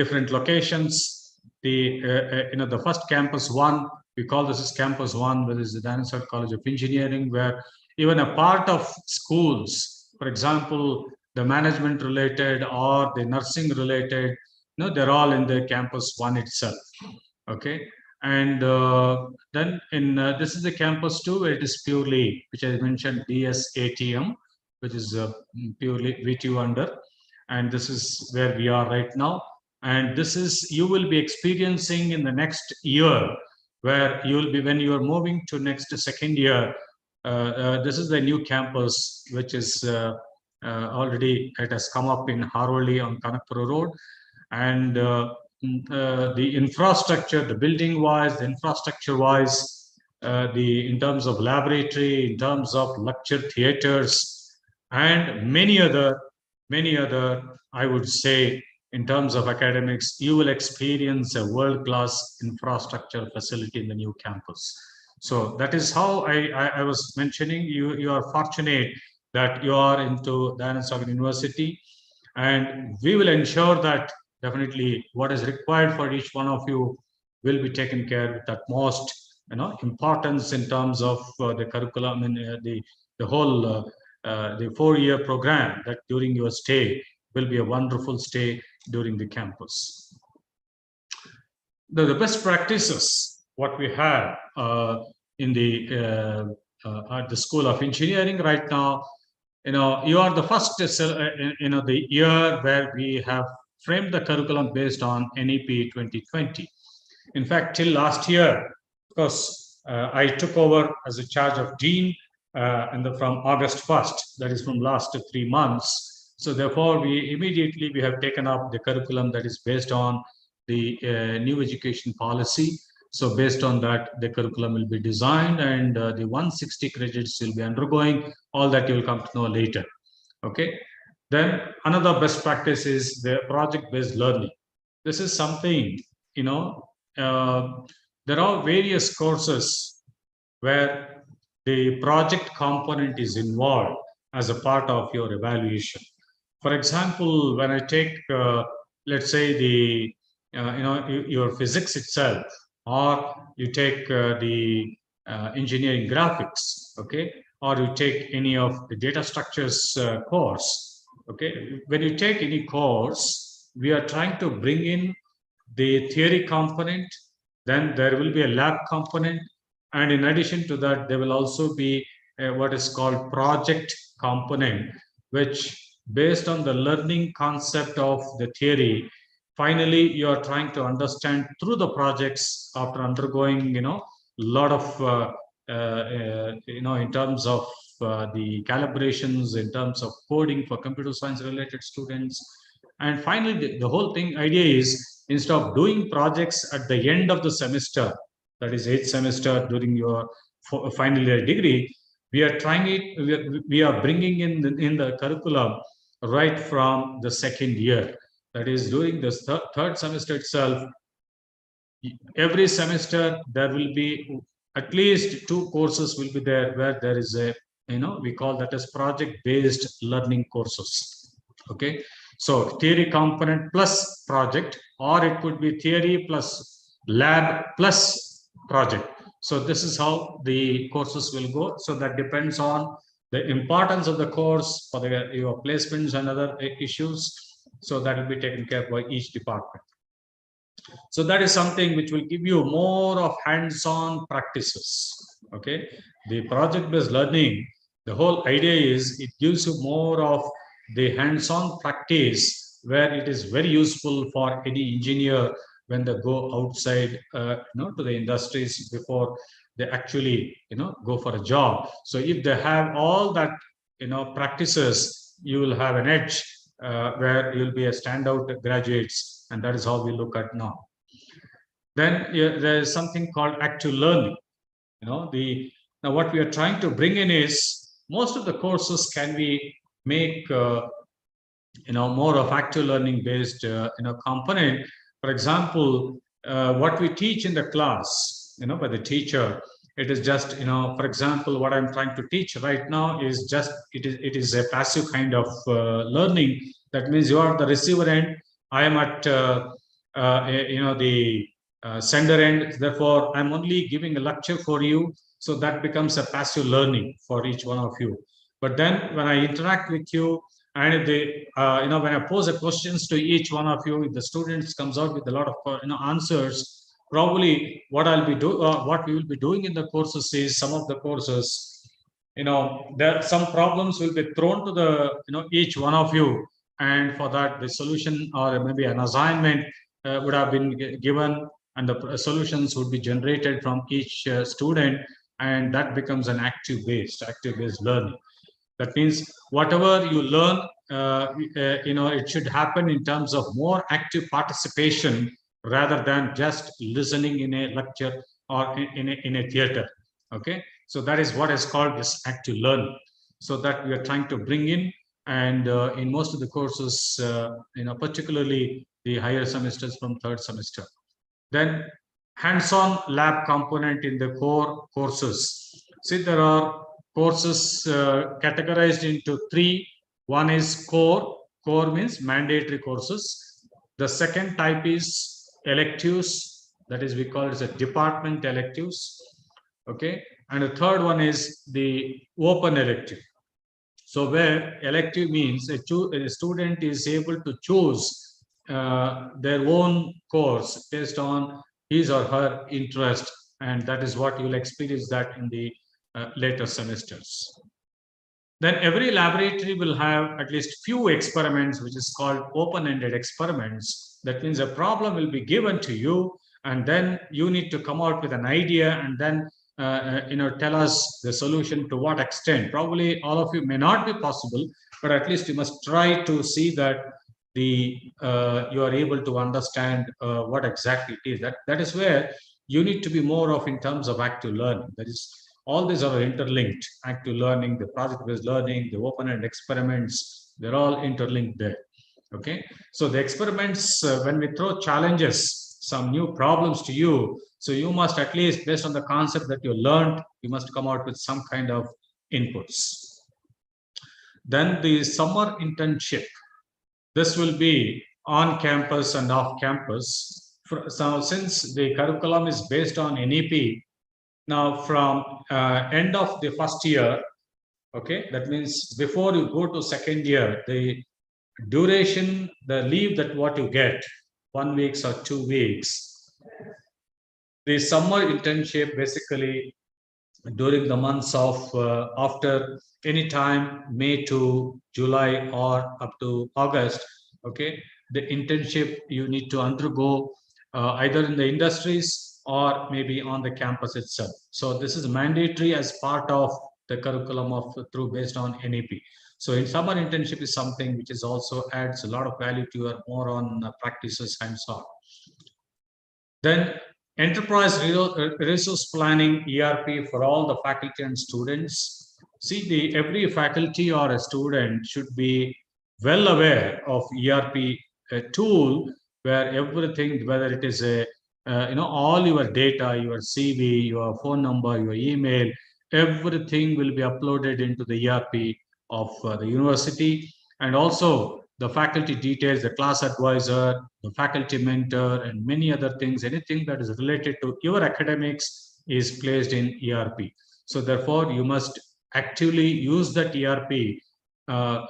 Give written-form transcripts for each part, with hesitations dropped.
different locations. The first campus one, we call this as campus one, which is the Dinosaur College of Engineering, where even a part of schools, for example, the management related or the nursing related, they're all in the campus one itself. Okay. And then this is the campus two, where it is purely, which I mentioned, DSATM, which is purely VTU under. And this is where we are right now. And this is, you will be experiencing in the next year, where you will be, when you are moving to next second year, this is the new campus, which is already, it has come up in Haroli on Kanakpura Road. And the infrastructure, the building wise, the infrastructure wise, in terms of laboratory, in terms of lecture theaters, and many other, I would say, in terms of academics, you will experience a world-class infrastructure facility in the new campus. So that is how I was mentioning, you are fortunate that you are into Dinosaur University, and we will ensure that definitely what is required for each one of you will be taken care with utmost importance in terms of the curriculum and the whole the 4-year program, that during your stay will be a wonderful stay during the campus. The best practices what we have in the at the School of Engineering right now, you are the first the year where we have framed the curriculum based on NEP 2020. In fact, till last year, because I took over as a charge of dean from August 1st, that is from last 3 months. So therefore, we have taken up the curriculum that is based on the new education policy. So based on that, the curriculum will be designed, and the 160 credits will be undergoing. All that you will come to know later. Okay. Then another best practice is the project-based learning. This is something, there are various courses where the project component is involved as a part of your evaluation. For example, when I take, let's say your physics itself, or you take the engineering graphics, okay, or you take any of the data structures course. Okay, when you take any course, we are trying to bring in the theory component, then there will be a lab component, and in addition to that, there will also be what is called project component, which based on the learning concept of the theory, finally you are trying to understand through the projects after undergoing a lot of in terms of the calibrations, in terms of coding for computer science related students. And finally, the whole idea is, instead of doing projects at the end of the semester, that is 8th semester during your final year degree, we are trying it, we are bringing in the curriculum right from the second year. That is, during the third semester itself, every semester there will be at least 2 courses will be there where there is a, we call that as project-based learning courses. Okay, so theory component plus project, or it could be theory plus lab plus project. So this is how the courses will go. So that depends on the importance of the course for your placements and other issues. So that will be taken care of by each department. So that is something which will give you more of hands-on practices. Okay, the project-based learning, the whole idea is it gives you more of the hands-on practice, where it is very useful for any engineer when they go outside to the industries before they actually go for a job. So if they have all that practices, you will have an edge where you'll be a standout graduates, and that is how we look at now. Then there is something called active learning. Now what we are trying to bring in is, most of the courses can we make more of active learning based component. For example, what we teach in the class by the teacher, it is just for example, what I'm trying to teach right now is just it is a passive kind of learning. That means you are the receiver end, I am at the sender end. Therefore, I'm only giving a lecture for you. So that becomes a passive learning for each one of you. But then when I interact with you, and if they, when I pose a questions to each one of you, if the students comes out with a lot of answers, probably what what we will be doing in the courses is some of the courses, there some problems will be thrown to the each one of you, and for that the solution or maybe an assignment would have been given, and the solutions would be generated from each student, and that becomes an active based learning. That means whatever you learn, it should happen in terms of more active participation rather than just listening in a lecture or in a theater. Okay, so that is what is called this active learning. So that we are trying to bring in, and in most of the courses, particularly the higher semesters from third semester. Then hands-on lab component in the core courses. See, there are courses categorized into three. One is core. Core means mandatory courses. The second type is electives. That is, we call it as a department electives. Okay. And the third one is the open elective. So where elective means a student is able to choose their own course based on his or her interest, and that is what you will experience that in the later semesters. Then every laboratory will have at least few experiments, which is called open-ended experiments. That means a problem will be given to you, and then you need to come out with an idea, and then tell us the solution to what extent. Probably all of you may not be possible, but at least you must try to see that you are able to understand what exactly it is. That is where you need to be more of in terms of active learning. That is, all these are interlinked. Active learning, the project-based learning, the open-end experiments, they're all interlinked there. Okay, so the experiments, when we throw challenges, some new problems to you, so you must, at least based on the concept that you learned, you must come out with some kind of inputs. Then the summer internship. This will be on campus and off campus. So since the curriculum is based on NEP, now from end of the first year, okay, that means before you go to second year, the duration, the leave that what you get, 1 week or 2 weeks, the summer internship basically during the months of after any time May to July or up to August. Okay, the internship you need to undergo either in the industries or maybe on the campus itself. So this is mandatory as part of the curriculum of through based on NEP. So in summer internship is something which is also adds a lot of value to your more on practices hands-on. Then enterprise resource planning, ERP, for all the faculty and students. See, every faculty or a student should be well aware of ERP, a tool where everything, whether it is all your data, your CV, your phone number, your email, everything will be uploaded into the ERP of the university, and also the faculty details, the class advisor, the faculty mentor, and many other things. Anything that is related to your academics is placed in ERP. So therefore, you must actively use that ERP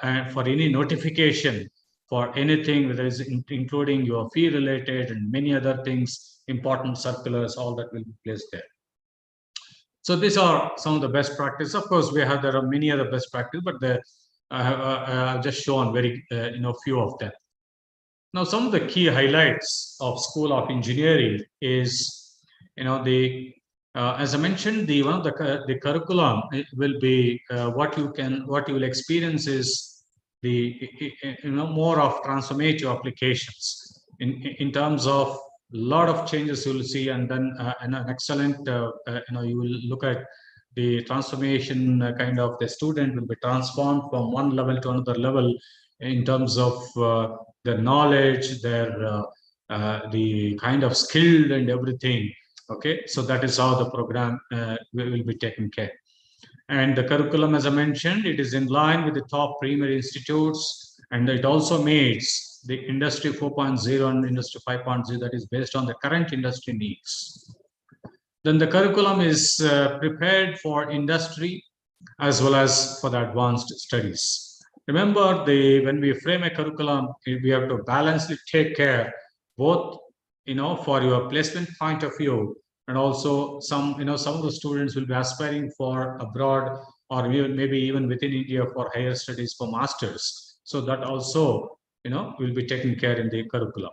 and for any notification for anything, whether it's including your fee related and many other things, important circulars, all that will be placed there. So these are some of the best practices. Of course, there are many other best practices, but I've just shown very few of them. Now, some of the key highlights of School of Engineering is, as I mentioned, the curriculum will be what you will experience is the more of transformative applications in terms of a lot of changes you will see, and then an excellent you will look at the transformation kind of the student will be transformed from one level to another level in terms of their knowledge, their the kind of skilled and everything. Okay, so that is how the program will be taken care. And the curriculum, as I mentioned, it is in line with the top premier institutes, and it also meets the industry 4.0 and industry 5.0, that is based on the current industry needs. Then the curriculum is prepared for industry as well as for the advanced studies. Remember, when we frame a curriculum, we have to balancely take care both, for your placement point of view, and also some of the students will be aspiring for abroad or maybe even within India for higher studies for masters. So that also, will be taken care in the curriculum.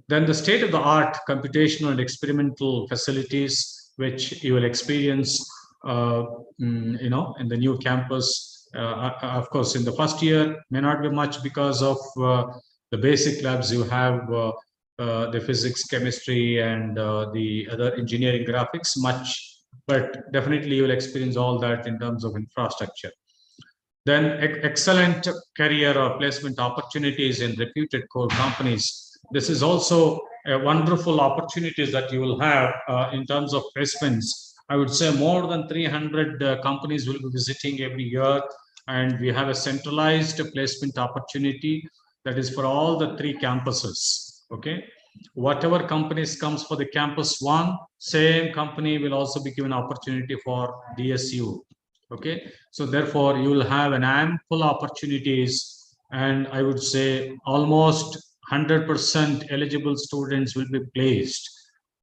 Then the state-of-the-art computational and experimental facilities, which you will experience, in the new campus. Of course, in the first year may not be much because of the basic labs you have, the physics, chemistry, and the other engineering graphics much, but definitely you will experience all that in terms of infrastructure. Then excellent career or placement opportunities in reputed core companies. This is also a wonderful opportunities that you will have in terms of placements. I would say more than 300 companies will be visiting every year, and we have a centralized placement opportunity that is for all the 3 campuses. Okay, whatever companies comes for the campus 1, same company will also be given opportunity for DSU. Okay, so therefore you will have an ample opportunities, and I would say almost 100% eligible students will be placed.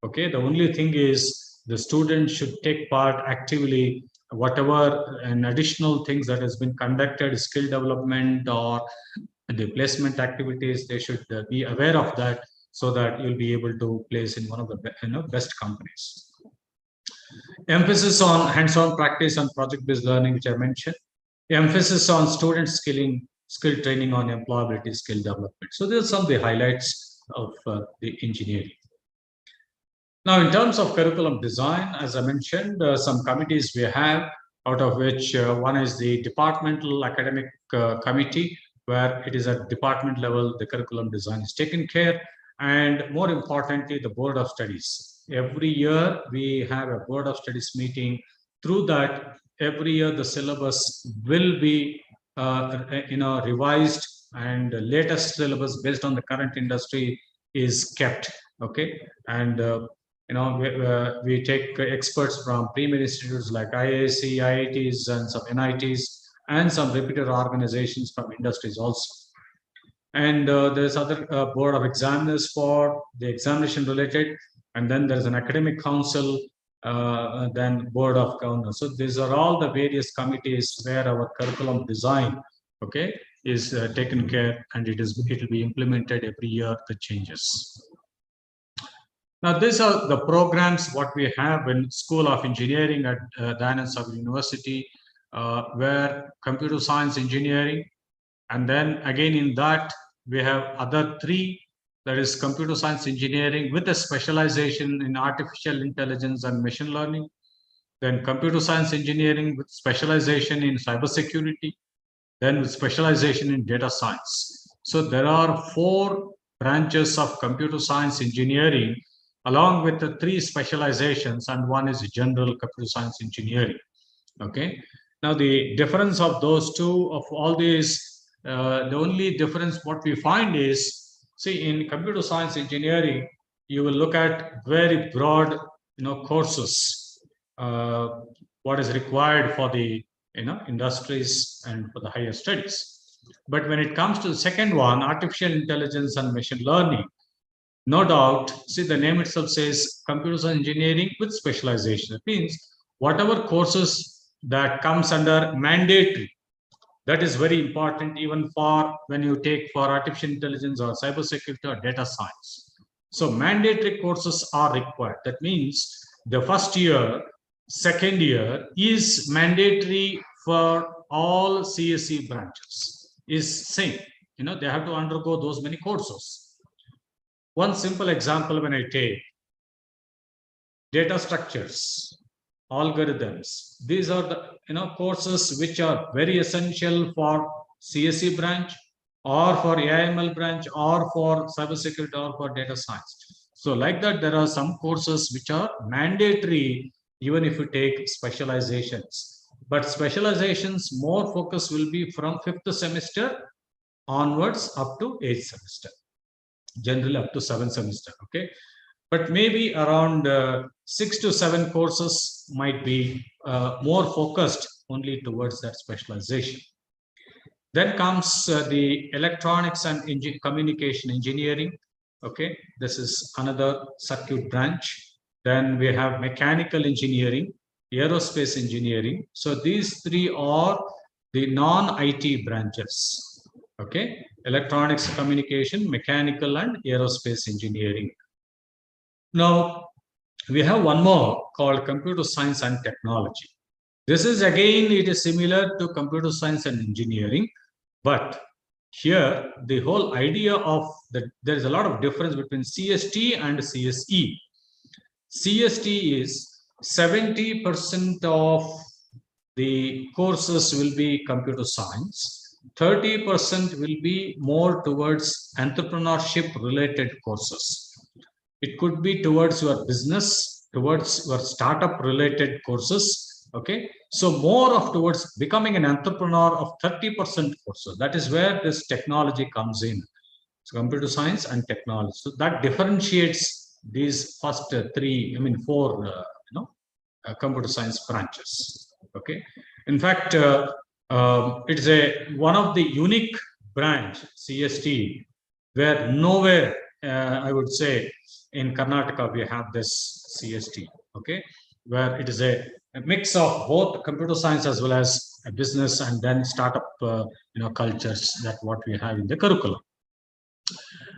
Okay, the only thing is the students should take part actively, whatever and additional things that has been conducted, skill development or the placement activities, they should be aware of that, so that you'll be able to place in one of the best companies. Emphasis on hands-on practice and project-based learning, which I mentioned. Emphasis on student skill training on employability, skill development. So these are some of the highlights of the engineering. Now, in terms of curriculum design, as I mentioned, some committees we have, out of which one is the departmental academic committee, where it is at department level, the curriculum design is taken care. And more importantly, the board of studies. Every year we have a board of studies meeting. Through that, every year the syllabus will be revised, and the latest syllabus based on the current industry is kept. Okay, and we take experts from premier institutes like IISc, IITs, and some NITs, and some reputed organizations from industries also. And there's other board of examiners for the examination related, and then there's an academic council, then board of governors. So these are all the various committees where our curriculum design, okay, is taken care, and it will be implemented every year, the changes. Now, these are the programs what we have in School of Engineering at Dayanand Sagar University, where computer science engineering, and then again in that we have other 3, that is computer science engineering with a specialization in artificial intelligence and machine learning, then computer science engineering with specialization in cybersecurity, then with specialization in data science. So there are 4 branches of computer science engineering, along with the 3 specializations, and one is general computer science engineering. Okay, now the difference of those 2 of all these, the only difference what we find is, see, in computer science engineering, you will look at very broad, courses, what is required for the, industries and for the higher studies. But when it comes to the second one, artificial intelligence and machine learning, no doubt, see, the name itself says computer science engineering with specialization. It means whatever courses that comes under mandatory, that is very important even for when you take for artificial intelligence or cybersecurity or data science. So mandatory courses are required. That means the first year, second year is mandatory for all CSE branches, is same. They have to undergo those many courses. One simple example, when I take data structures, algorithms, these are the courses which are very essential for CSE branch, or for AIML branch, or for cybersecurity, or for data science. So like that, there are some courses which are mandatory even if you take specializations. But specializations, more focus will be from 5th semester onwards up to 8th semester, generally up to 7th semester. Okay, but maybe around 6 to 7 courses might be more focused only towards that specialization. Then comes the electronics and communication engineering. Okay, this is another circuit branch. Then we have mechanical engineering, aerospace engineering. So these three are the non-IT branches. Okay, electronics, communication, mechanical, and aerospace engineering. Now we have one more called computer science and technology. This is again, it is similar to computer science and engineering, but here the whole idea of that there is a lot of difference between CST and CSE. CST is 70% of the courses will be computer science, 30% will be more towards entrepreneurship related courses. It could be towards your business, towards your startup related courses. Okay, so more of towards becoming an entrepreneur of 30% courses. That is where this technology comes in. So computer science and technology. So that differentiates these first four, computer science branches. Okay, in fact, it is one of the unique branch CST where nowhere, I would say, in Karnataka we have this CST. Okay, where it is a mix of both computer science as well as a business and then startup cultures, that what we have in the curriculum.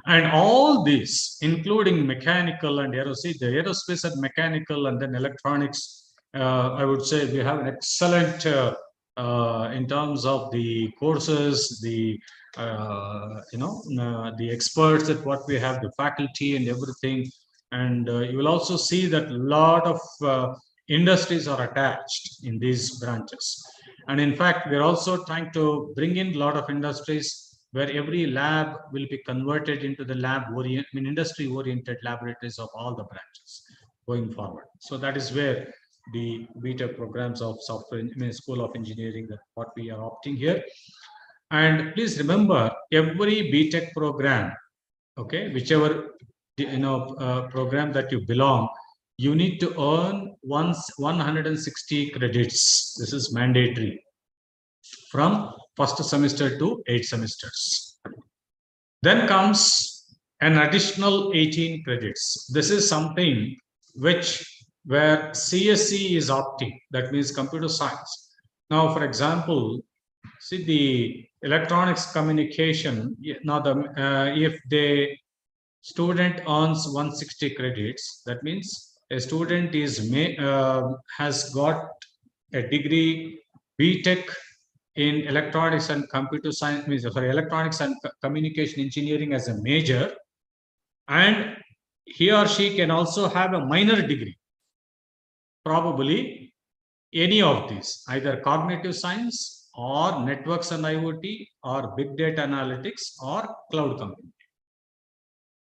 And all these, including mechanical and aerospace, the aerospace and mechanical and then electronics, I would say we have an excellent in terms of the courses, the the experts that what we have, the faculty and everything. And you will also see that a lot of industries are attached in these branches. And in fact, we're also trying to bring in a lot of industries where every lab will be converted into the industry-oriented laboratories of all the branches going forward. So that is where the B.Tech programs of School of Engineering, that what we are opting here. And please remember, every B.Tech program, okay, whichever program that you belong, you need to earn 160 credits. This is mandatory from first semester to 8 semesters. Then comes an additional 18 credits. This is something where CSE is opting, that means computer science. Now, for example, see the electronics communication. Now, if the student earns 160 credits, that means a student has got a degree B.Tech in electronics and computer science, electronics and communication engineering as a major, and he or she can also have a minor degree, probably any of these, either cognitive science or networks and IoT or big data analytics or cloud computing.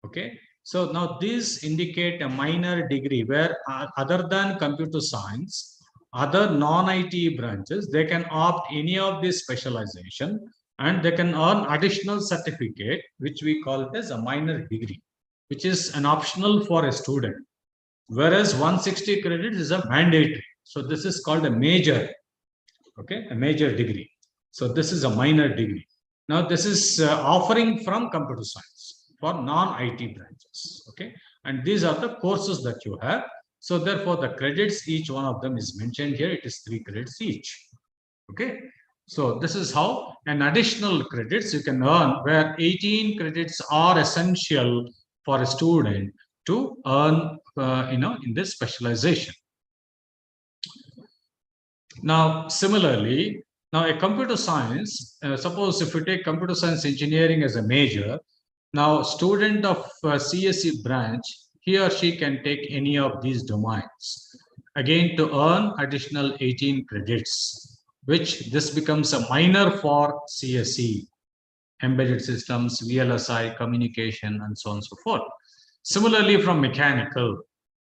Okay, so now these indicate a minor degree where other than computer science, other non-IT branches, they can opt any of this specialization and they can earn additional certificate, which we call it as a minor degree, which is an optional for a student. Whereas 160 credits is a mandatory. So this is called a major, okay, a major degree. So this is a minor degree. Now this is offering from computer science for non-IT branches, okay. And these are the courses that you have. So therefore, the credits, each one of them is mentioned here. It is 3 credits each. Okay. So this is how an additional credits you can earn, where 18 credits are essential for a student to earn, in this specialization. Now, similarly, now a computer science, suppose if you take computer science engineering as a major, now student of CSE branch, he or she can take any of these domains, again to earn additional 18 credits, which this becomes a minor for CSE, embedded systems, VLSI, communication, and so on and so forth. Similarly, from mechanical,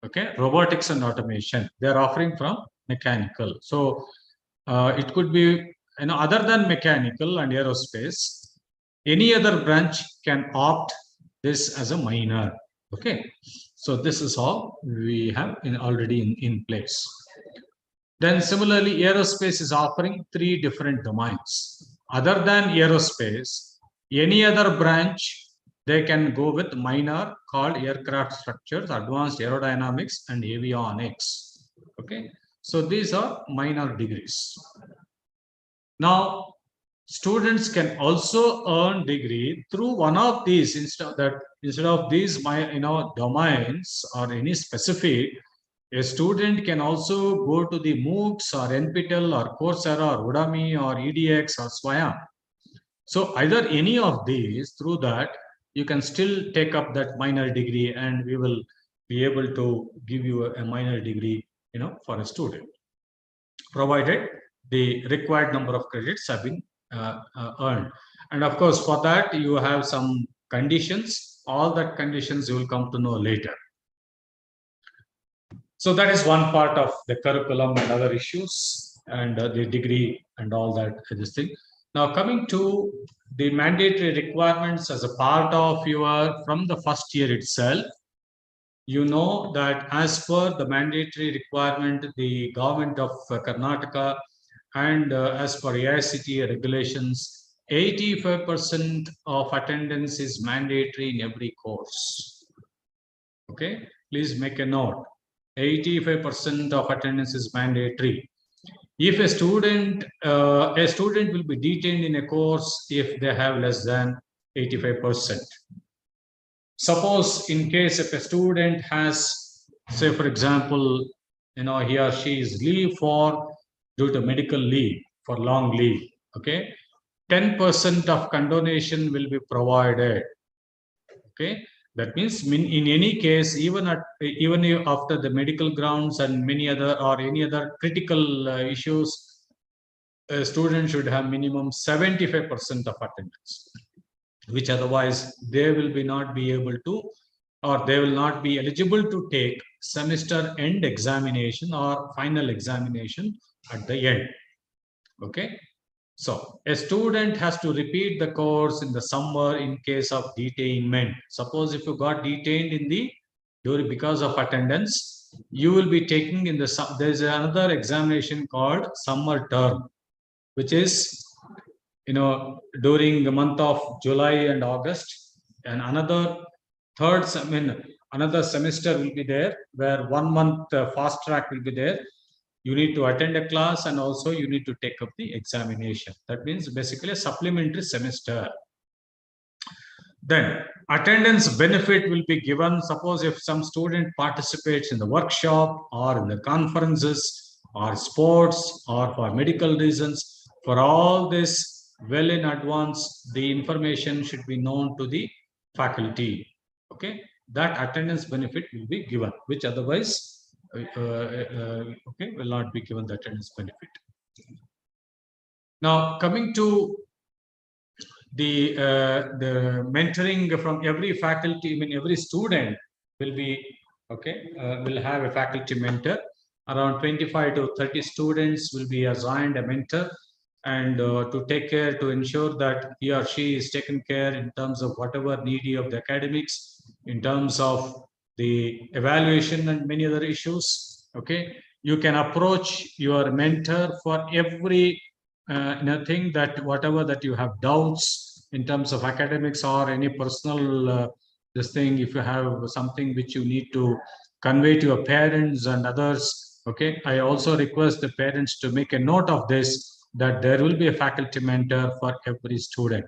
okay, robotics and automation, they are offering from mechanical. So it could be, other than mechanical and aerospace, Any other branch can opt this as a minor. Okay, so this is all we have already in place. Then similarly, aerospace is offering 3 different domains. Other than aerospace, any other branch, they can go with minor called aircraft structures, advanced aerodynamics, and avionics. Okay, so these are minor degrees. Now, students can also earn degree through one of these instead of these domains or any specific. A student can also go to the MOOCs or NPTEL or Coursera or Udemy or EDX or Swayam. So either any of these, through that, you can still take up that minor degree, and we will be able to give you a minor degree, for a student, provided the required number of credits have been earned. And of course, for that, you have some conditions. All that conditions you will come to know later. So that is one part of the curriculum and other issues and the degree and all that, this thing. Now coming to the mandatory requirements as a part of from the first year itself, you know that as per the mandatory requirement, the government of Karnataka and as per AICTE regulations, 85% of attendance is mandatory in every course. Okay, please make a note. 85% of attendance is mandatory. If a student will be detained in a course if they have less than 85%. Suppose in case if a student has, say for example, he or she is leave due to medical leave, for long leave, okay, 10% of condonation will be provided. Okay, that means in any case, even after the medical grounds and many other or any other critical issues, a student should have minimum 75% of attendance, which otherwise they will not be able to, or they will not be eligible to take semester end examination or final examination at the end. Okay, so a student has to repeat the course in the summer in case of detainment. Suppose if you got detained because of attendance, you will be taking there is another examination called summer term, which is during the month of July and August, and another semester will be there, where 1 month fast track will be there. You need to attend a class and also you need to take up the examination. That means basically a supplementary semester. Then attendance benefit will be given. Suppose if some student participates in the workshop or in the conferences or sports or for medical reasons, for all this, well in advance, the information should be known to the faculty. Okay, that attendance benefit will be given, which otherwise will not be given the attendance benefit. Now coming to the mentoring from every faculty, every student will be will have a faculty mentor. Around 25 to 30 students will be assigned a mentor, and to take care, to ensure that he or she is taken care in terms of whatever needy of the academics, in terms of the evaluation and many other issues. Okay, you can approach your mentor for every thing, that whatever that you have doubts in terms of academics or any personal this thing, if you have something which you need to convey to your parents and others. Okay, I also request the parents to make a note of this, that there will be a faculty mentor for every student.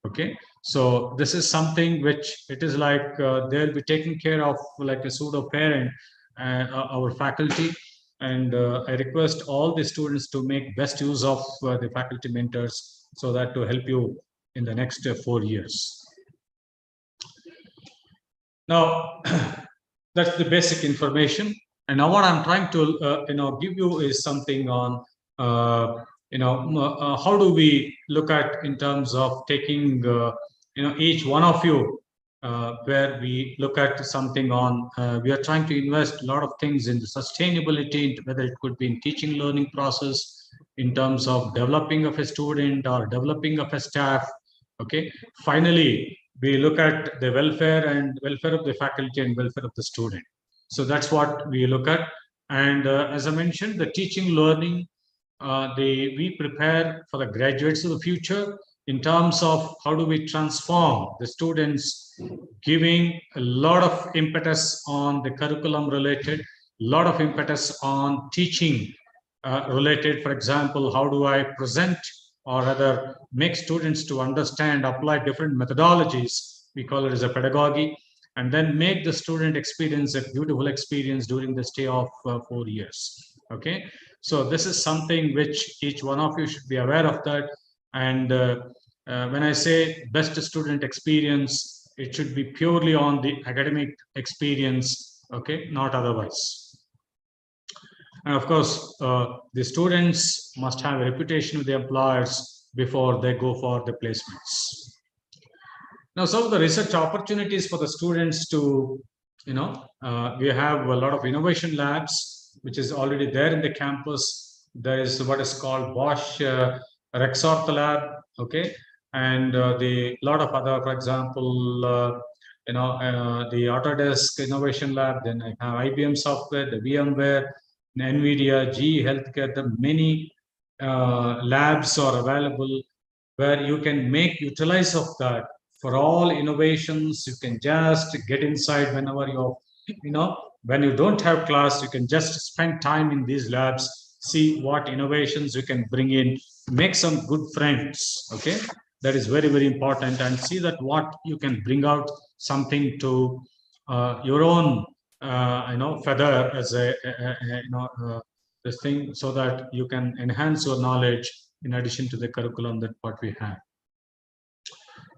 Okay, so this is something which it is like they'll be taking care of like a pseudo parent, our faculty. And I request all the students to make best use of the faculty mentors, so that to help you in the next 4 years. Now, that's the basic information. And now what I'm trying to give you is something on how do we look at in terms of taking each one of you, where we look at something on we are trying to invest a lot of things in the sustainability, whether it could be in teaching learning process, in terms of developing of a student or developing of a staff, Okay. Finally, we look at the welfare of the faculty and welfare of the student. So that's what we look at. And as I mentioned, the teaching learning, we prepare for the graduates of the future in terms of how do we transform the students, giving a lot of impetus on the curriculum related, lot of impetus on teaching related. For example, how do I present or rather make students to understand, apply different methodologies, we call it as a pedagogy, and then make the student experience a beautiful experience during the stay of 4 years. Okay, so this is something which each one of you should be aware of that. And when I say best student experience, it should be purely on the academic experience, okay, not otherwise. And of course, the students must have a reputation with the employers before they go for the placements. Now, some of the research opportunities for the students to, we have a lot of innovation labs, which is already there in the campus. There is what is called Bosch Rexort Lab, okay, and the lot of other, for example, the Autodesk Innovation Lab. Then I have IBM Software, the VMware, NVIDIA, GE Healthcare. The many labs are available where you can make utilize of that for all innovations. You can just get inside whenever when you don't have class, you can just spend time in these labs, see what innovations you can bring in, make some good friends. Okay, that is very, very important, and see that what you can bring out something to your own feather as this thing, so that you can enhance your knowledge in addition to the curriculum that what we have.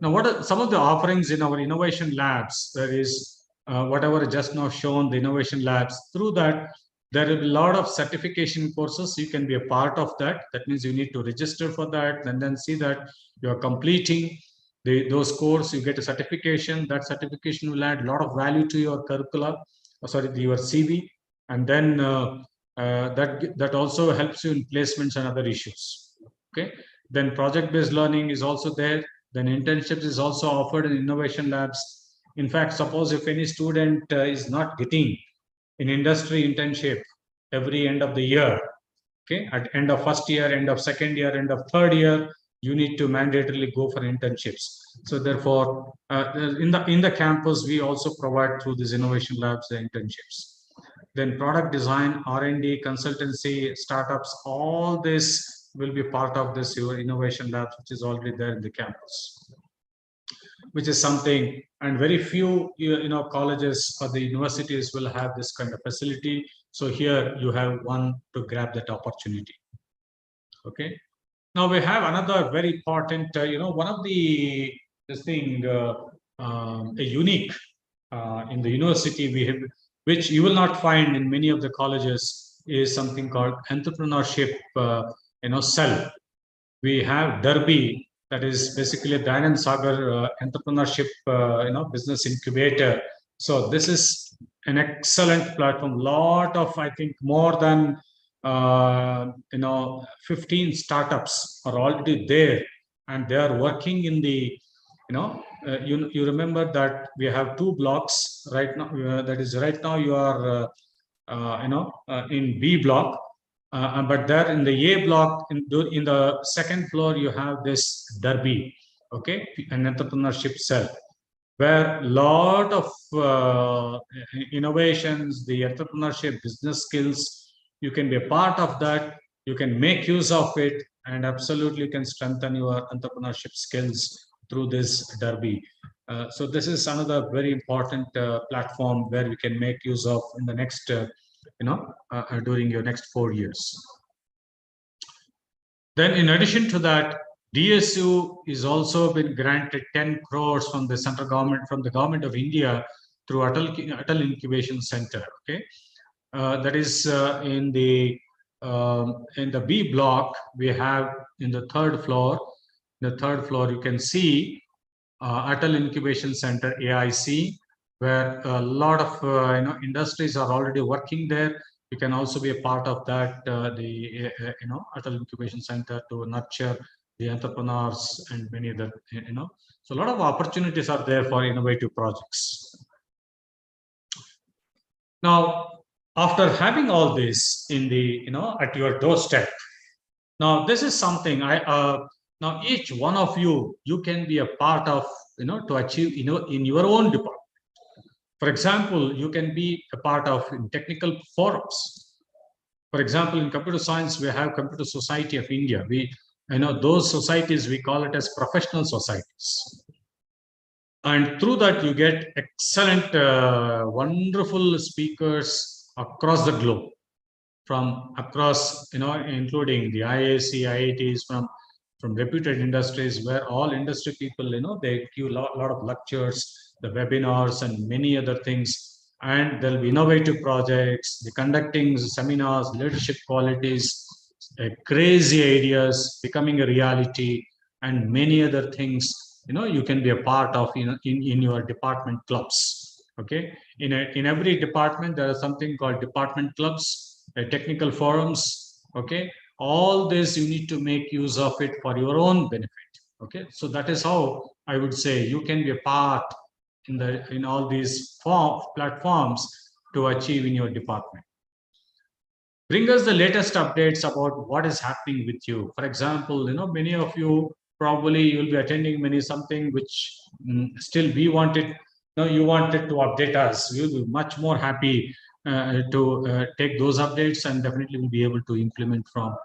Now, what are some of the offerings in our innovation labs? There is whatever just now shown, the innovation labs. Through that, there will be a lot of certification courses. You can be a part of that. That means you need to register for that and then see that you are completing those courses. You get a certification. That certification will add a lot of value to your curricula, your CV. And then that also helps you in placements and other issues. Okay. Then project-based learning is also there. Then internships is also offered in innovation labs. In fact, suppose if any student is not getting an industry internship every end of the year, okay, at end of first year, end of second year, end of third year, you need to mandatorily go for internships. So therefore, in the campus, we also provide through these innovation labs the internships. Then product design, R&D, consultancy, startups, all this will be part of this your innovation labs, which is already there in the campus, which is something, and very few colleges or the universities will have this kind of facility. So here you have one to grab that opportunity. Okay. Now we have another very important, one of the a unique in the university we have, which you will not find in many of the colleges, is something called entrepreneurship cell. We have Derby, that is basically a Dayanand Sagar entrepreneurship business incubator. So this is an excellent platform. Lot of, I think, more than 15 startups are already there, and they are working in the you remember that we have 2 blocks right now. That is right now you are in B block, but there in the A block, in the second floor, you have this Derby, okay, an entrepreneurship cell, where lot of innovations, the entrepreneurship business skills, you can be a part of that. You can make use of it, and absolutely can strengthen your entrepreneurship skills through this Derby. So this is another very important platform where we can make use of in the next, during your next 4 years. Then in addition to that, DSU is also been granted 10 crores from the central government, from the government of India, through Atal Incubation Center. Okay, that is in the B block. We have in the third floor. The third floor, you can see Atal Incubation Center (AIC), where a lot of industries are already working there. You can also be a part of that, Atal Incubation Center, to nurture the entrepreneurs and many other, so a lot of opportunities are there for innovative projects. Now, after having all this in the, at your doorstep, now this is something now each one of you can be a part of, to achieve, in your own department. For example, you can be a part of technical forums. For example, in computer science, we have Computer Society of India. Those societies, we call it as professional societies. And through that, you get excellent, wonderful speakers across the globe, from across, including the IAC, IITs, from reputed industries, where all industry people, they give a lot of lectures, the webinars, and many other things. And there'll be innovative projects, the conducting seminars, leadership qualities, crazy ideas becoming a reality, and many other things. You can be a part of, in your department clubs. Okay, in every department there is something called department clubs, technical forums. Okay, all this you need to make use of it for your own benefit. Okay, so that is how I would say you can be a part in all these platforms to achieve in your department. Bring us the latest updates about what is happening with you. For example, many of you probably you'll be attending something which still we wanted. You wanted to update us. We'll be much more happy to take those updates, and definitely will be able to implement from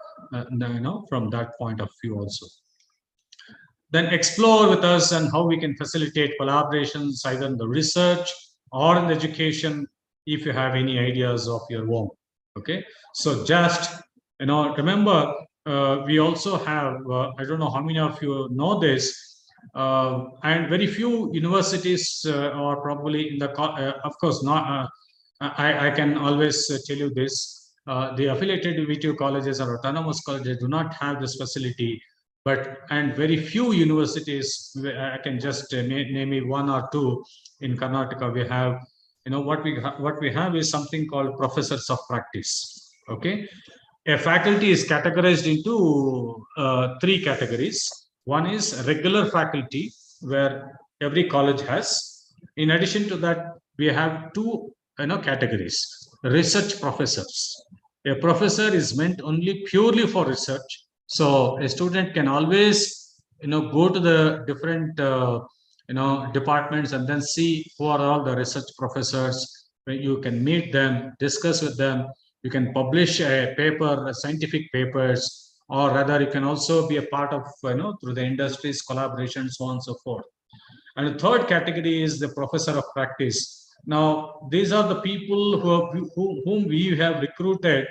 from that point of view also. Then explore with us and how we can facilitate collaborations either in the research or in the education, if you have any ideas of your own. Okay, so just remember, we also have I don't know how many of you know this, and very few universities are probably in the of course not. I can always tell you this: the affiliated VTU colleges or autonomous colleges do not have this facility. And very few universities, I can just name one or two in Karnataka. We have, what we have is something called professors of practice. Okay, a faculty is categorized into three categories. One is regular faculty, where every college has. In addition to that, we have two categories: research professors. A professor is meant only purely for research. So a student can always, go to the different, departments and then see who are all the research professors. Where you can meet them, discuss with them. You can publish a paper, scientific papers, or rather, you can also be a part of, through the industries, collaboration, so on and so forth. And the third category is the professor of practice. Now, these are the people whom we have recruited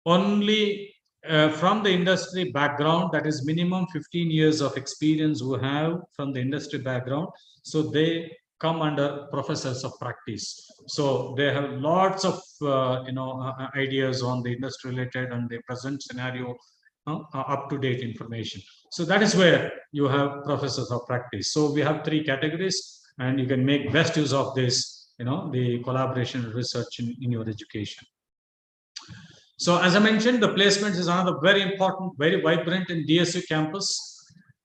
only from the industry background, that is minimum 15 years of experience who have from the industry background. So they come under professors of practice. So they have lots of ideas on the industry related and the present scenario, up-to-date information. So that is where you have professors of practice. So we have three categories, and you can make best use of this, the collaboration and research in your education. So as I mentioned, the placements is another very important, very vibrant in DSU campus.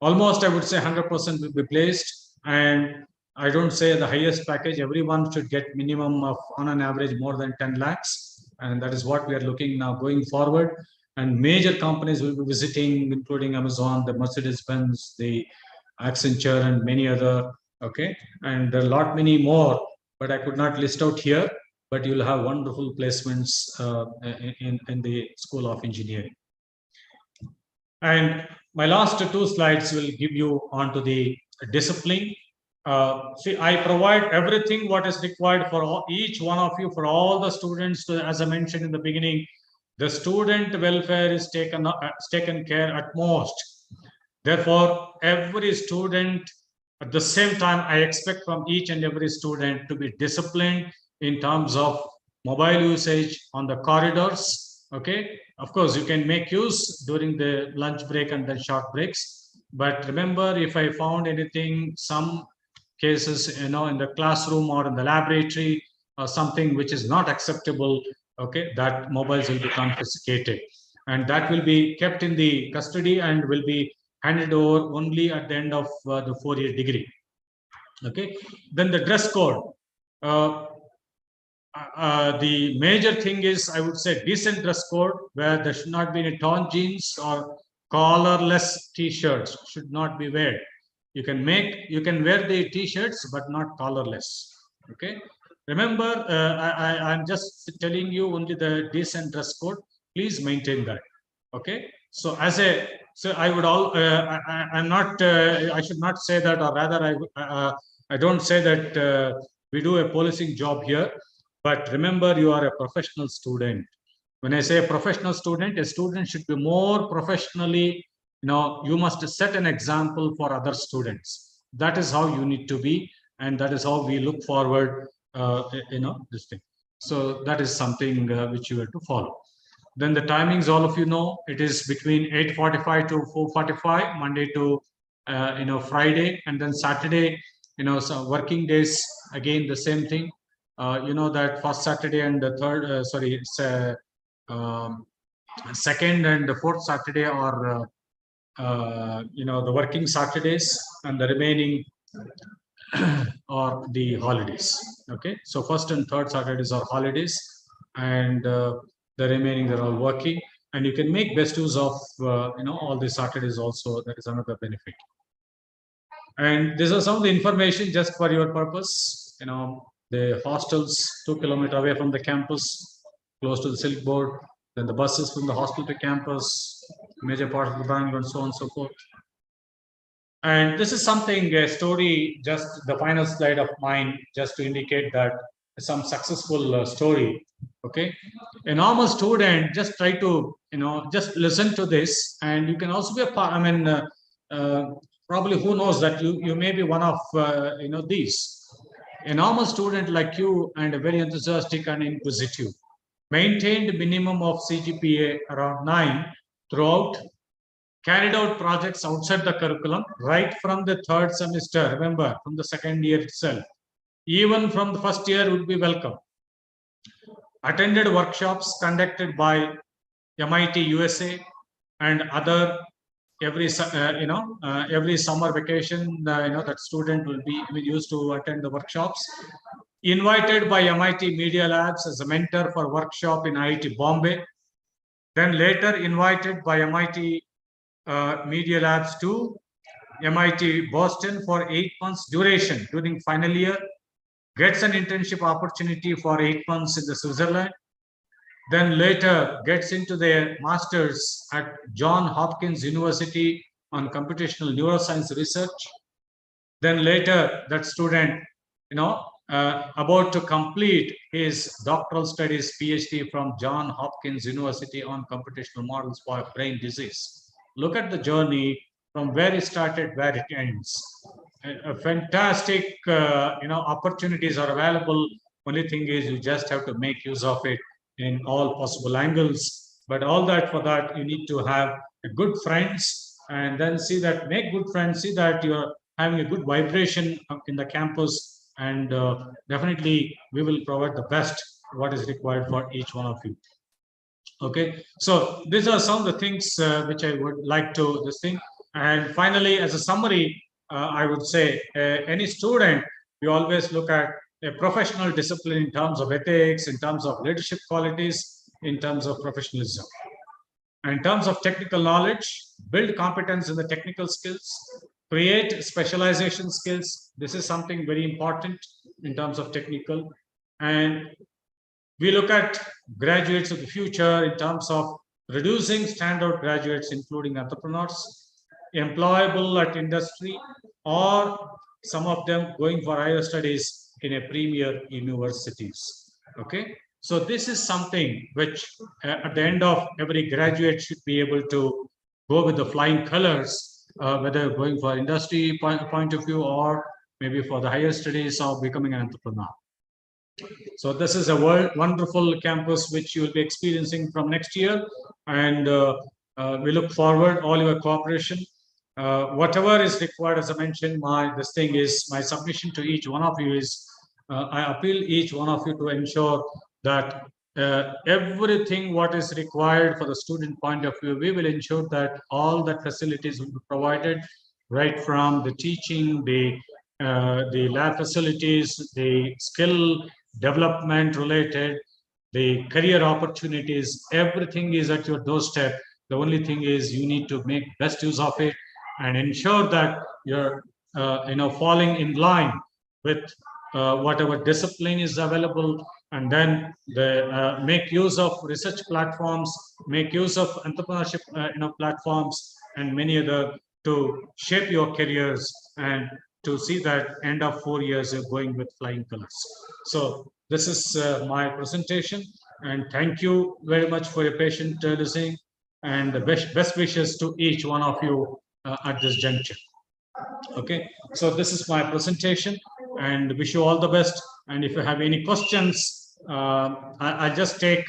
Almost, I would say 100% will be placed. And I don't say the highest package. Everyone should get minimum of, on an average, more than 10 lakhs. And that is what we are looking now going forward. And major companies will be visiting, including Amazon, the Mercedes-Benz, the Accenture, and many other. Okay. And there are a lot many more, but I could not list out here. But you'll have wonderful placements in the School of Engineering. And my last two slides will give you onto the discipline. See, I provide everything what is required for each one of you, for all the students. As I mentioned in the beginning, the student welfare is taken care at most. Therefore, every student, at the same time, I expect from each and every student to be disciplined in terms of mobile usage on the corridors. Okay, of course, you can make use during the lunch break and the short breaks. But remember, if I found anything, some cases, in the classroom or in the laboratory, or something which is not acceptable, okay, that mobiles will be confiscated. And that will be kept in the custody and will be handed over only at the end of the 4-year degree. Okay, then the dress code. The major thing is, I would say, decent dress code, where there should not be any torn jeans or collarless t-shirts should not be wear. You can wear the t-shirts, but not collarless. Okay. Remember, I'm just telling you only the decent dress code. Please maintain that. Okay. So I would I'm not. I should not say that, or rather, I don't say that we do a policing job here. But remember, you are a professional student. When I say a professional student, a student should be more professionally, you must set an example for other students. That is how you need to be, and that is how we look forward, this thing. So that is something which you have to follow. Then the timings, all of you know, it is between 8:45 to 4:45, Monday to, Friday, and then Saturday, so working days, again, the same thing. You know that first Saturday and the third, second and the fourth Saturday are, the working Saturdays, and the remaining are the holidays. Okay, so first and third Saturdays are holidays, and the remaining they're all working, and you can make best use of all the Saturdays also. That is another benefit. And this is some of the information just for your purpose. The hostels 2 kilometers away from the campus, close to the Silk Board. Then the buses from the hostel to campus, major part of the Bangalore, and so on and so forth. And this is something, a story, just the final slide of mine, just to indicate that some successful story. Okay, a normal student, just try to, just listen to this, and you can also be a part. I mean, probably, who knows, that you may be one of these. A normal student like you, and a very enthusiastic and inquisitive, maintained minimum of CGPA around 9 throughout, carried out projects outside the curriculum right from the third semester. Remember, from the second year itself, even from the first year would be welcome. Attended workshops conducted by MIT USA and other. Every summer vacation, that student will be used to attend the workshops. Invited by MIT Media Labs as a mentor for workshop in IIT Bombay. Then later invited by MIT Media Labs to MIT Boston for 8 months duration during final year. Gets an internship opportunity for 8 months in the Switzerland. Then later gets into their master's at Johns Hopkins University on computational neuroscience research. Then later that student, about to complete his doctoral studies, PhD from Johns Hopkins University on computational models for brain disease. Look at the journey from where it started, where it ends. A fantastic, opportunities are available. Only thing is, you just have to make use of it in all possible angles. But all that, for that, you need to have a good friends, and then make good friends, see that you're having a good vibration in the campus, and definitely we will provide the best what is required for each one of you. Okay, so these are some of the things which I would like to this thing. And finally, as a summary, I would say any student, we always look at a professional discipline in terms of ethics, in terms of leadership qualities, in terms of professionalism. And in terms of technical knowledge, build competence in the technical skills, create specialization skills. This is something very important in terms of technical. And we look at graduates of the future in terms of reducing standout graduates, including entrepreneurs, employable at industry, or some of them going for higher studies in a premier universities. Okay, so this is something which at the end of every graduate should be able to go with the flying colors, whether going for industry point of view, or maybe for the higher studies, or becoming an entrepreneur. So this is a wonderful campus which you will be experiencing from next year, and we look forward all your cooperation. Whatever is required, as I mentioned, my submission to each one of you is, I appeal each one of you to ensure that everything what is required for the student point of view. We will ensure that all that facilities will be provided, right from the teaching, the lab facilities, the skill development related, the career opportunities, everything is at your doorstep. The only thing is you need to make best use of it and ensure that you're falling in line with whatever discipline is available, and then make use of research platforms, make use of entrepreneurship platforms, and many other to shape your careers and to see that end of 4 years you're going with flying colors. So this is my presentation, and thank you very much for your patient listening, and the best wishes to each one of you at this juncture. Okay, so this is my presentation, and wish you all the best. And if you have any questions, I'll just take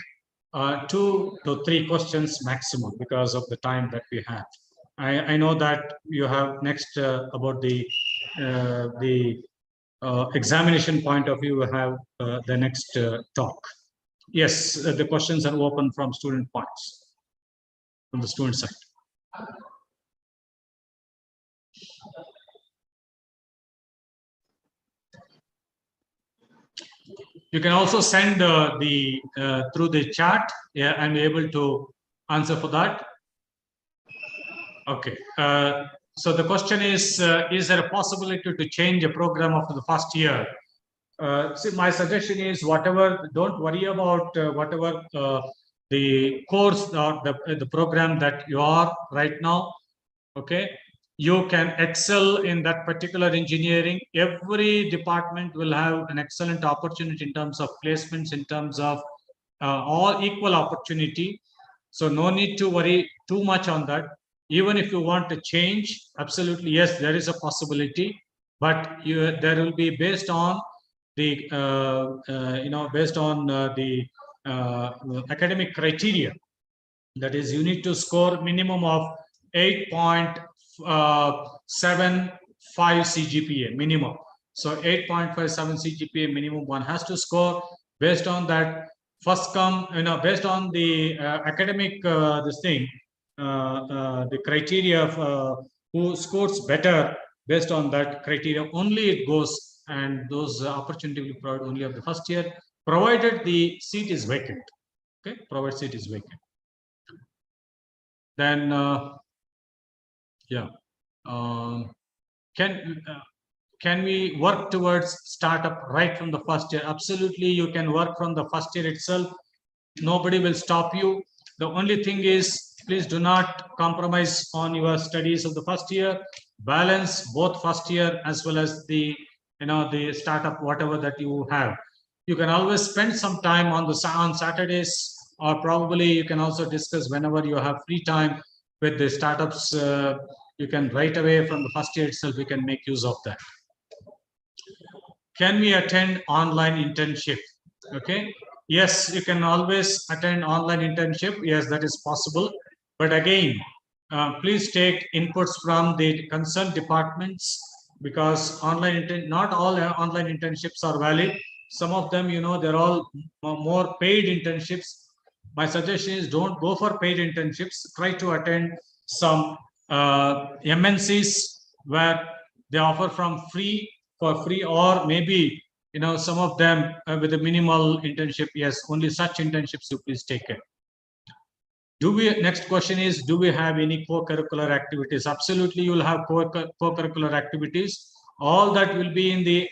2 to 3 questions maximum because of the time that we have. I know that you have next about the examination point of view. We have the next talk. Yes, the questions are open from student points, from the student side. You can also send through the chat. Yeah, I'm able to answer for that. Okay. So the question is there a possibility to change a program after the first year? See, my suggestion is whatever, don't worry about whatever the course or the program that you are right now. Okay, you can excel in that particular engineering. Every department will have an excellent opportunity in terms of placements, in terms of all equal opportunity. So no need to worry too much on that. Even if you want to change, absolutely yes, there is a possibility, but there will be based on the based on the academic criteria. That is, you need to score minimum of 8.75 CGPA minimum. So 8.57 CGPA minimum one has to score. Based on that, first come, based on the academic this thing, the criteria of who scores better, based on that criteria only it goes, and those opportunity will be provided only of the first year, provided the seat is vacant. Okay, provided seat is vacant. Then yeah, can we work towards startup right from the first year? Absolutely, you can work from the first year itself. Nobody will stop you. The only thing is, please do not compromise on your studies of the first year. Balance both first year as well as the the startup, whatever that you have. You can always spend some time on Saturdays, or probably you can also discuss whenever you have free time with the startups. You can right away from the first year itself, we can make use of that. Can we attend online internship? Okay, yes, you can always attend online internship. Yes, that is possible. But again, please take inputs from the concerned departments, because not all online internships are valid. Some of them, they're all more paid internships. My suggestion is don't go for paid internships. Try to attend some MNCs where they offer for free, or maybe some of them with a minimal internship. Yes, only such internships you please take it. Next question is, do we have any co-curricular activities? Absolutely, you will have co-curricular activities. All that will be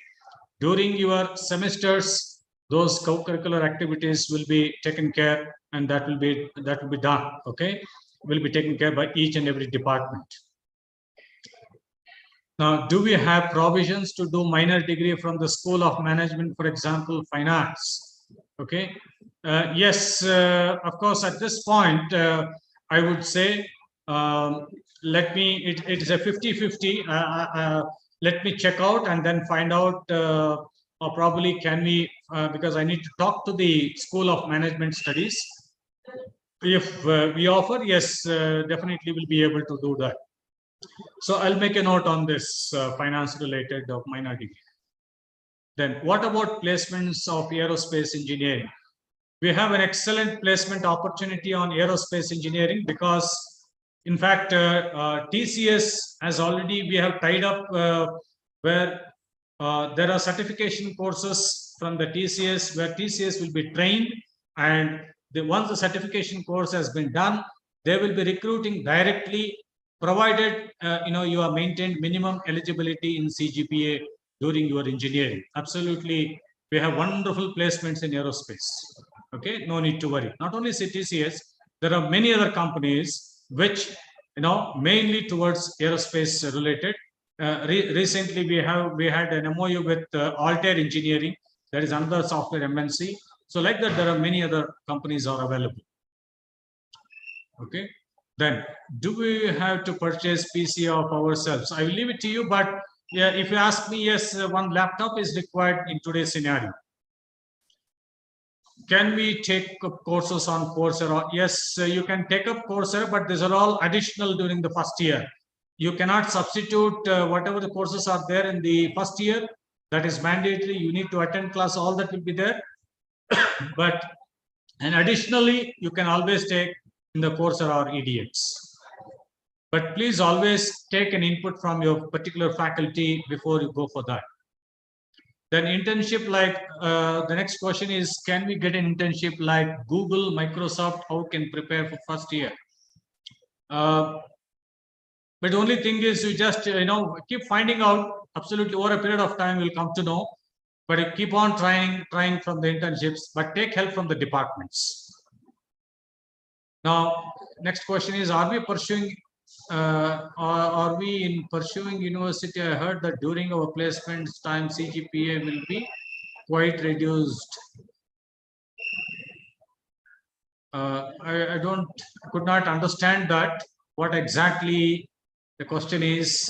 during your semesters. Those co-curricular activities will be taken care, and that will be done. Okay, will be taken care by each and every department. Now, do we have provisions to do minor degree from the School of Management, for example, finance? Okay. Yes, of course, at this point, I would say, it is a 50-50. Let me check out and then find out, or probably can we, because I need to talk to the School of Management Studies. If we offer, yes, definitely we'll be able to do that. So I'll make a note on this finance related of minor degree. Then what about placements of aerospace engineering? we have an excellent placement opportunity on aerospace engineering because, in fact, TCS has already, we have tied up where there are certification courses from the TCS where TCS will be trained, and once the certification course has been done, they will be recruiting directly, provided you are maintained minimum eligibility in CGPA during your engineering. Absolutely, we have wonderful placements in aerospace. Okay, no need to worry. Not only TCS, there are many other companies which mainly towards aerospace related. Recently, we had an MOU with Altair Engineering. That is another software MNC. So like that, there are many other companies are available. Okay. Then, do we have to purchase PC of ourselves? I will leave it to you, but yeah, if you ask me, yes, one laptop is required in today's scenario. Can we take up courses on Coursera? Yes, you can take up Coursera, but these are all additional during the first year. You cannot substitute whatever the courses are there in the first year. That is mandatory. You need to attend class. All that will be there. But and additionally, you can always take in the Coursera or EDX. But please always take an input from your particular faculty before you go for that. Then internship, like the next question is, can we get an internship like Google, Microsoft? How can prepare for first year? But the only thing is, you just keep finding out. Absolutely, over a period of time, you'll come to know. But you keep on trying from the internships, but take help from the departments. Now, next question is, are we pursuing are we in pursuing university? I heard that during our placements time, CGPA will be quite reduced. I could not understand that. What exactly the question is?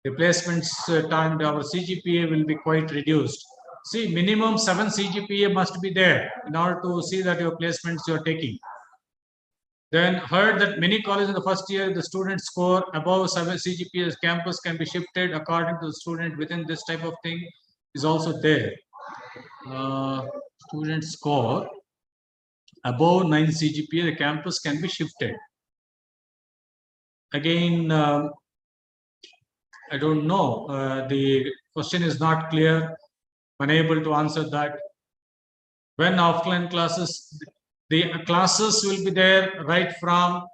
The placements time, our CGPA will be quite reduced. See, minimum 7 CGPA must be there in order to see that your placements you are taking. Then heard that many colleges in the first year, the student score above 7 CGPA campus can be shifted according to the student within this type of thing is also there. Student score above 9 CGPA, the campus can be shifted. Again, I don't know. The question is not clear. Unable to answer that. When offline classes, the classes will be there right from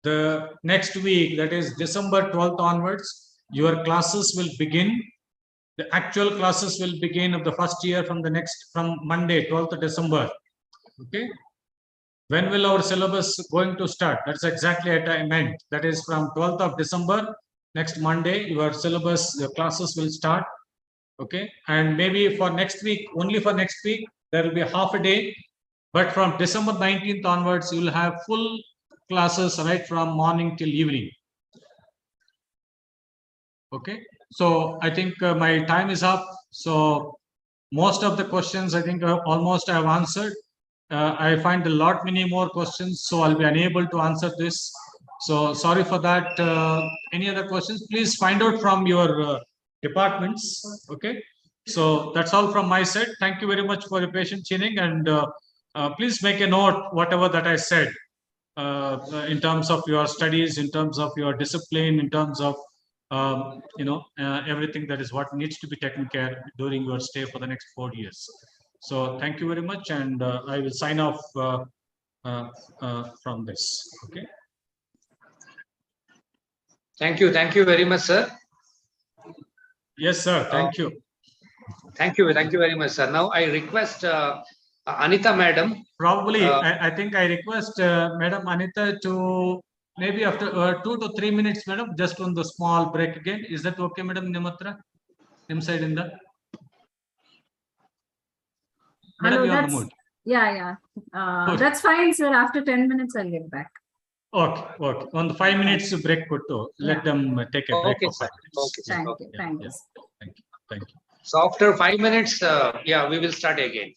the next week, that is December 12th onwards. Your classes will begin. The actual classes will begin of the first year from Monday, 12th of December. Okay. When will our syllabus going to start? That's exactly what I meant. That is from 12th of December, next Monday, your syllabus, your classes will start. Okay. And maybe for next week, only for next week, there will be half a day. But from December 19th onwards, you will have full classes right from morning till evening. Okay. So I think my time is up. So most of the questions, I think almost I have answered. I find a lot many more questions, so I'll be unable to answer this. So sorry for that. Any other questions? Please find out from your departments. Okay. So that's all from my side. Thank you very much for your patience, Chining, and please make a note whatever that I said in terms of your studies, in terms of your discipline, in terms of everything that is what needs to be taken care during your stay for the next 4 years. So thank you very much, and I will sign off from this. Okay. Thank you very much, sir. Yes, sir. Thank you. Thank you very much, sir. Now I request Anita, madam. Probably, I think I request Madam Anita to maybe after 2 to 3 minutes, madam, just on the small break again. Is that okay, Madam Nimatra? Inside in the. Hello, that's, yeah. That's fine, sir. After 10 minutes, I'll get back. Okay. On the 5 minutes break, let them take a break for 5 minutes. Okay, thank you. Thank you. So after 5 minutes, we will start again.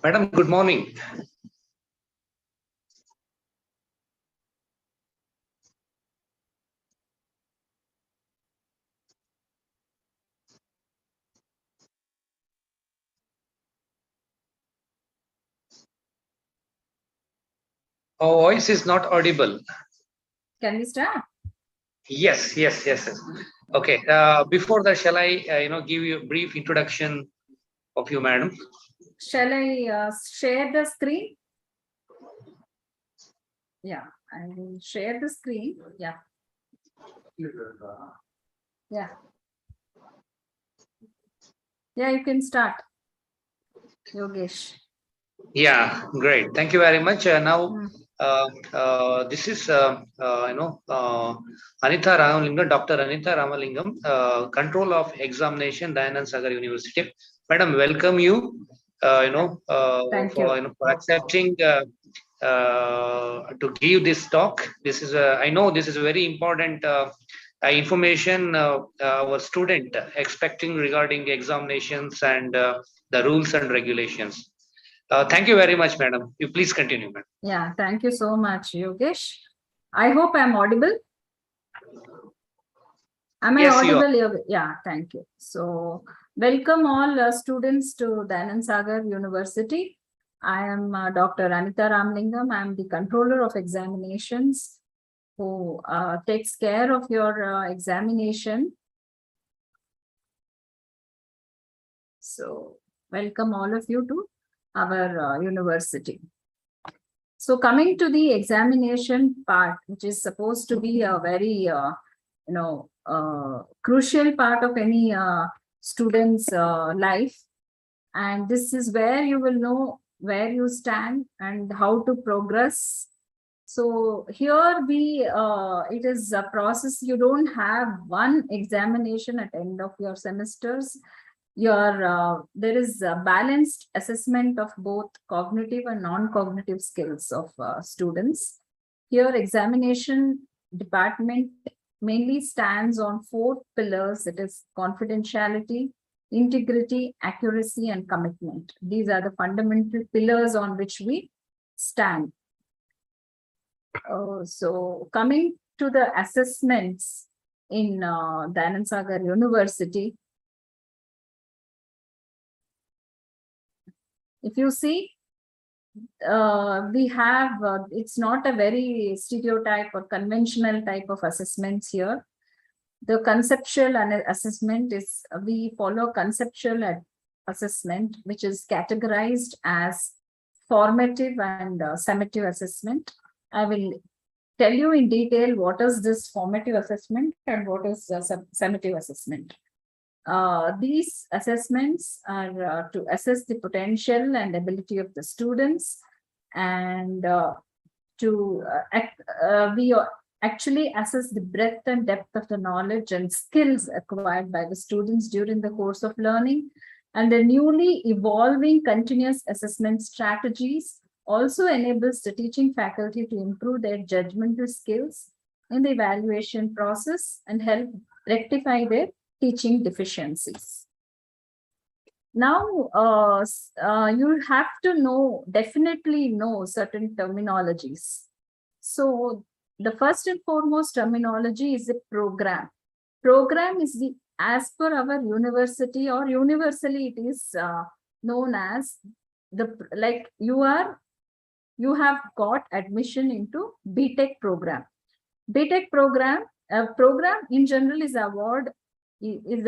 Madam, good morning. Our voice is not audible. Can we start? Yes. Okay. Before that, shall I, give you a brief introduction of you, madam? Shall I share the screen? Yeah, I will share the screen. Yeah. Yeah. Yeah, you can start, Yogesh. Yeah, great. Thank you very much. Now, this is, Anitha Ramalingam, Dr. Anitha Ramalingam, Control of Examination, Dayanand Sagar University. Madam, welcome you, for accepting to give this talk. This is, I know this is a very important information our student expecting regarding examinations and the rules and regulations. Thank you very much, madam. You please continue, madam. Yeah, thank you so much, Yogesh. I hope I'm audible. Am I audible, Yogesh? Yeah, thank you. So, welcome all students to Dayanand Sagar University. I am Dr. Anitha Ramalingam. I am the controller of examinations who takes care of your examination. So, welcome all of you to our university. So, coming to the examination part, which is supposed to be a very, crucial part of any student's life. And this is where you will know where you stand and how to progress. So here it is a process. You don't have one examination at end of your semesters. There is a balanced assessment of both cognitive and non-cognitive skills of students. Here, examination department mainly stands on 4 pillars. It is confidentiality, integrity, accuracy, and commitment. These are the fundamental pillars on which we stand. So coming to the assessments in Dayanand Sagar University, if you see, we have, it's not a very stereotype or conventional type of assessments here. The conceptual assessment is, we follow conceptual assessment, which is categorized as formative and summative assessment. I will tell you in detail what is this formative assessment and what is summative assessment. These assessments are to assess the potential and ability of the students, and we actually assess the breadth and depth of the knowledge and skills acquired by the students during the course of learning. And the newly evolving continuous assessment strategies also enables the teaching faculty to improve their judgmental skills in the evaluation process and help rectify their teaching deficiencies. Now, you have to definitely know certain terminologies. So the first and foremost terminology is the program. Program is as per our university, or universally it is known as you have got admission into B.Tech program. B.Tech program, program in general is a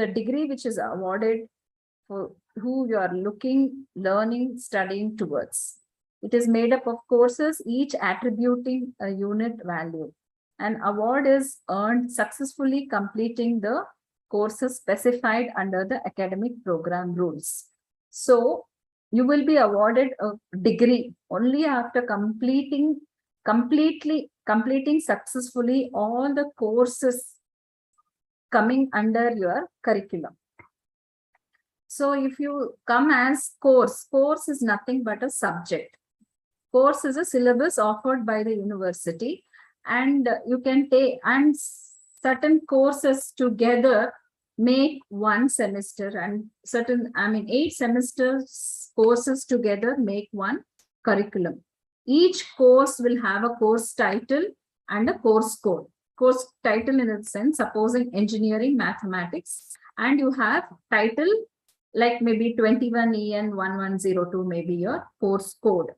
degree which is awarded for who you are learning, studying towards. It is made up of courses, each attributing a unit value. An award is earned successfully completing the courses specified under the academic program rules. So you will be awarded a degree only after completing successfully all the courses coming under your curriculum. So if you come as course is nothing but a subject. Course is a syllabus offered by the university, and you can take, and certain courses together make one semester, and 8 semesters courses together make one curriculum. Each course will have a course title and a course code. Course title in a sense, supposing engineering, mathematics, and you have title like maybe 21 EN 1102, maybe your course code.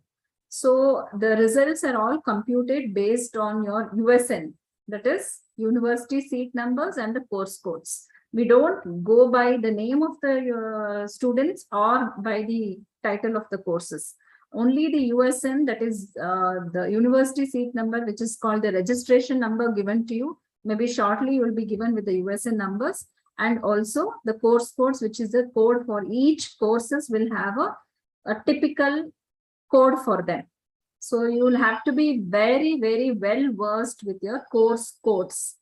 So the results are all computed based on your USN, that is university seat numbers and the course codes. We don't go by the name of the students or by the title of the courses. Only the USN, that is the university seat number, which is called the registration number given to you. Maybe shortly you will be given with the USN numbers, and also the course codes, which is the code for each courses will have a typical code for them. So you will have to be very, very well versed with your course codes.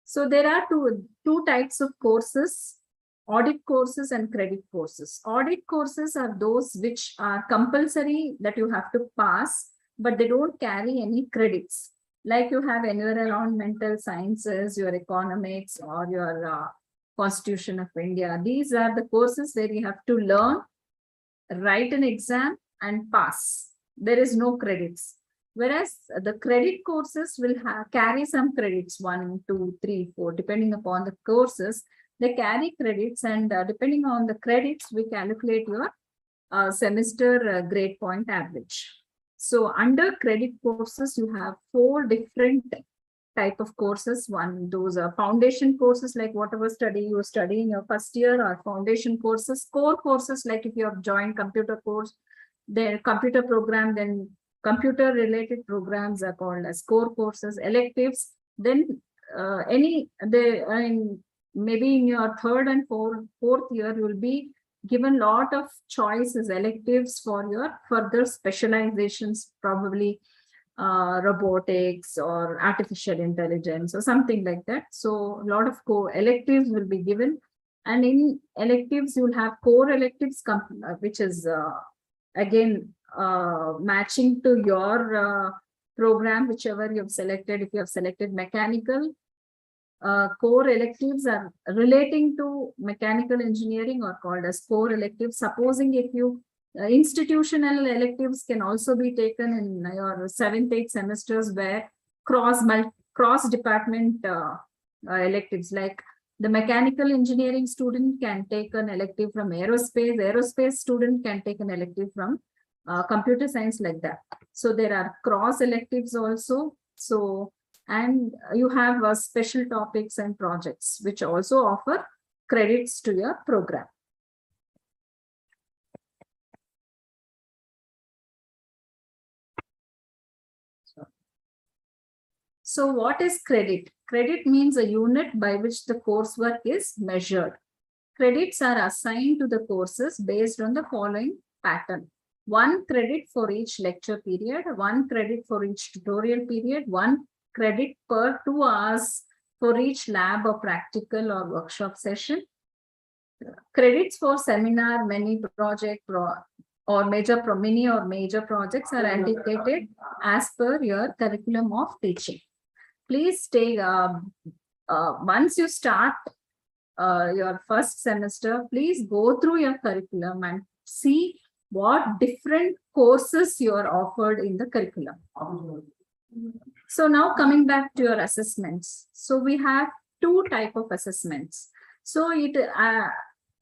So there are two types of courses: audit courses and credit courses. Audit courses are those which are compulsory that you have to pass, but they don't carry any credits. Like you have environmental sciences, your economics, or your Constitution of India. These are the courses where you have to learn, write an exam, and pass. There is no credits. Whereas the credit courses will carry some credits, 1, 2, 3, 4, depending upon the courses. They carry credits, and depending on the credits, we calculate your semester grade point average. So under credit courses, you have 4 different type of courses. One, those are foundation courses, like whatever study you study in your first year, or foundation courses. Core courses, like if you have joined computer course, then computer program, then computer related programs are called as core courses. Electives, then maybe in your 3rd and 4th year, you will be given a lot of choices, electives for your further specializations, probably robotics or artificial intelligence or something like that. So a lot of electives will be given, and in electives you will have core electives, which is again matching to your program, whichever you have selected. If you have selected mechanical, core electives are relating to mechanical engineering or called as core electives. Supposing if you institutional electives can also be taken in your 7th, 8th semesters, where cross department electives, like the mechanical engineering student can take an elective from aerospace student can take an elective from computer science, like that. So there are cross electives also. So, and you have special topics and projects which also offer credits to your program. So what is credit? Credit means a unit by which the coursework is measured. Credits are assigned to the courses based on the following pattern: 1 credit for each lecture period, 1 credit for each tutorial period, 1 credit per 2 hours for each lab or practical or workshop session. Credits for seminar, mini project, or mini or major projects are indicated as per your curriculum of teaching. Please take, once you start your first semester, please go through your curriculum and see what different courses you are offered in the curriculum. So now coming back to your assessments. So we have 2 types of assessments. So it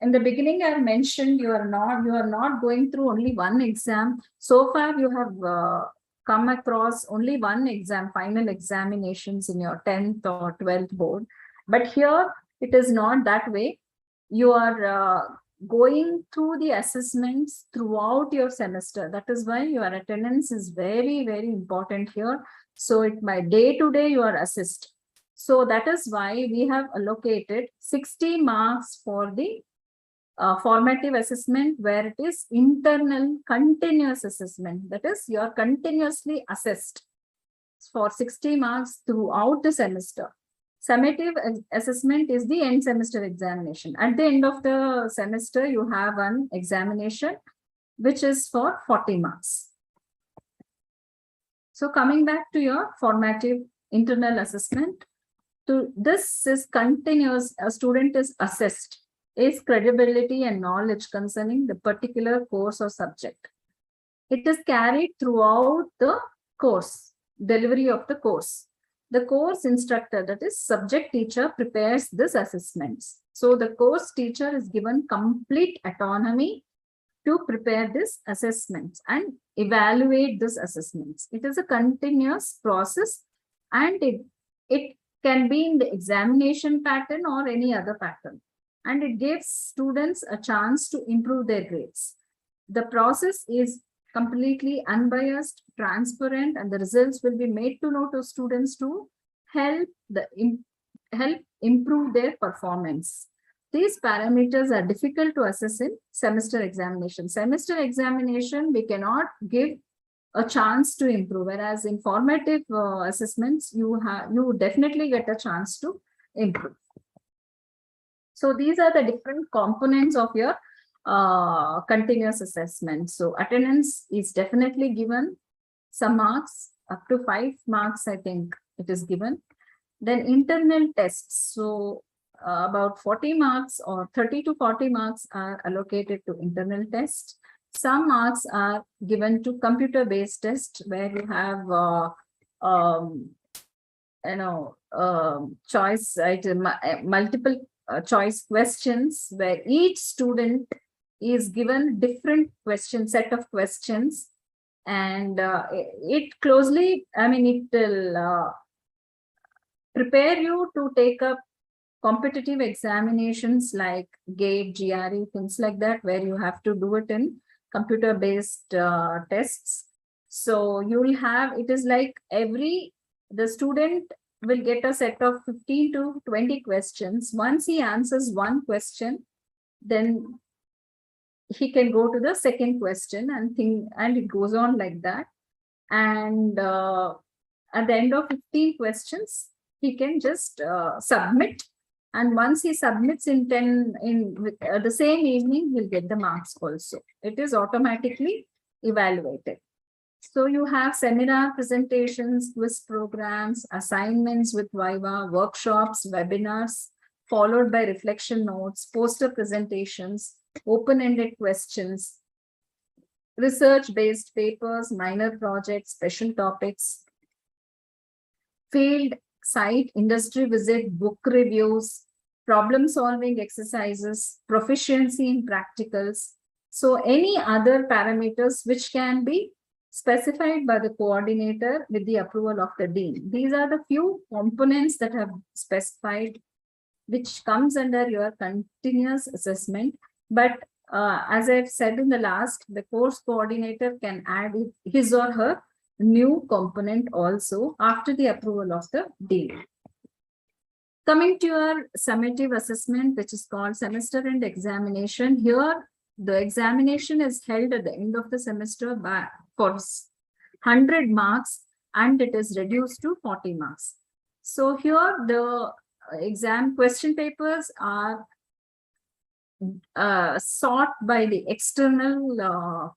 in the beginning I mentioned you are not going through only one exam. So far you have come across only one exam, final examinations in your 10th or 12th board. But here it is not that way. You are going through the assessments throughout your semester. That is why your attendance is very, very important here. So by day to day you are assessed. So that is why we have allocated 60 marks for the formative assessment, where it is internal continuous assessment. That is, you are continuously assessed for 60 marks throughout the semester. Summative assessment is the end semester examination. At the end of the semester, you have an examination which is for 40 marks. So coming back to your formative internal assessment, This is continuous. A student is assessed his credibility and knowledge concerning the particular course or subject. It is carried throughout the course, delivery of the course. The course instructor, that is subject teacher, prepares this assessments. So the course teacher is given complete autonomy to prepare this assessments and evaluate this assessments. It is a continuous process, and it can be in the examination pattern or any other pattern. And it gives students a chance to improve their grades. The process is completely unbiased, transparent, and the results will be made to know to students to help improve their performance. These parameters are difficult to assess in semester examination. Semester examination, we cannot give a chance to improve, whereas in formative assessments, you definitely get a chance to improve. So these are the different components of your continuous assessment. So attendance is definitely given, some marks, up to 5 marks, I think it is given. Then internal tests. So about 40 marks or 30 to 40 marks are allocated to internal tests. Some marks are given to computer-based test, where you have choice item, multiple choice questions, where each student is given different set of questions, and it closely, it will prepare you to take up competitive examinations like GATE, GRE, things like that, where you have to do it in computer-based tests. So you will have, it is like the student will get a set of 15 to 20 questions. Once he answers one question, then he can go to the second question and it goes on like that. And at the end of 15 questions, he can just submit. And once he submits in the same evening, he'll get the marks also. It is automatically evaluated. So you have seminar presentations, quiz programs, assignments with Viva, workshops, webinars, followed by reflection notes, poster presentations, open-ended questions, research-based papers, minor projects, special topics, field site, industry visit, book reviews, problem-solving exercises, proficiency in practicals. So any other parameters which can be specified by the coordinator with the approval of the dean. These are the few components that have specified, which comes under your continuous assessment. But as I've said in the last, the course coordinator can add his or her new component also after the approval of the dean. Coming to your summative assessment, which is called semester end examination. Here, the examination is held at the end of the semester for 100 marks, and it is reduced to 40 marks. So here the exam question papers are sought by the external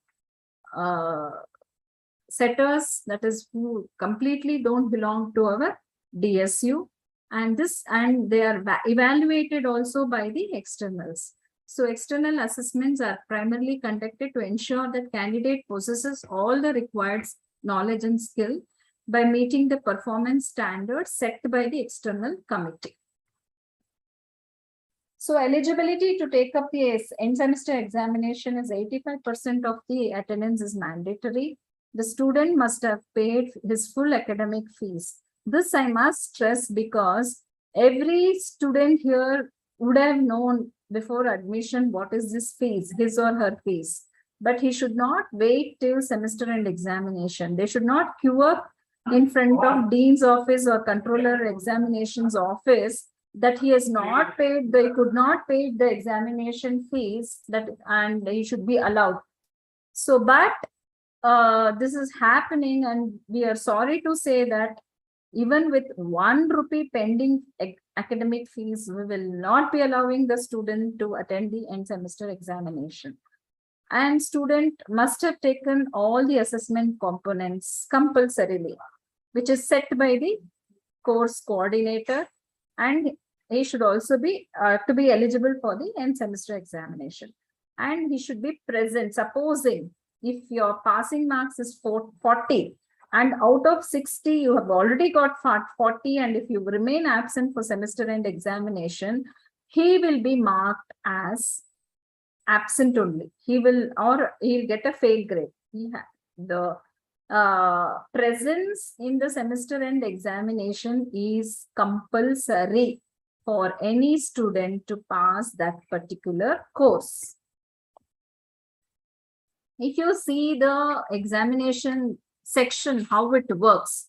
setters, that is who completely don't belong to our DSU, and they are evaluated also by the externals. So external assessments are primarily conducted to ensure that candidate possesses all the required knowledge and skill by meeting the performance standards set by the external committee. So eligibility to take up the end semester examination is 85% of the attendance is mandatory. The student must have paid his full academic fees. This I must stress because every student here would have known before admission what is this fees, his or her fees. But he should not wait till semester end examination. They should not queue up in front of dean's office or controller examinations office that he has not paid, they could not pay the examination fees, and he should be allowed. So, but this is happening, and we are sorry to say that even with 1 rupee pending academic fees, we will not be allowing the student to attend the end semester examination. And student must have taken all the assessment components compulsorily, which is set by the course coordinator. and he should also be to be eligible for the end semester examination. And he should be present. Supposing if your passing marks is 40 and out of 60 you have already got 40, and if you remain absent for semester end examination, he will be marked as absent only. He will, or he'll get a fail grade. The presence in the semester end examination is compulsory for any student to pass that particular course. If you see the examination section, how it works.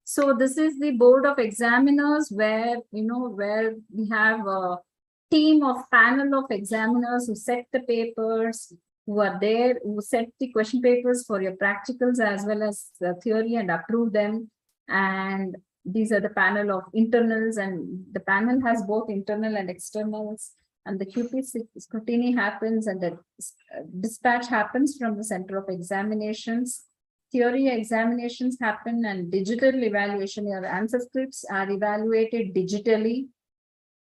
So this is the board of examiners where, where we have a team of panel of examiners who set the papers, who are there, who set the question papers for your practicals as well as the theory and approve them. And these are the panel of internals, and the panel has both internal and externals. And the QP scrutiny happens, and the dispatch happens from the center of examinations. Theory examinations happen, and digital evaluation. Your answer scripts are evaluated digitally,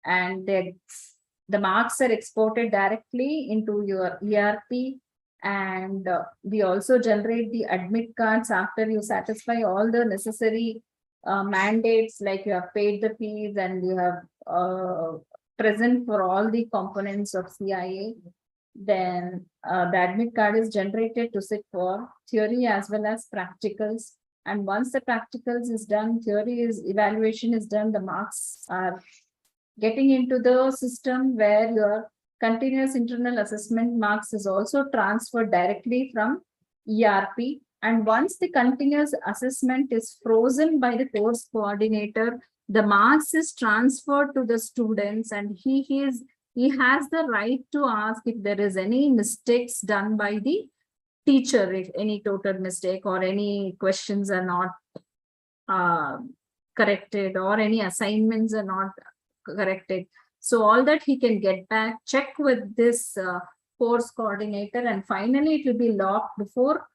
and the marks are exported directly into your ERP. And we also generate the admit cards after you satisfy all the necessary mandates, like you have paid the fees and you have present for all the components of CIA. Then the admit card is generated to sit for theory as well as practicals. And once the practicals is done, evaluation is done, the marks are getting into the system where your continuous internal assessment marks is also transferred directly from ERP. And once the continuous assessment is frozen by the course coordinator, the marks is transferred to the students, and he has the right to ask if there is any mistakes done by the teacher, if any total mistake or any questions are not corrected or any assignments are not corrected. So all that he can get back, check with this course coordinator, and finally it will be locked before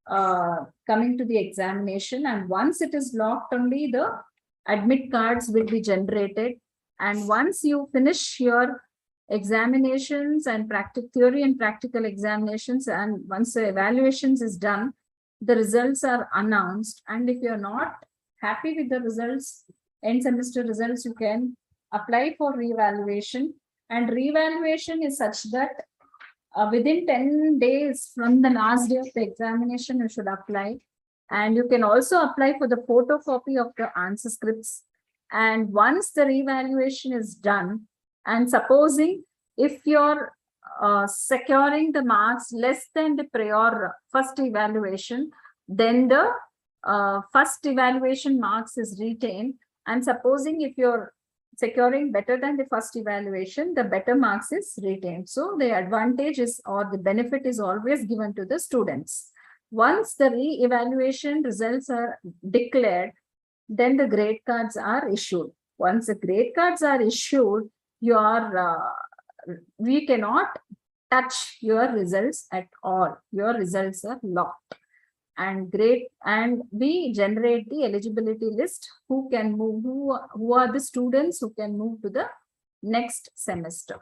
coming to the examination. And once it is locked, only the admit cards will be generated. And once you finish your examinations and theory and practical examinations, and once the evaluations is done, the results are announced. And if you're not happy with the results, end semester results, you can apply for reevaluation. And reevaluation is such that within 10 days from the last day of the examination, you should apply. And you can also apply for the photocopy of the answer scripts. And once the reevaluation is done, and supposing if you're securing the marks less than the prior first evaluation, then the first evaluation marks is retained. And supposing if you're securing better than the first evaluation, the better marks is retained. So the advantage is, or the benefit is always given to the students. Once the re-evaluation results are declared, then the grade cards are issued. Once the grade cards are issued, we cannot touch your results at all. Your results are locked. And we generate the eligibility list, who can move, who are the students who can move to the next semester.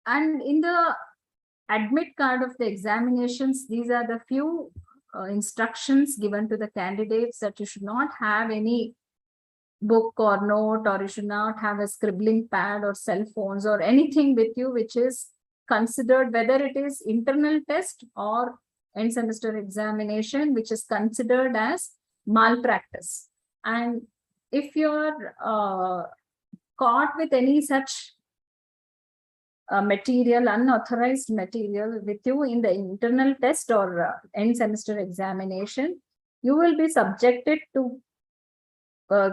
And in the admit card of the examinations, these are the few instructions given to the candidates, that you should not have any book or note, or you should not have a scribbling pad or cell phones or anything with you which is considered, whether it is internal test or end semester examination, which is considered as malpractice. And if you're caught with any such material, unauthorized material with you in the internal test or end semester examination, you will be subjected to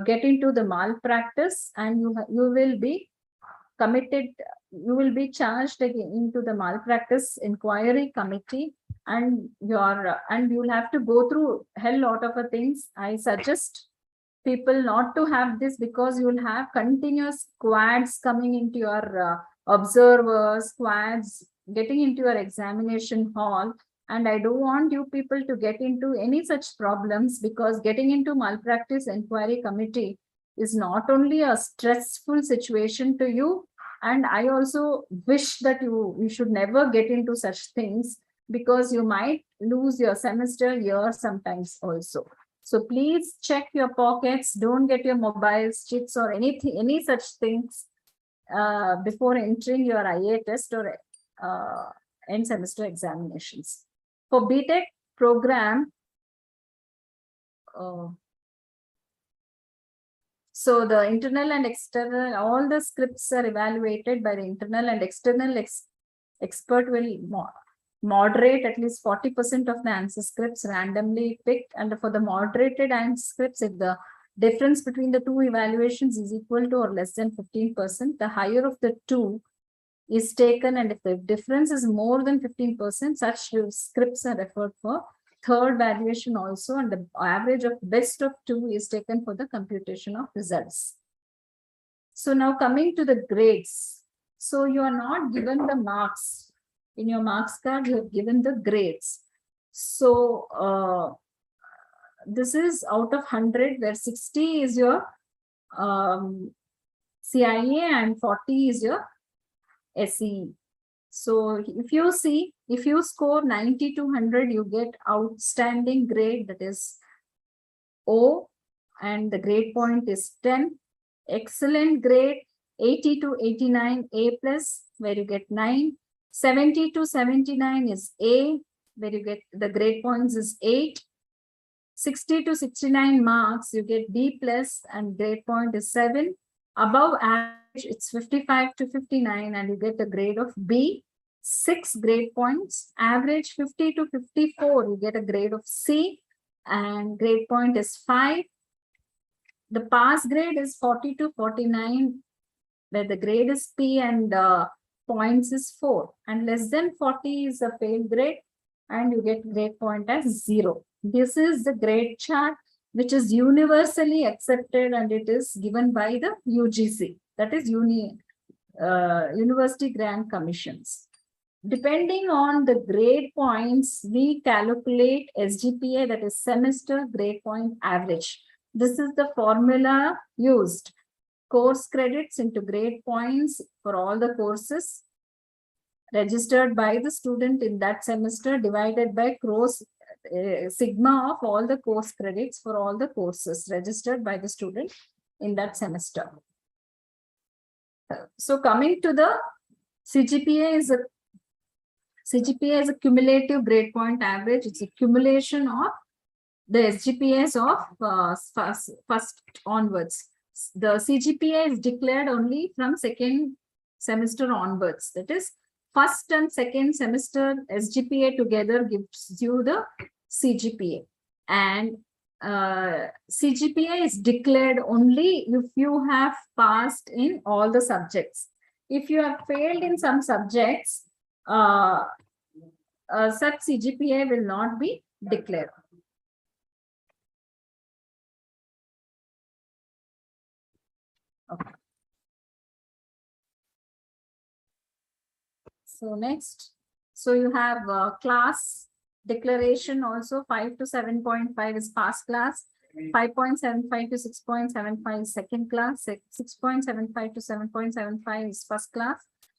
get into the malpractice, and you will be committed, you will be charged into the malpractice inquiry committee, and you'll have to go through a hell lot of things. I suggest people not to have this, because you'll have continuous squads coming into your observers, squads getting into your examination hall, And I don't want you people to get into any such problems, because getting into malpractice inquiry committee is not only a stressful situation to you, and I also wish that you should never get into such things, because you might lose your semester, year sometimes also. So please check your pockets, don't get your mobiles, chits or anything, any such things before entering your IA test or end semester examinations. For B.Tech program, so the internal and external, all the scripts are evaluated by the internal and external expert will moderate at least 40% of the answer scripts randomly picked. And for the moderated answer scripts, if the difference between the two evaluations is equal to or less than 15%, the higher of the two is taken. And if the difference is more than 15%, such scripts are referred for third valuation also, and the average of best of two is taken for the computation of results. So now coming to the grades. So you are not given the marks. In your marks card, you have given the grades. So this is out of 100, where 60 is your CIA and 40 is your SE. So if you see, if you score 90 to 100, you get outstanding grade, that is O, and the grade point is 10. Excellent grade, 80 to 89, A plus, where you get 9. 70 to 79 is A, where you get the grade points is 8. 60 to 69 marks, you get B plus, and grade point is 7. Above average, it's 55 to 59, and you get the grade of B, 6 grade points. Average 50 to 54, you get a grade of C, and grade point is 5. The pass grade is 40 to 49, where the grade is P and points is 4, and less than 40 is a fail grade, and you get grade point as 0. This is the grade chart which is universally accepted, and it is given by the UGC, that is University Grant Commissions. Depending on the grade points, we calculate SGPA, that is semester grade point average. This is the formula used. Course credits into grade points for all the courses registered by the student in that semester, divided by sigma of all the course credits for all the courses registered by the student in that semester. So coming to the CGPA is a cumulative grade point average. It's a accumulation of the SGPAs of first onwards. The CGPA is declared only from second semester onwards. That is, first and second semester SGPA together gives you the CGPA. And CGPA is declared only if you have passed in all the subjects. If you have failed in some subjects, such CGPA will not be declared. Okay. So next, so you have class declaration also. 5 to 7.5 is pass class, 5.75 to 6.75 is second class, 6.75 to 7.75 is first class,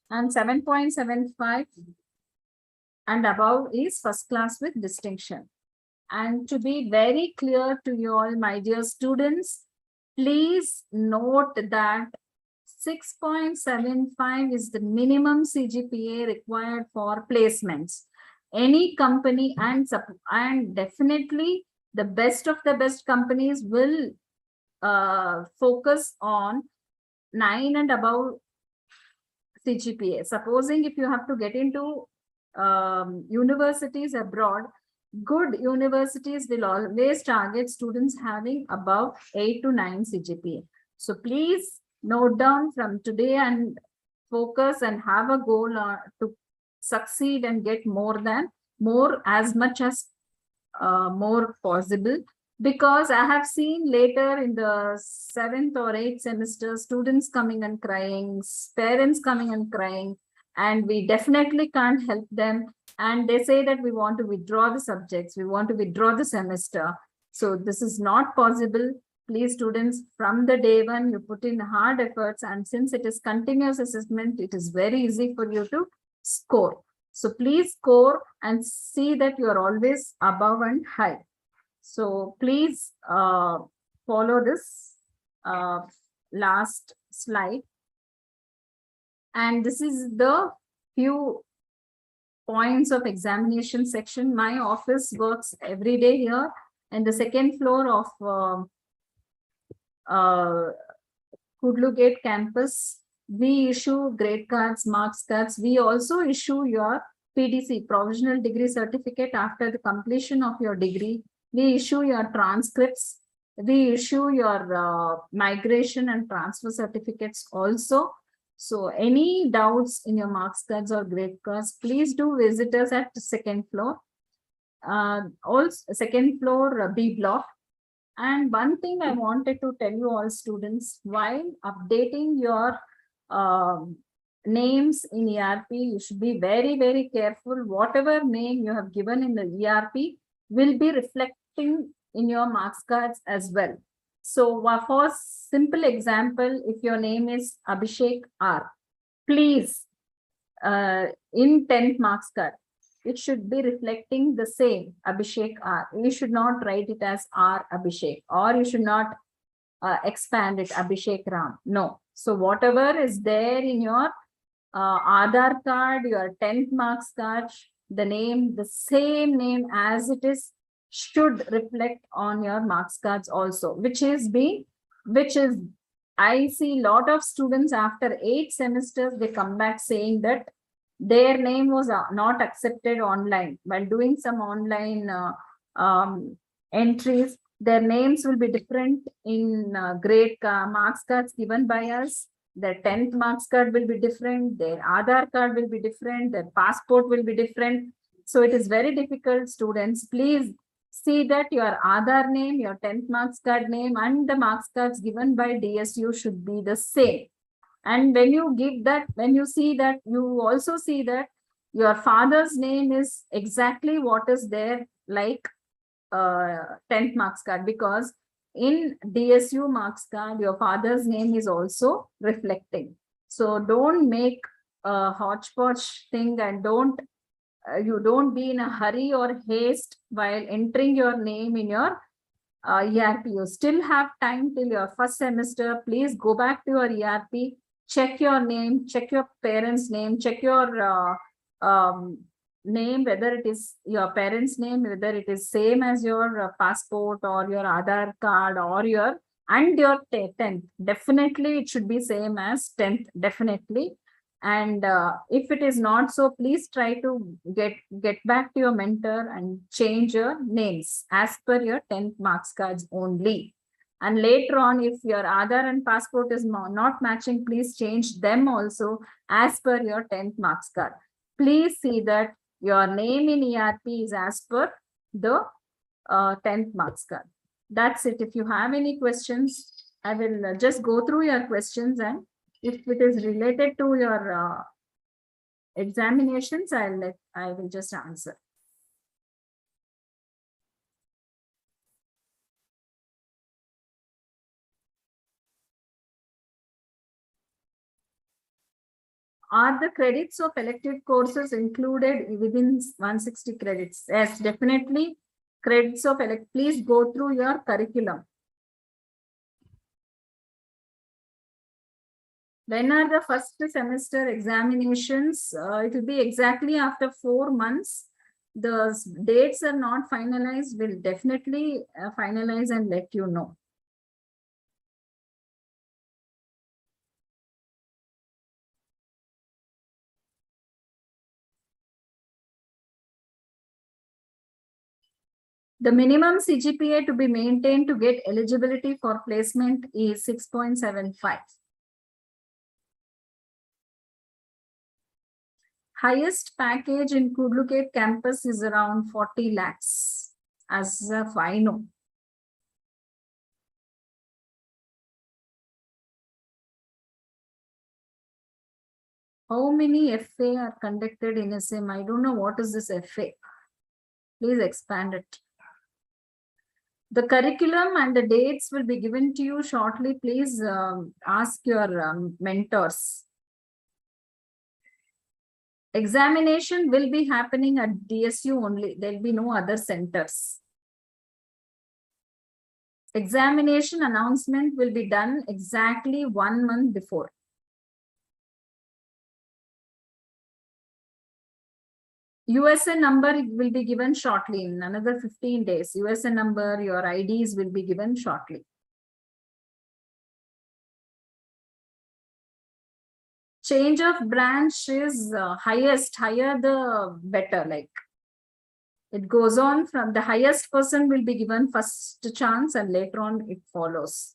and 7.75 and above is first class with distinction. And to be very clear to you all, my dear students, please note that 6.75 is the minimum CGPA required for placements. Any company, and definitely the best of the best companies will focus on 9 and above CGPA. Supposing if you have to get into universities abroad, good universities will always target students having above 8 to 9 CGPA. So please note down from today and focus and have a goal to succeed and get more as much as more possible, because I have seen later in the 7th or 8th semester students coming and crying, parents coming and crying, and we definitely can't help them. and they say that we want to withdraw the subjects, we want to withdraw the semester. So this is not possible. Please, students, from the day one, you put in hard efforts, and since it is continuous assessment, it is very easy for you to score. So please score and see that you are always above and high. So please follow this last slide. And this is the few points of examination section. My office works every day here, and the second floor of Kudlu Gate campus. We issue grade cards, marks cards. We also issue your PDC, provisional degree certificate, after the completion of your degree. We issue your transcripts. We issue your migration and transfer certificates also. So any doubts in your marks cards or grade cards, please do visit us at the second floor. Also second floor B block. And one thing I wanted to tell you all students, while updating your names in ERP, you should be very, very careful. Whatever name you have given in the ERP will be reflecting in your marks cards as well. So for simple example, if your name is Abhishek R, please, in 10th marks card, it should be reflecting the same Abhishek R. You should not write it as R Abhishek, or you should not expand it Abhishek Ram. No. So whatever is there in your Aadhaar card, your 10th marks card, the name, the same name as it is, should reflect on your marks cards also, which is I see a lot of students after 8 semesters, they come back saying that their name was not accepted online. While doing some online entries, their names will be different in grade marks cards given by us. Their 10th marks card will be different, their Aadhaar card will be different, their passport will be different. So it is very difficult, students. Please see that your Aadhaar name, your 10th marks card name, and the marks cards given by DSU should be the same. And when you give that, when you see that, you also see that your father's name is exactly what is there, like 10th marks card, because in DSU marks card, your father's name is also reflecting. So don't make a hodgepodge thing, and you don't be in a hurry or haste while entering your name in your ERP. You still have time till your first semester. Please go back to your ERP, check your name, check your parents' name, check your name, whether it is your parents' name, whether it is same as your passport or your Aadhaar card or your 10th. Definitely it should be same as 10th, definitely. And if it is not so, please try to get back to your mentor and change your names as per your 10th marks cards only. And later on, if your Aadhaar and passport is not matching, please change them also as per your 10th marks card. Please see that your name in ERP is as per the 10th marks card. That's it. If you have any questions, I will just go through your questions, and if it is related to your examinations, I will just answer. Are the credits of elective courses included within 160 credits? Yes, definitely. Credits of please go through your curriculum. When are the first semester examinations? It will be exactly after 4 months. The dates are not finalized. We'll definitely finalize and let you know. The minimum CGPA to be maintained to get eligibility for placement is 6.75. Highest package in Kudlu Gate campus is around 40 lakhs, as of I know. How many FA are conducted in SM? I don't know what is this FA. Please expand it. The curriculum and the dates will be given to you shortly. Please ask your mentors. Examination will be happening at DSU only. There will be no other centers. Examination announcement will be done exactly 1 month before. USN number will be given shortly in another 15 days. USN number, your IDs will be given shortly. Change of branch is higher the better. Like it goes on from the highest person will be given first chance and later on it follows.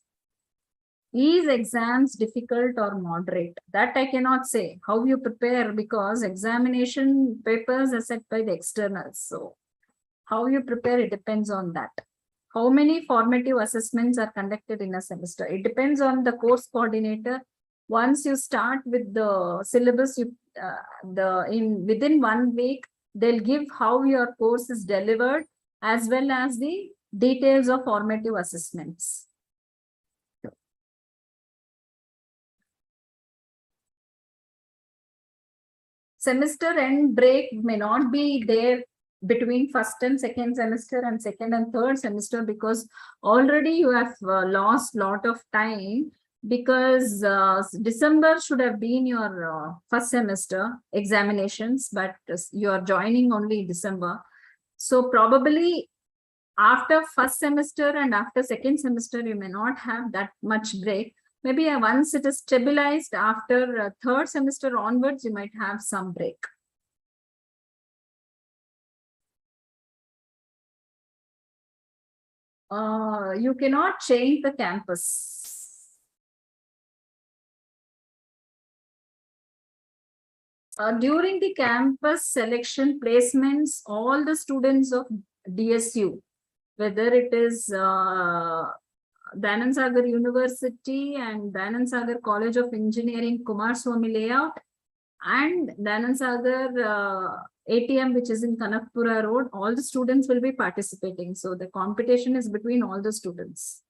Is exams difficult or moderate? That I cannot say. How you prepare, because examination papers are set by the externals. So how you prepare, it depends on that. How many formative assessments are conducted in a semester? It depends on the course coordinator. Once you start with the syllabus, within 1 week, they'll give how your course is delivered as well as the details of formative assessments. Semester end break may not be there between first and second semester and second and third semester, because already you have lost lot of time, because December should have been your first semester examinations, but you are joining only December. So probably after first semester and after second semester, you may not have that much break. Maybe once it is stabilized after third semester onwards, you might have some break. You cannot change the campus. During the campus selection placements, all the students of DSU, whether it is Dayanand Sagar University and Dayanand Sagar College of Engineering, Kumaraswamy Layout, and Dayanand Sagar ATM, which is in Kanakpura Road, all the students will be participating. So the competition is between all the students.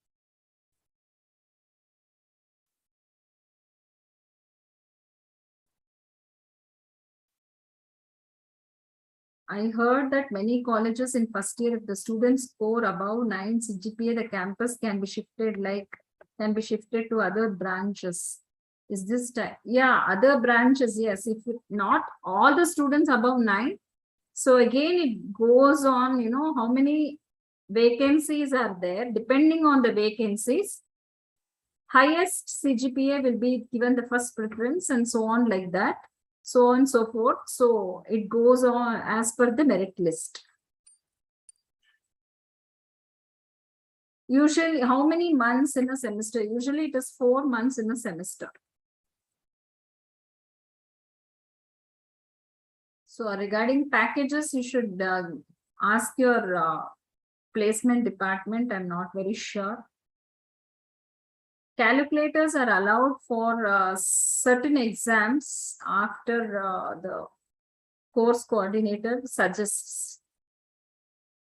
I heard that many colleges in first year, if the students score above 9 CGPA, the campus can be shifted to other branches. Is this yeah, other branches? Yes, if not all the students above 9. So again, it goes on, how many vacancies are there. Depending on the vacancies, highest CGPA will be given the first preference, and so on like that. So on and so forth. So it goes on as per the merit list. Usually, how many months in a semester? Usually it is 4 months in a semester. So regarding packages, you should ask your placement department. I'm not very sure. Calculators are allowed for certain exams after the course coordinator suggests.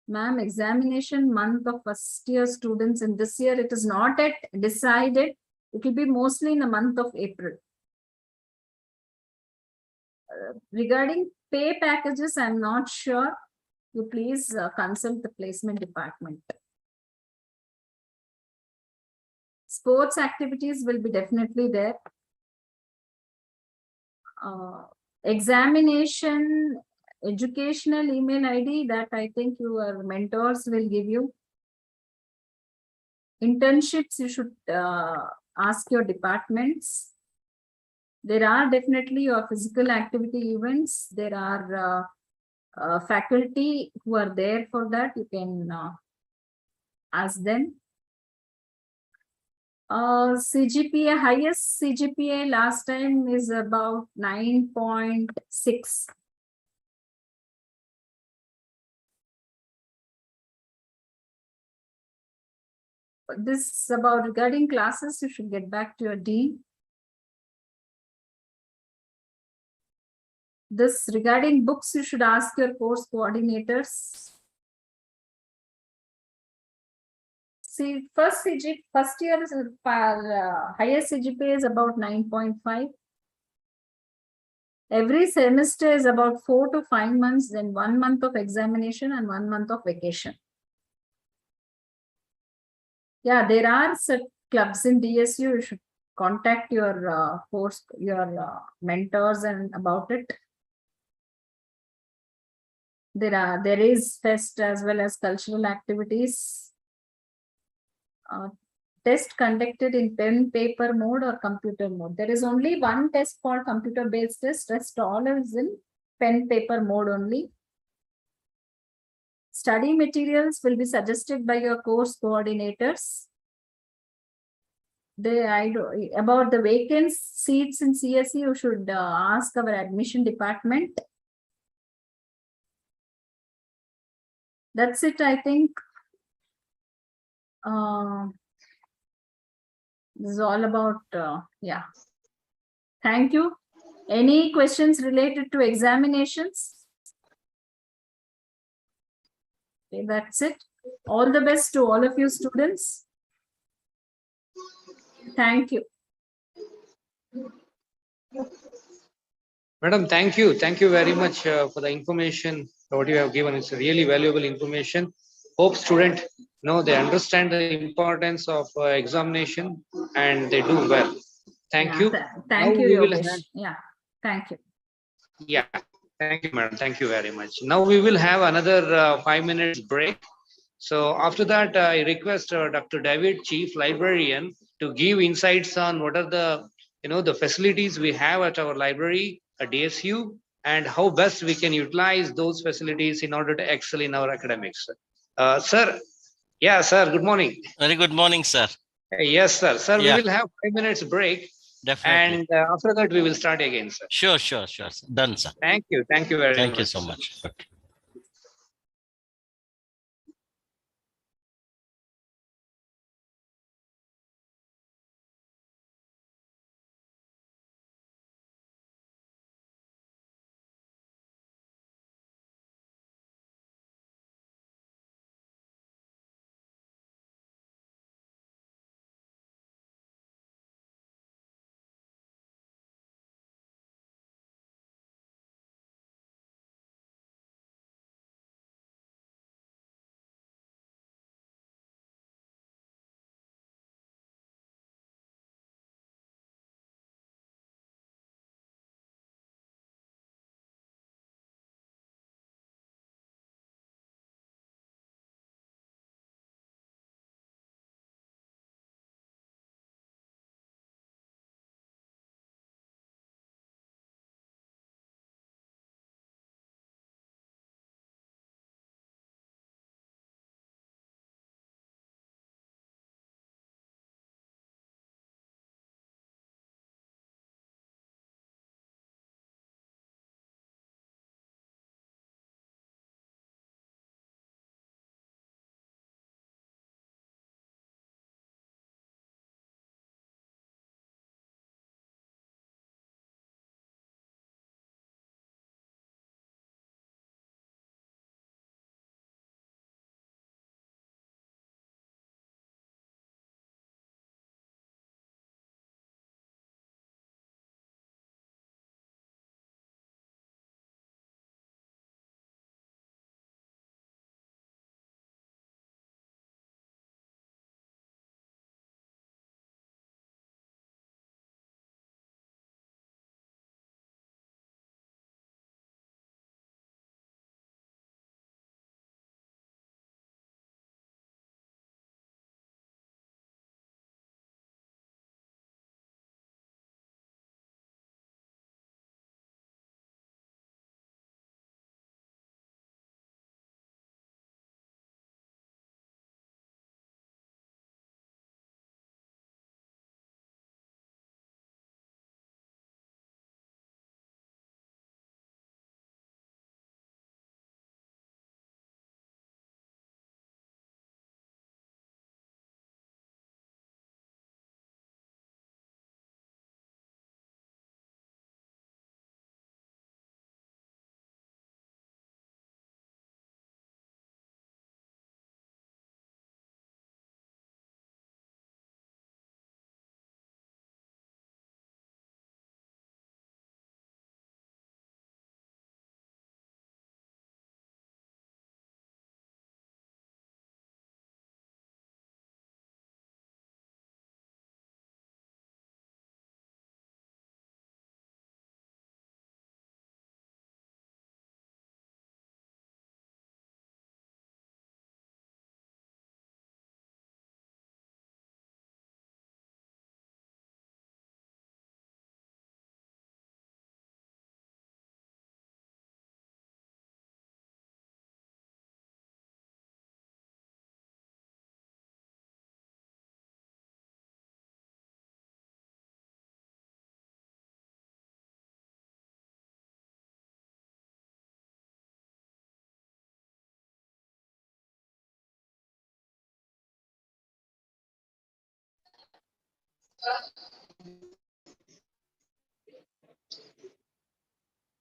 Ma'am, examination month of first year students in this year, it is not yet decided. It will be mostly in the month of April. Regarding pay packages, I'm not sure. You please consult the placement department. Sports activities will be definitely there. Examination, educational email ID, that I think your mentors will give you. Internships, you should ask your departments. There are definitely your physical activity events. There are faculty who are there for that. You can ask them. CGPA, highest CGPA last time is about 9.6. This about regarding classes, you should get back to your dean. This regarding books, you should ask your course coordinators. See, first year is highest CGPA is about 9.5. Every semester is about 4 to 5 months, then 1 month of examination and 1 month of vacation. Yeah, there are some clubs in DSU. You should contact your mentors and about it. There is fest as well as cultural activities. Test conducted in pen paper mode or computer mode. There is only one test called computer based test. Rest all is in pen paper mode only. Study materials will be suggested by your course coordinators. About the vacant seats in CSE, you should ask our admission department. That's it, I think. This is all about, yeah. Thank you. Any questions related to examinations? Okay, that's it. All the best to all of you students. Thank you. Madam, thank you. Thank you very much for the information what you have given. It's really valuable information. Hope student know they understand the importance of examination and they do well. Thank Yeah, you. Thank Now you, we will Yogesh. have, Yeah, thank you. yeah, thank you, madam. Thank you very much. Now we will have another 5 minutes break. So after that, I request Dr. David, Chief Librarian, to give insights on what are the facilities we have at our library at DSU and how best we can utilize those facilities in order to excel in our academics. Sir, yeah, sir. Good morning. Very good morning, sir. Yes, sir. Sir, Yeah. we will have 5 minutes break. Definitely. And after that, we will start again, sir. Sure. Done, sir. Thank you. Thank you very much. Thank you so much. Okay.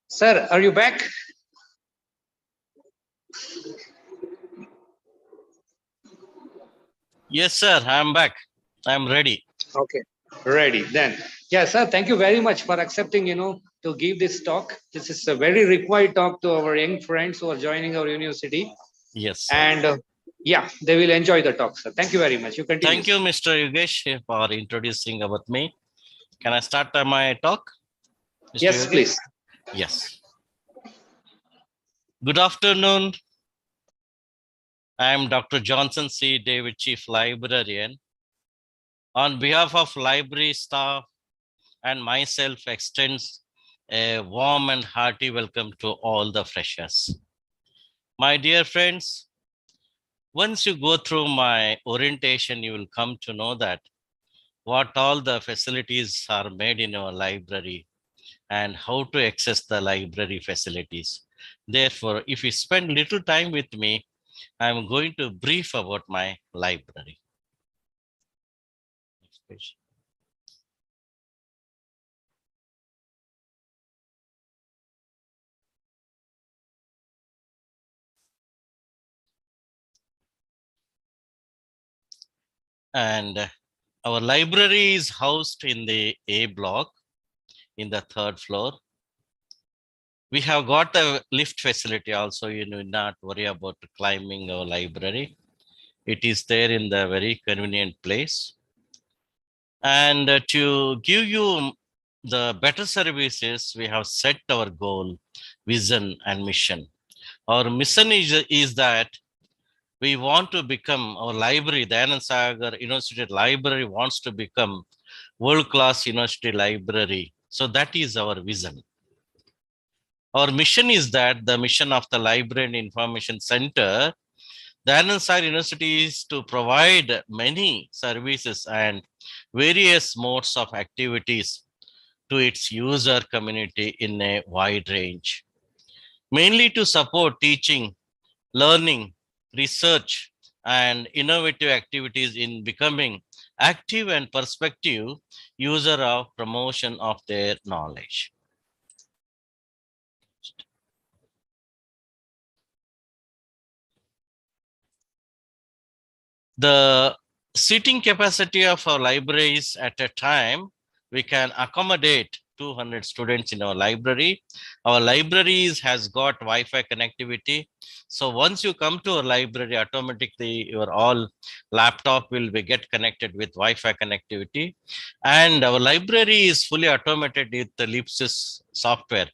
Sir, are you back? Yes, sir. I'm back. I'm ready. Okay, ready then. Yeah, sir, thank you very much for accepting, to give this talk. This is a very required talk to our young friends who are joining our university. Yes, sir. And yeah, they will enjoy the talk, sir. Thank you very much. You continue. Thank you, Mr. Yogesh, for introducing about me. Can I start my talk? Mr. Yes, Yogesh? please. Yes. Good afternoon. I am Dr. Johnson C. David, Chief Librarian. On behalf of library staff and myself, extends a warm and hearty welcome to all the freshers. My dear friends, once you go through my orientation, you will come to know that what all the facilities are made in our library and how to access the library facilities. Therefore, if you spend little time with me, I'm going to brief about my library. Next page. And our library is housed in the A block in the 3rd floor. We have got a lift facility also. You need not worry about climbing our library. It is there in the very convenient place. And to give you the better services, we have set our goal, vision, and mission. Our mission is that we want to become our library, the Anand Sagar University Library wants to become world-class university library. So that is our vision. Our mission is that the mission of the Library and Information Center, the Anand Sagar University, is to provide many services and various modes of activities to its user community in a wide range, mainly to support teaching, learning, research, and innovative activities in becoming active and perspective user of promotion of their knowledge. The seating capacity of our libraries at a time, we can accommodate 200 students in our library. Our libraries has got Wi-Fi connectivity. So once you come to our library, automatically your all laptop will be get connected with Wi-Fi connectivity. And our library is fully automated with the Lipsys software.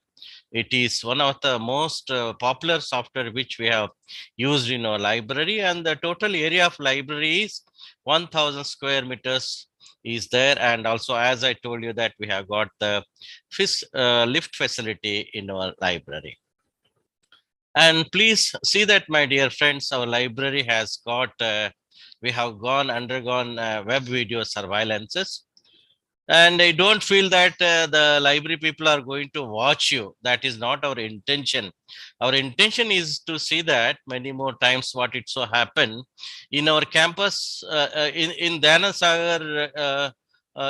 It is one of the most popular software which we have used in our library, and the total area of library is 1000 square meters is there. And also, as I told you, that we have got the lift facility in our library. And please see that, my dear friends, our library has got, we have undergone web video surveillances. And I don't feel that the library people are going to watch you. That is not our intention. Our intention is to see that many more times what it so happen in our campus, in Anand Sagar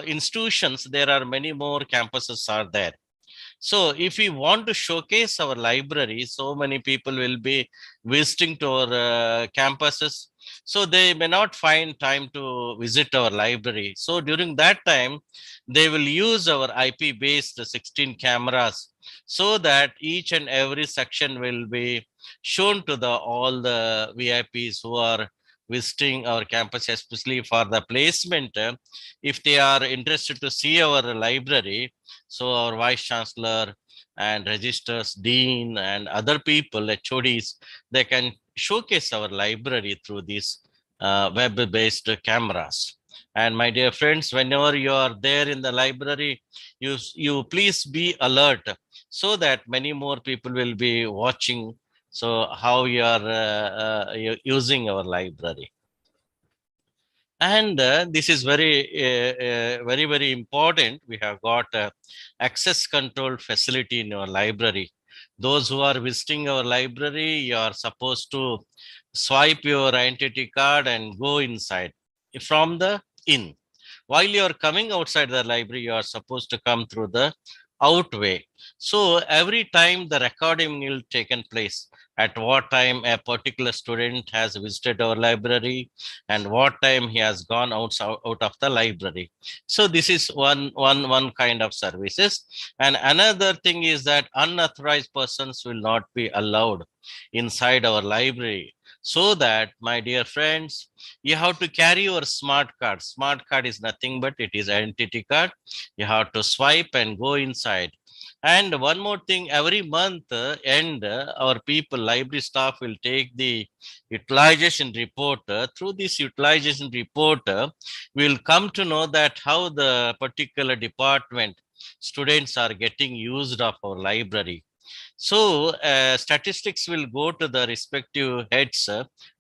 institutions, there are many more campuses are there. So if we want to showcase our library, so many people will be visiting to our campuses. So they may not find time to visit our library. So during that time, they will use our IP-based 16 cameras so that each and every section will be shown to all the VIPs who are visiting our campus, especially for the placement. If they are interested to see our library, so our Vice Chancellor and registers, Dean and other people, HODs, they can showcase our library through these web-based cameras. And my dear friends, whenever you are there in the library, you please be alert so that many more people will be watching. So how you are using our library. And this is very important. We have got access control facility in our library. Those who are visiting our library, you are supposed to swipe your identity card and go inside from the in. while you are coming outside the library, you are supposed to come through the outway. So every time the recording will taken place, at what time a particular student has visited our library and what time he has gone out of the library. So this is one kind of services. And another thing is that unauthorized persons will not be allowed inside our library. So that, my dear friends, you have to carry your smart card. Smart card is nothing but it is identity card. You have to swipe and go inside. And one more thing, every month end, our people, library staff will take the utilization report. Through this utilization report, we'll come to know that how the particular department students are getting used of our library. So statistics will go to the respective heads,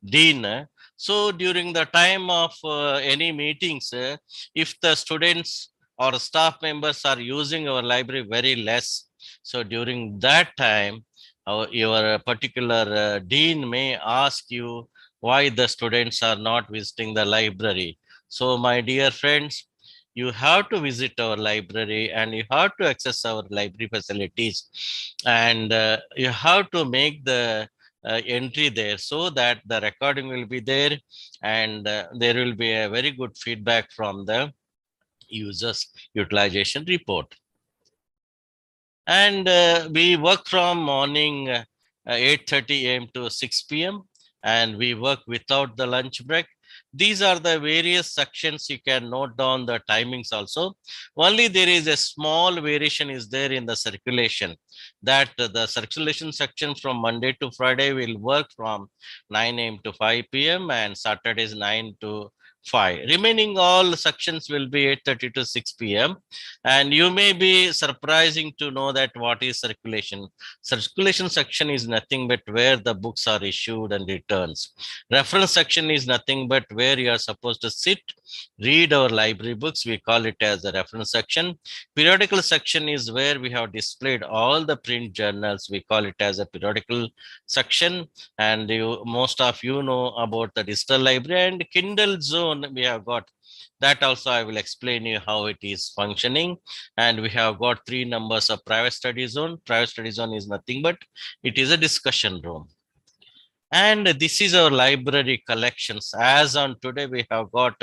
dean. So during the time of any meetings, if the students or staff members are using our library very less, so during that time, your particular dean may ask you why the students are not visiting the library. So my dear friends, you have to visit our library and you have to access our library facilities, and you have to make the entry there so that the recording will be there, and there will be a very good feedback from the users utilization report. And we work from morning 8:30 a.m. to 6 p.m. and we work without the lunch break. These are the various sections. You can note down the timings also. Only there is a small variation is there in the circulation, that the circulation section from Monday to Friday will work from 9 a.m. to 5 p.m. and Saturdays 9 to 5. Remaining all sections will be 8:30 to 6 p.m. And you may be surprising to know that what is circulation. Circulation section is nothing but where the books are issued and returns. Reference section is nothing but where you are supposed to sit, read our library books. We call it as a reference section. Periodical section is where we have displayed all the print journals. We call it as a periodical section. And most of you know about the digital library. And Kindle zone we have got. That also I will explain you how it is functioning. And we have got 3 numbers of private study zone. Private study zone is nothing but it is a discussion room. And this is our library collections. As on today, we have got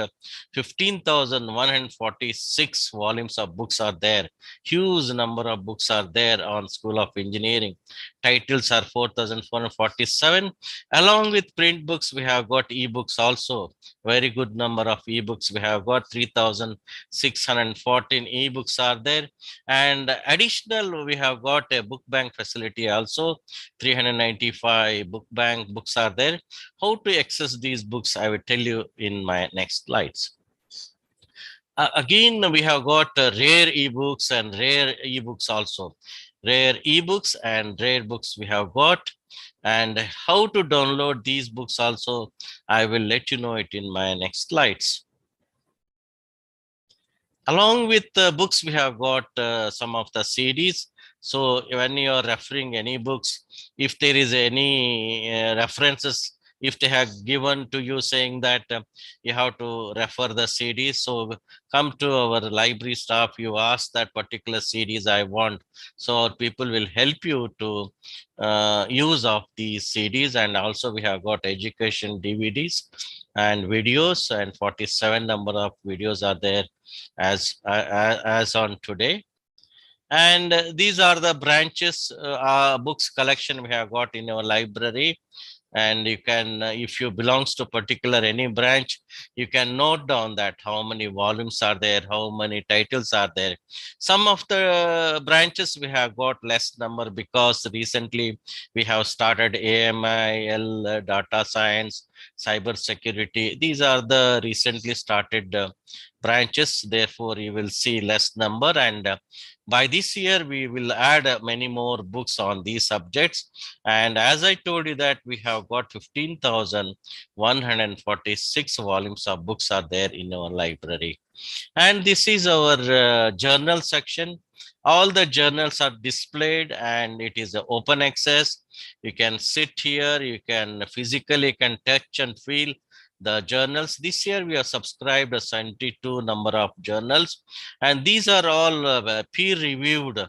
15,146 volumes of books are there. Huge number of books are there on School of Engineering. Titles are 4,447. Along with print books, we have got ebooks also. Very good number of ebooks. We have got 3,614 ebooks are there. And additional, we have got a book bank facility also. 395 book bank books are there. How to access these books, I will tell you in my next slides. Again, we have got rare ebooks and rare ebooks also. Rare ebooks and rare books we have got. And how to download these books also, I will let you know it in my next slides. Along with the books, we have got some of the CDs. So when you are referring any books, if there is any references, if they have given to you saying that you have to refer the CDs, so come to our library staff, you ask that particular CDs I want. So our people will help you to use of these CDs. And also we have got education DVDs and videos, and 47 number of videos are there as on today. And these are the branches books collection we have got in our library. And you can if you belongs to particular any branch, you can note down that how many volumes are there, how many titles are there. Some of the branches we have got less number because recently we have started AMIL, data science, cyber security. These are the recently started branches, therefore you will see less number. And by this year we will add many more books on these subjects. And as I told you that we have got 15,146 volumes of books are there in our library. And this is our journal section. All the journals are displayed and it is open access. You can sit here, you can physically can touch and feel the journals. This year we have subscribed a 72 number of journals, and these are all peer reviewed,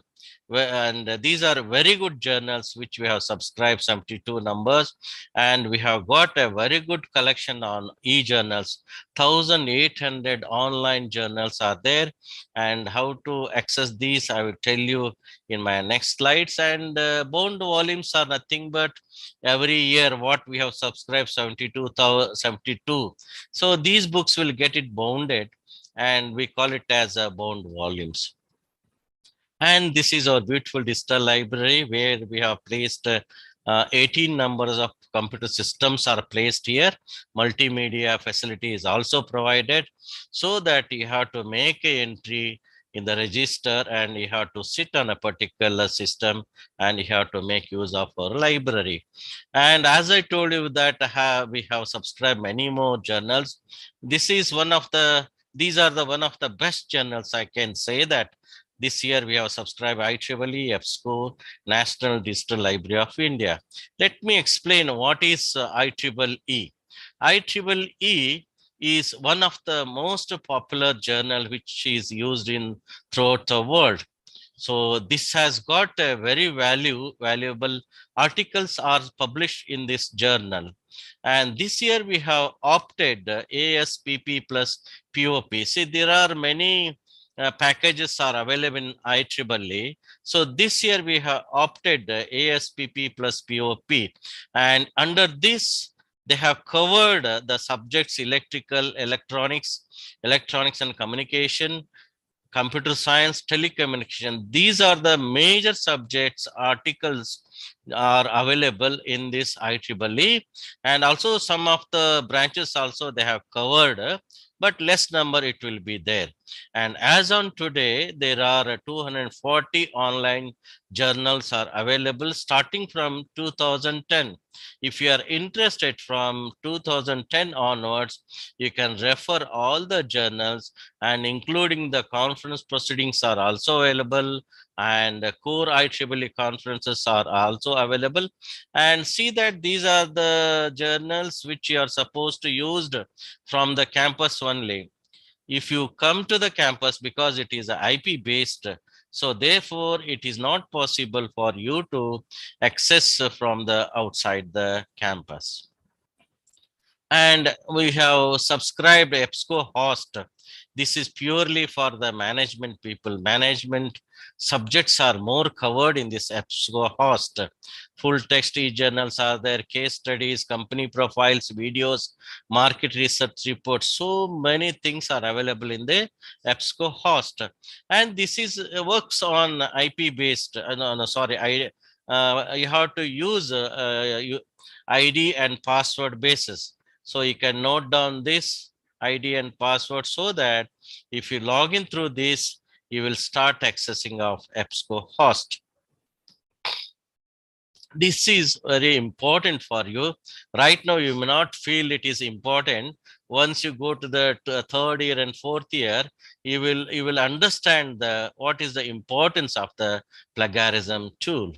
and these are very good journals which we have subscribed 72 numbers, and we have got a very good collection on e-journals. 1800 online journals are there, and how to access these I will tell you in my next slides. And bound volumes are nothing but every year what we have subscribed 72. So these books will get it bounded, and we call it as a bound volumes. And this is our beautiful digital library where we have placed 18 numbers of computer systems are placed here. Multimedia facility is also provided, so that you have to make an entry in the register and you have to sit on a particular system and you have to make use of our library. And as I told you that we have subscribed many more journals. This is these are one of the best journals. I can say that this year we have subscribed IEEE, EBSCO, National Digital Library of India. Let me explain what is IEEE. IEEE is one of the most popular journal which is used in throughout the world. So this has got a very valuable articles are published in this journal. And this year we have opted ASPP plus POP. See, there are many packages are available in IEEE. So this year we have opted ASPP plus POP. And under this, they have covered the subjects electrical, electronics and communication, computer science, telecommunication. These are the major subjects articles are available in this IEEE. And also some of the branches also they have covered, but less number it will be there. And as on today, there are 240 online journals are available starting from 2010. If you are interested from 2010 onwards, you can refer all the journals, and including the conference proceedings are also available, and core IEEE conferences are also available. And see that these are the journals which you are supposed to use from the campus only. If you come to the campus, because it is IP based, so therefore it is not possible for you to access from the outside the campus. And we have subscribed EBSCO host. This is purely for the management people. Management subjects are more covered in this EBSCO host. Full text e-journals are there, case studies, company profiles, videos, market research reports. So many things are available in the EBSCO host. And this is works on IP based. You have to use ID and password basis. So you can note down this ID and password, so that if you log in through this, you will start accessing of EBSCO host. This is very important for you. Right now, you may not feel it is important. Once you go to the third year and fourth year, you will understand what is the importance of the plagiarism tool.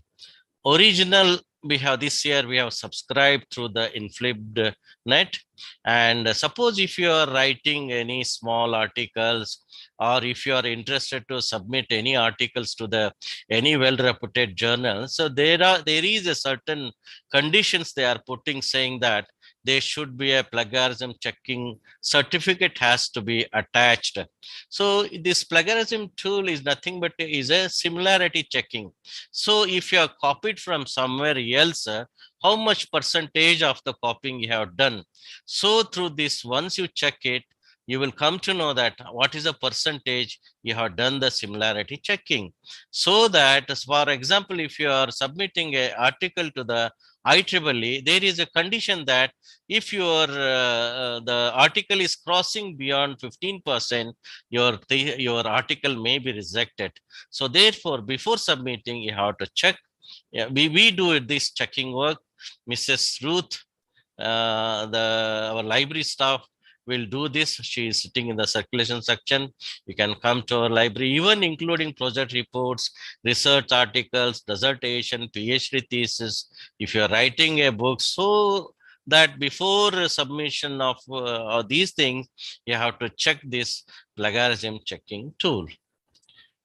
Original, we have this year we have subscribed through the inflibbed net. And suppose if you are writing any small articles, or if you are interested to submit any articles to the any well-reputed journal, so there is a certain conditions they are putting, saying that there should be a plagiarism checking certificate has to be attached. So this plagiarism tool is nothing but is a similarity checking. So if you are copied from somewhere else, how much percentage of the copying you have done. So through this, once you check it, you will come to know that what is the percentage you have done the similarity checking. So that, for example, if you are submitting an article to the IEEE, there is a condition that if your the article is crossing beyond 15%, your article may be rejected. So therefore, before submitting, you have to check. Yeah, we do this checking work. Mrs. Ruth, our library staff will do this. She is sitting in the circulation section. You can come to our library, even including project reports, research articles, dissertation, PhD thesis. If you are writing a book, so that before submission of these things, you have to check this plagiarism checking tool.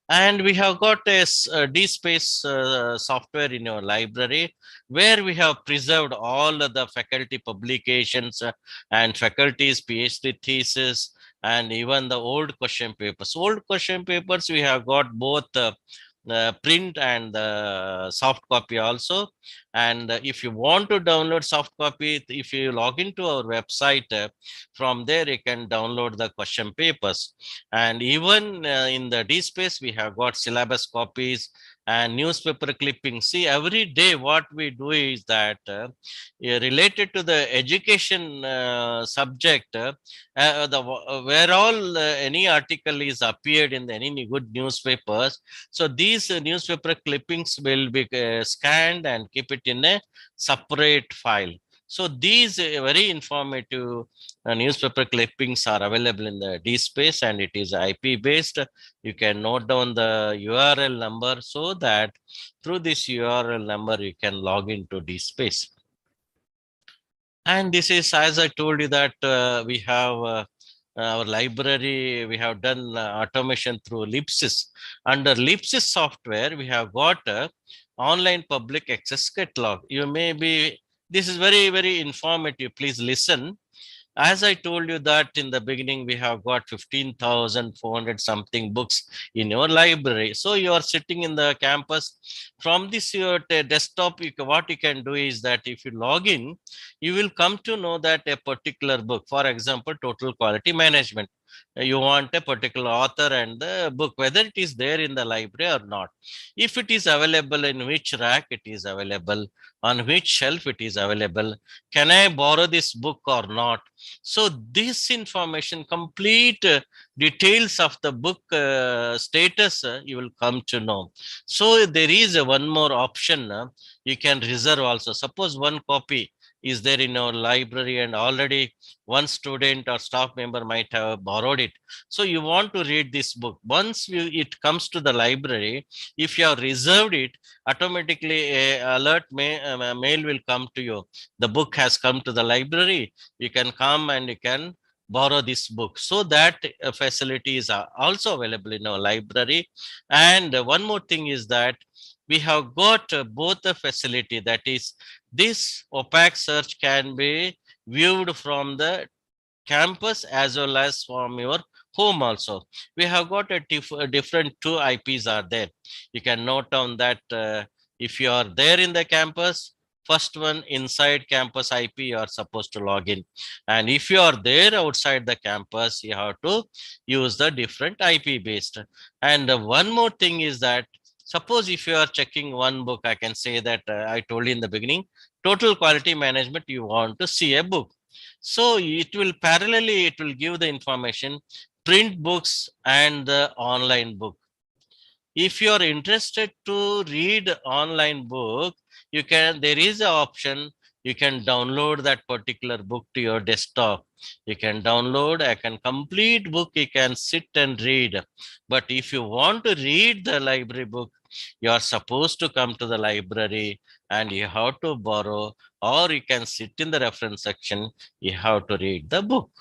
And we have got a DSpace software in your library where we have preserved all of the faculty publications and faculty's PhD thesis and even the old question papers. Old question papers, we have got both print and soft copy also. And if you want to download soft copy, if you log into our website, from there you can download the question papers. And even in the DSpace, we have got syllabus copies and newspaper clippings. See, every day what we do is that related to the education subject, where all any article is appeared in any good newspapers. So these newspaper clippings will be scanned and keep it in a separate file. So these very informative newspaper clippings are available in the DSpace, and it is IP based. You can note down the URL number so that through this URL number you can log into DSpace. And this is, as I told you, that we have our library, we have done automation through Ellipsis. Under Ellipsis software, we have got online public access catalog. You may be, this is very, very informative. Please listen. As I told you that in the beginning, we have got 15,400 something books in your library. So you are sitting in the campus. From this your desktop, what you can do is that if you log in, you will come to know that a particular book, for example, Total Quality Management, you want a particular author and the book, whether it is there in the library or not. If it is available, in which rack it is available, on which shelf it is available, can I borrow this book or not? So this information, complete details of the book status, you will come to know. So there is one more option. You can reserve also. Suppose one copy is there in our library and already one student or staff member might have borrowed it. So you want to read this book. Once it comes to the library, if you have reserved it, automatically a alert mail will come to you. The book has come to the library. You can come and you can borrow this book. So that facility is also available in our library. And one more thing is that we have got both the facility, that is, this opaque search can be viewed from the campus as well as from your home also. We have got a different two IPs are there. You can note down that if you are there in the campus, first one inside campus IP you are supposed to log in. And if you are there outside the campus, you have to use the different IP based. And one more thing is that suppose if you are checking one book, I can say that I told you in the beginning, Total Quality Management, you want to see a book. So it will parallelly, it will give the information, print books and the online book. If you are interested to read online book, you can, there is an option, you can download that particular book to your desktop. You can download a complete book, you can sit and read. But if you want to read the library book, you are supposed to come to the library and you have to borrow, or you can sit in the reference section, you have to read the book.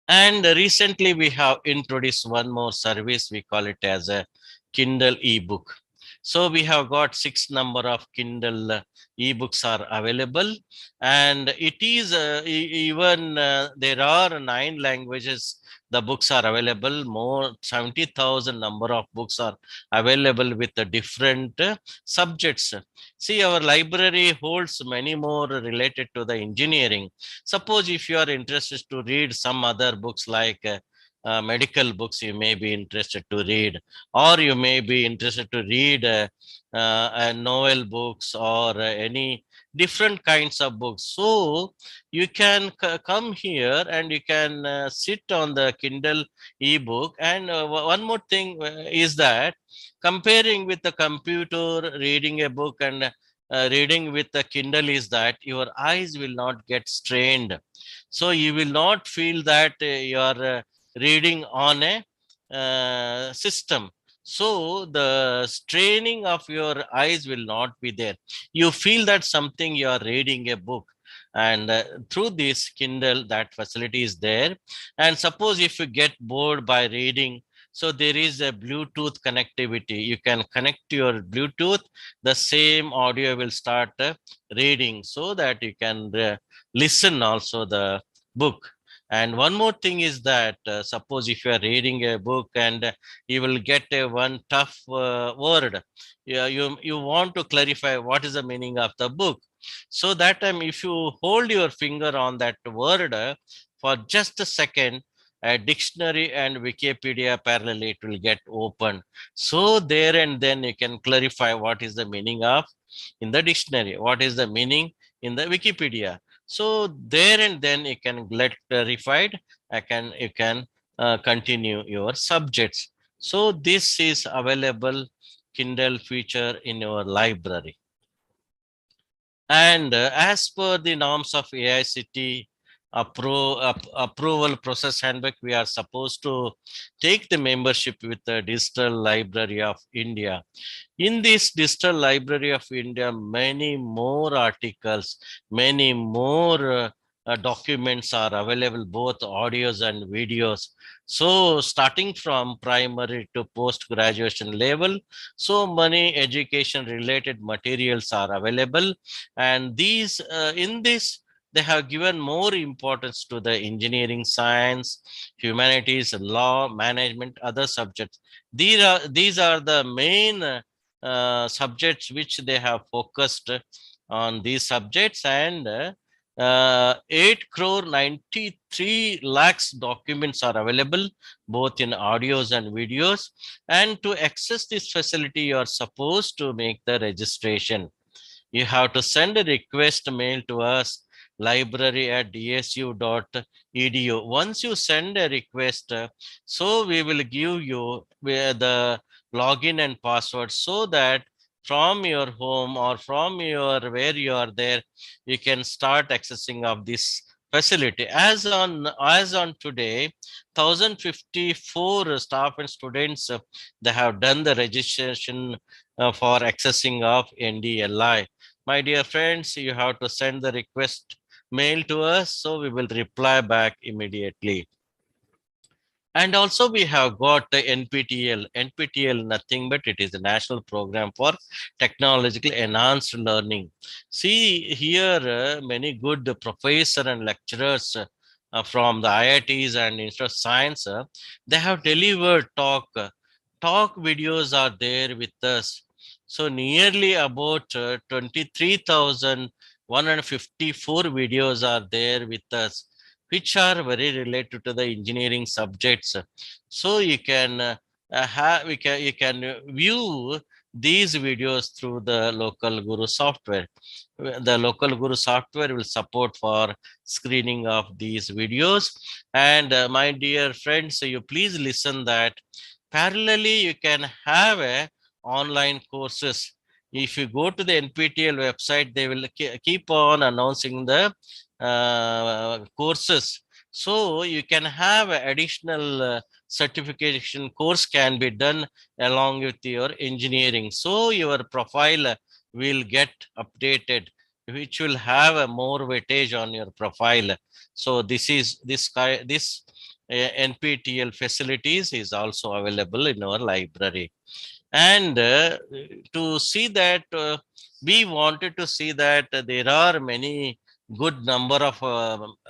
And recently we have introduced one more service, we call it as a Kindle ebook. So we have got 6 number of Kindle ebooks are available, and it is even there are 9 languages. The books are available. More 70,000 number of books are available with the different subjects. See, our library holds many more related to the engineering. Suppose if you are interested to read some other books like medical books, you may be interested to read, or you may be interested to read novel books or any different kinds of books. So you can come here and you can sit on the Kindle ebook. And one more thing is that comparing with the computer, reading a book and reading with the Kindle is that your eyes will not get strained. So you will not feel that you are reading on a system. So the straining of your eyes will not be there. You feel that something you are reading a book. And through this Kindle, that facility is there. And suppose if you get bored by reading, so there is a Bluetooth connectivity. You can connect to your Bluetooth, the same audio will start reading, so that you can listen also the book. And one more thing is that suppose if you are reading a book and you will get a one tough word, you want to clarify what is the meaning of the book. So that time, if you hold your finger on that word for just a second, a dictionary and Wikipedia parallel, it will get open. So there and then you can clarify what is the meaning of in the dictionary, what is the meaning in the Wikipedia. So there and then you can get clarified. You can continue your subjects. So this is available Kindle feature in your library. And as per the norms of AICT approval process handbook, we are supposed to take the membership with the Digital Library of India. In this Digital Library of India, many more articles, many more documents are available, both audios and videos. So starting from primary to post-graduation level, so many education related materials are available. And these in this, they have given more importance to the engineering, science, humanities, law, management, other subjects. These are the main subjects which they have focused on these subjects. And 8 crore 93 lakhs documents are available both in audios and videos. And to access this facility, you are supposed to make the registration. You have to send a request mail to us, library@dsu.edu. Once you send a request, so we will give you the login and password, so that from your home or from your where you are there, you can start accessing of this facility. As on today, 1054 staff and students, they have done the registration for accessing of NDLI. My dear friends, you have to send the request mail to us, so we will reply back immediately. And also we have got the NPTEL. NPTEL, nothing but it is a national program for technological enhanced learning. See here, many good professors and lecturers from the IITs and Institute of Science, they have delivered talk videos are there with us. So nearly about 23,154 videos are there with us, which are very related to the engineering subjects. So you can you can view these videos through the local Guru software. The local Guru software will support for screening of these videos. And my dear friends, so you please listen that parallelly you can have a online courses. If you go to the NPTEL website, they will keep on announcing the courses. So you can have additional certification course can be done along with your engineering. So your profile will get updated, which will have a more weightage on your profile. So this NPTEL facilities is also available in our library. And to see that, we wanted to see that there are many good number of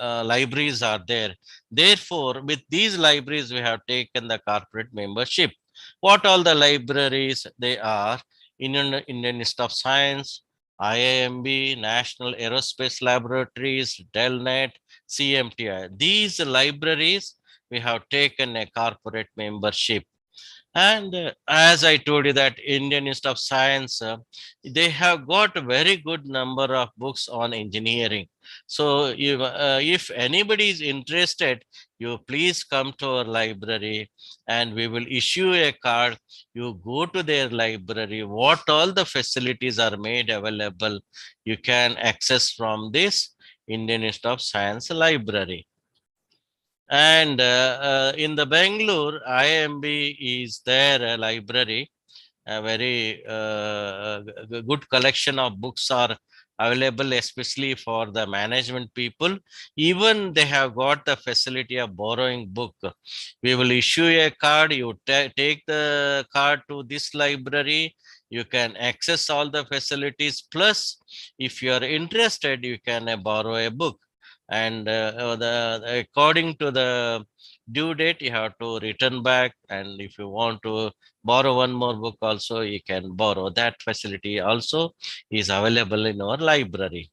libraries are there. Therefore, with these libraries, we have taken the corporate membership. What all the libraries they are? Indian Institute of Science, IIMB, National Aerospace Laboratories, Delnet, CMTI. These libraries, we have taken a corporate membership. And as I told you that Indian Institute of Science, they have got a very good number of books on engineering. So if anybody is interested, you please come to our library and we will issue a card. You go to their library, what all the facilities are made available, you can access from this Indian Institute of Science library. And in the Bangalore, IIMB is there a library, a very good collection of books are available, especially for the management people. Even they have got the facility of borrowing book. We will issue a card. You take the card to this library. You can access all the facilities. Plus, if you are interested, you can borrow a book. And according to the due date, you have to return back. And if you want to borrow one more book also, you can borrow. That facility also is available in our library.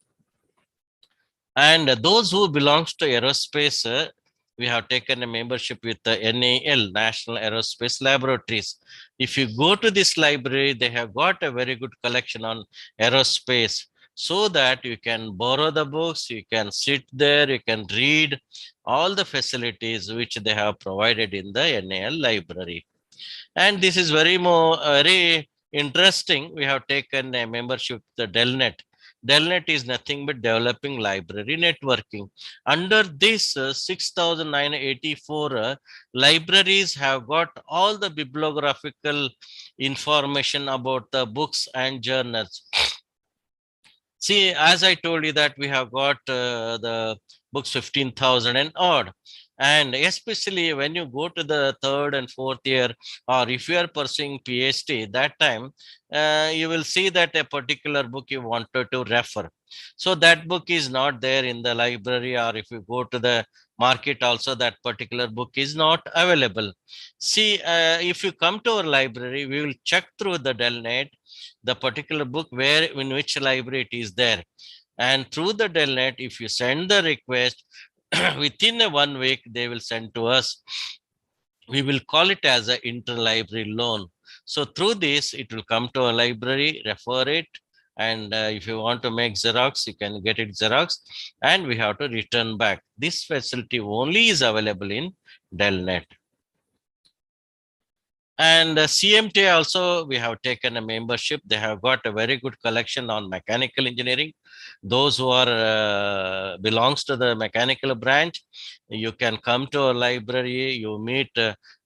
And those who belongs to aerospace, we have taken a membership with the NAL, National Aerospace Laboratories. If you go to this library, they have got a very good collection on aerospace, so that you can borrow the books, you can sit there, you can read all the facilities which they have provided in the NAL library. And this is very interesting. We have taken a membership, the Delnet. Delnet is nothing but developing library networking. Under this 6,984 libraries have got all the bibliographical information about the books and journals. See, as I told you that we have got the books 15,000 and odd. And especially when you go to the third and fourth year, or if you are pursuing PhD, that time you will see that a particular book you wanted to refer. So that book is not there in the library, or if you go to the market also, that particular book is not available. See, if you come to our library, we will check through the Delnet, the particular book where in which library it is there. And through the Delnet, if you send the request, within 1 week, they will send to us. We will call it as an interlibrary loan. So through this, it will come to a library, refer it. And if you want to make Xerox, you can get it Xerox. And we have to return back. This facility only is available in Delnet. And CMT also, we have taken a membership. They have got a very good collection on mechanical engineering. Those who are belongs to the mechanical branch, you can come to a library. You meet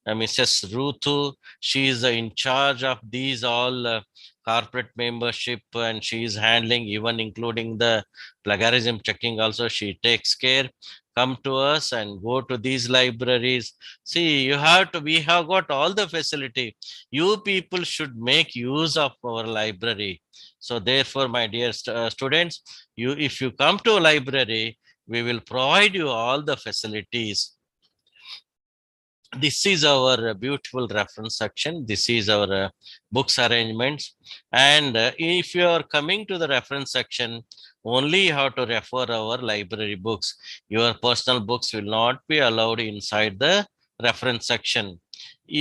Mrs. Ruthu. She is in charge of these all corporate membership, and she is handling even including the plagiarism checking also. She takes care. Come to us and go to these libraries. See, we have got all the facility. You people should make use of our library. So therefore, my dear students, if you come to a library, we will provide you all the facilities. This is our beautiful reference section. This is our books arrangements. And if you are coming to the reference section, only you have to refer our library books. Your personal books will not be allowed inside the reference section.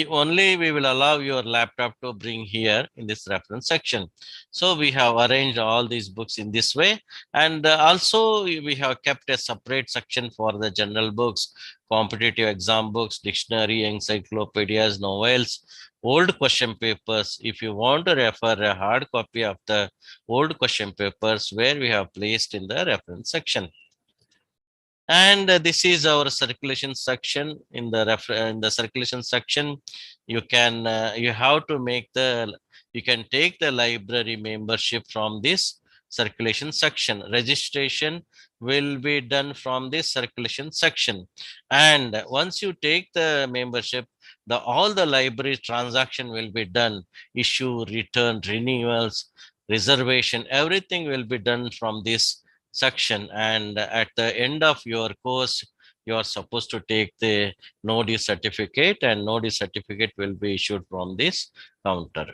Only we will allow your laptop to bring here in this reference section. So we have arranged all these books in this way. And also we have kept a separate section for the general books, competitive exam books, dictionary, encyclopedias, novels, old question papers. If you want to refer a hard copy of the old question papers, where we have placed in the reference section. And this is our circulation section. In the circulation section, you can you have to make you can take the library membership from this circulation section. Registration will be done from this circulation section. And once you take the membership, all the library transaction will be done. Issue, return, renewals, reservation, everything will be done from this section. And at the end of your course, you are supposed to take the no-due certificate, and no-due certificate will be issued from this counter.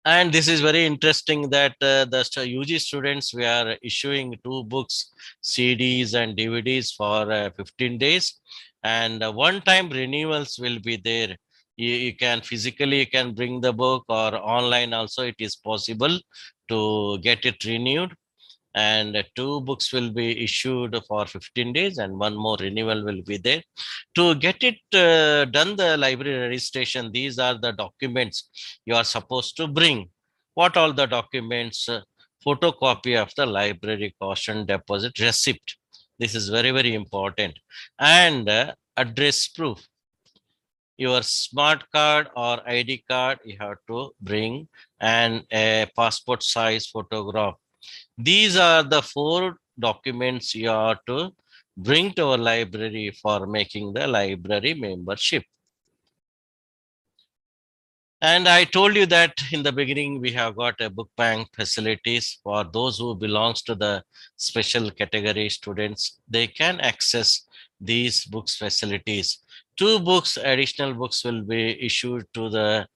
And this is very interesting that the UG students, we are issuing 2 books, CDs and DVDs for 15 days. And one-time renewals will be there. You can physically, you can bring the book, or online also it is possible to get it renewed. And 2 books will be issued for 15 days, and 1 more renewal will be there. To get it done, the library registration, these are the documents you are supposed to bring. What all the documents? Photocopy of the library caution deposit receipt. This is very, very important. And address proof. Your smart card or ID card you have to bring, and a passport size photograph. These are the 4 documents you are to bring to our library for making the library membership. And I told you that in the beginning, we have got a book bank facilities for those who belongs to the special category students. They can access these books facilities. 2 books, additional books will be issued to the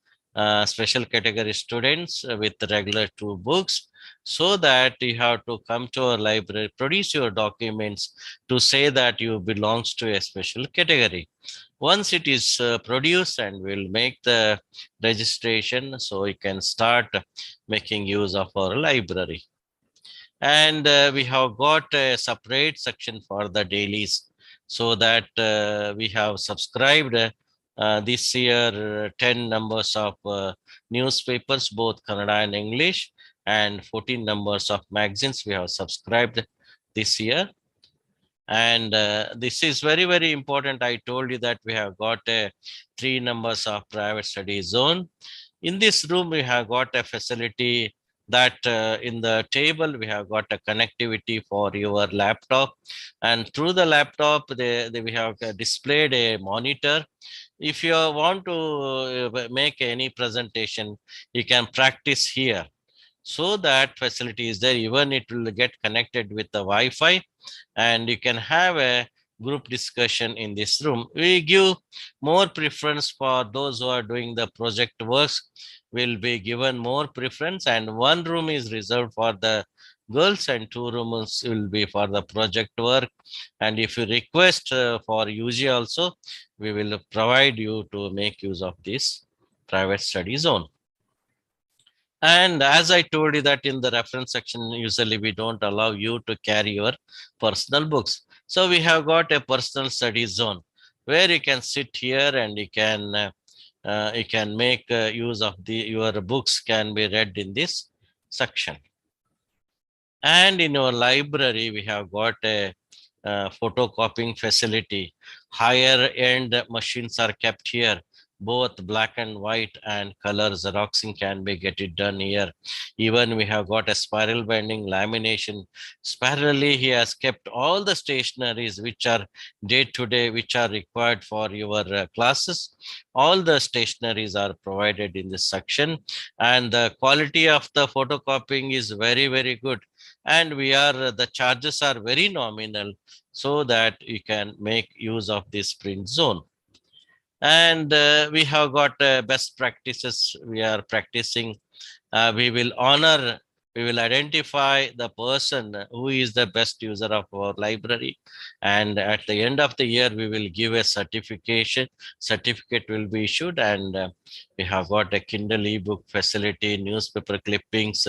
special category students with the regular 2 books, so that you have to come to our library, produce your documents to say that you belongs to a special category. Once it is produced, and we'll make the registration, so we can start making use of our library. And we have got a separate section for the dailies, so that we have subscribed this year 10 numbers of newspapers, both Kannada and English, and 14 numbers of magazines we have subscribed this year. And this is very, very important. I told you that we have got 3 numbers of private study zone. In this room, we have got a facility that in the table, we have got a connectivity for your laptop. And through the laptop, we have displayed a monitor. If you want to make any presentation, you can practice here. So that facility is there. Even it will get connected with the Wi-Fi, and you can have a group discussion in this room. We give more preference for those who are doing the project works, will be given more preference, and 1 room is reserved for the girls and 2 rooms will be for the project work. And if you request for UG also, we will provide you to make use of this private study zone. And as I told you that in the reference section, usually we don't allow you to carry your personal books. So we have got a personal study zone where you can sit here and you can make use of your books can be read in this section. And in our library, we have got a photocopying facility. Higher end machines are kept here. Both black and white and color Xeroxing can be get it done here. Even we have got a spiral binding lamination. Spirally, he has kept all the stationaries which are day to day, which are required for your classes. All the stationaries are provided in this section, and the quality of the photocopying is very, very good. And the charges are very nominal, so that you can make use of this print zone. And we have got best practices we are practicing. We will identify the person who is the best user of our library, and at the end of the year we will give a certificate will be issued. And we have got a Kindle ebook facility, newspaper clippings,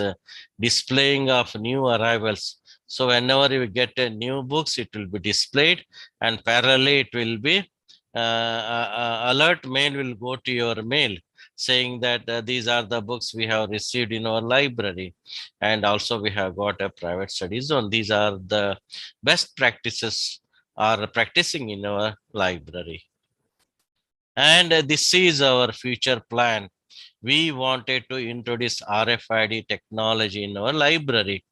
displaying of new arrivals. So whenever you get a new books, it will be displayed, and parallelly it will be alert mail will go to your mail saying that these are the books we have received in our library. And also we have got a private study zone. These are the best practices are practicing in our library. And this is our future plan. We wanted to introduce RFID technology in our library.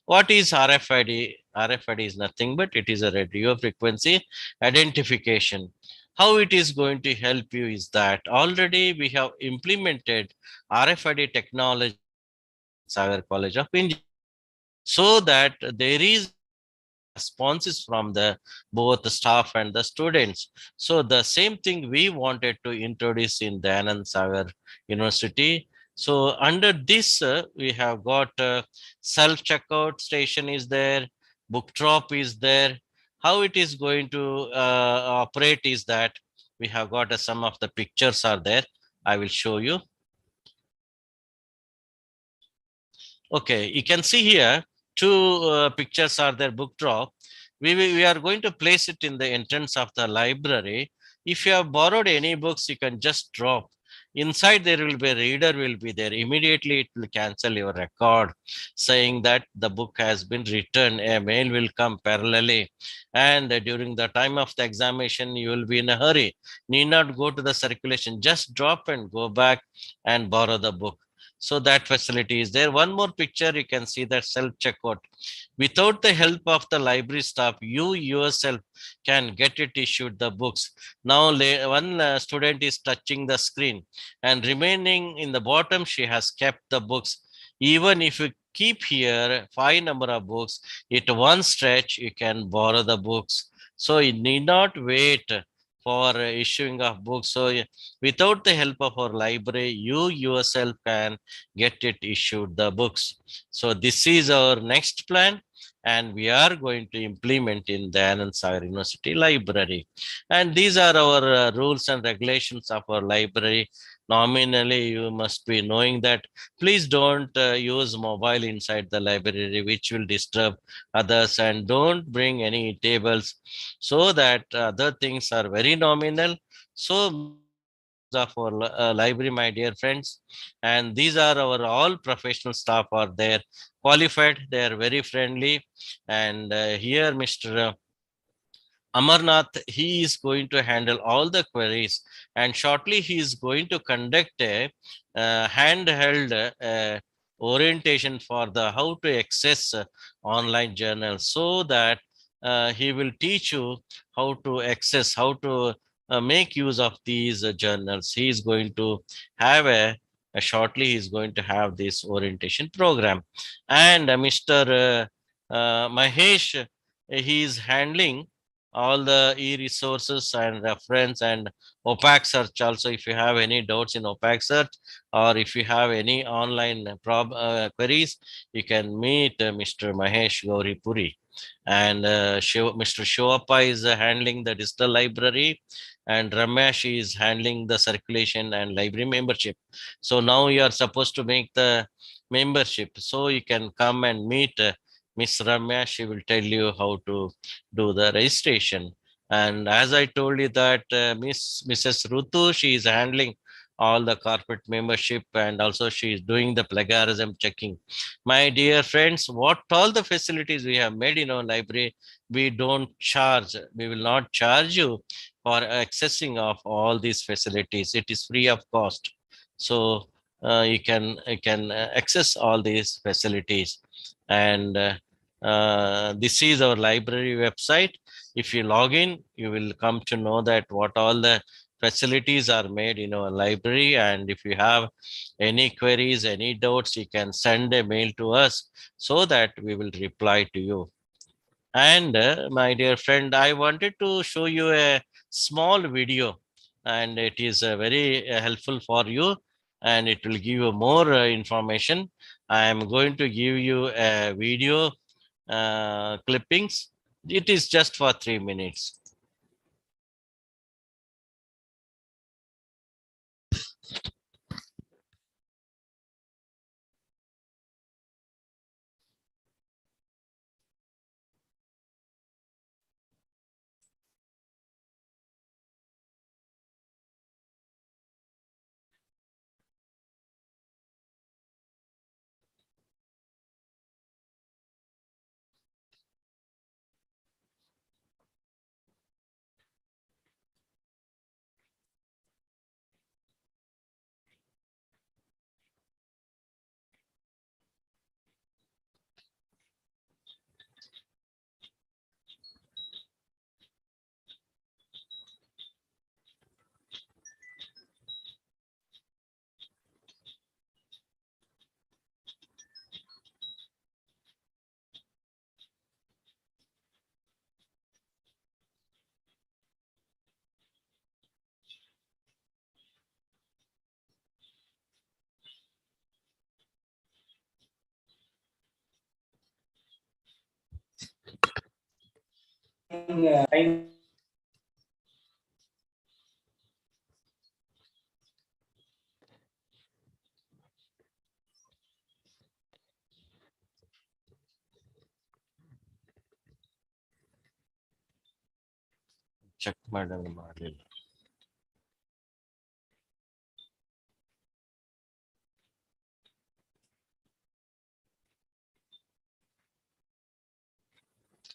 What is RFID? RFID is nothing but it is a radio frequency identification. How it is going to help you is that already we have implemented RFID technology in Sagar College of Engineering, so that there is responses from the both the staff and the students. So the same thing we wanted to introduce in the Anand Sagar University. So under this, we have got self-checkout station is there, book drop is there. How it is going to operate is that we have got some of the pictures are there. I will show you. Okay, you can see here 2 pictures are there, book drop. We are going to place it in the entrance of the library. If you have borrowed any books, you can just drop. Inside there will be a reader will be there. Immediately it will cancel your record saying that the book has been returned. A mail will come parallelly. And during the time of the examination, you will be in a hurry. Need not go to the circulation. Just drop and go back and borrow the book. So that facility is there. One more picture, you can see that self-checkout. Without the help of the library staff, you yourself can get it issued the books. Now one student is touching the screen and remaining in the bottom, she has kept the books. Even if you keep here 5 number of books, at one stretch, you can borrow the books. So you need not wait for issuing of books. So without the help of our library, you yourself can get it issued the books. So this is our next plan, and we are going to implement in the Anand Sagar University Library. And these are our rules and regulations of our library. Nominally, you must be knowing that please don't use mobile inside the library, which will disturb others, and don't bring any tables, so that other things are very nominal. So of our library, my dear friends, and these are our all professional staff are there, qualified, they are very friendly. And here Mr. Amarnath, he is going to handle all the queries, and shortly he is going to conduct a handheld orientation for the how to access online journals, so that he will teach you how to access, how to make use of these journals. He is going to have shortly he is going to have this orientation program. And Mr. Mahesh, he is handling all the e-resources and reference and opaque search also. If you have any doubts in opaque search, or if you have any online queries, you can meet Mr. Mahesh Gauripuri. And Mr. Shivappa is handling the digital library, and Ramesh is handling the circulation and library membership. So now you are supposed to make the membership, so you can come and meet Miss Ramya. She will tell you how to do the registration. And as I told you that Mrs. Rutu, she is handling all the corporate membership, and also she is doing the plagiarism checking. My dear friends, what all the facilities we have made in our library, we don't charge. We will not charge you for accessing of all these facilities. It is free of cost. So you can access all these facilities. And this is our library website. If you log in, you will come to know that what all the facilities are made in our library. And if you have any queries, any doubts, you can send a mail to us, so that we will reply to you. And my dear friend, I wanted to show you a small video, and it is very helpful for you, and it will give you more information. I am going to give you a video clippings. It is just for 3 minutes. Check madam.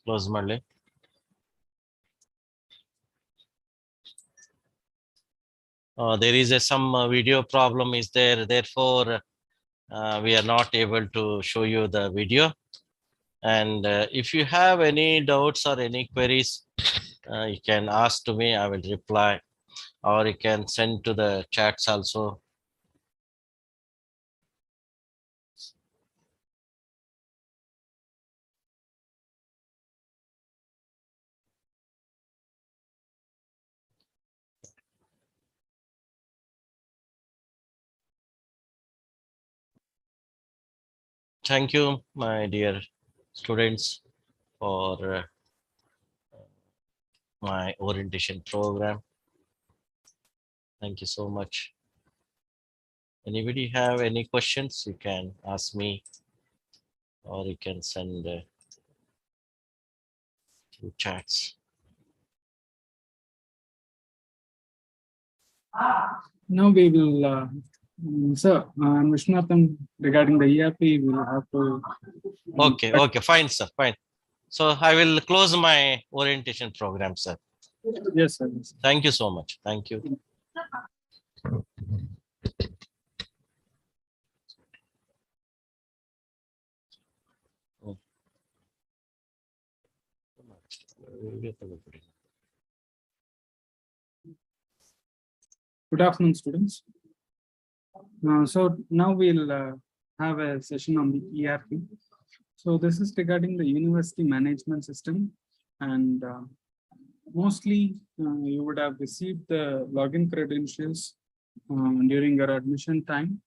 Close madam. There is some video problem is there, therefore we are not able to show you the video. And if you have any doubts or any queries, you can ask to me, I will reply, or you can send to the chats also. Thank you, my dear students, for my orientation program. Thank you so much. Anybody have any questions, you can ask me, or you can send to chats. Now we will, sir, Vishnathan, regarding the ERP, we will have to. Okay, fine, sir, fine. So I will close my orientation program, sir. Yes, sir. Yes. Thank you so much. Thank you. Good afternoon, students. So now we'll have a session on the ERP. So this is regarding the university management system, and mostly you would have received the login credentials during your admission time.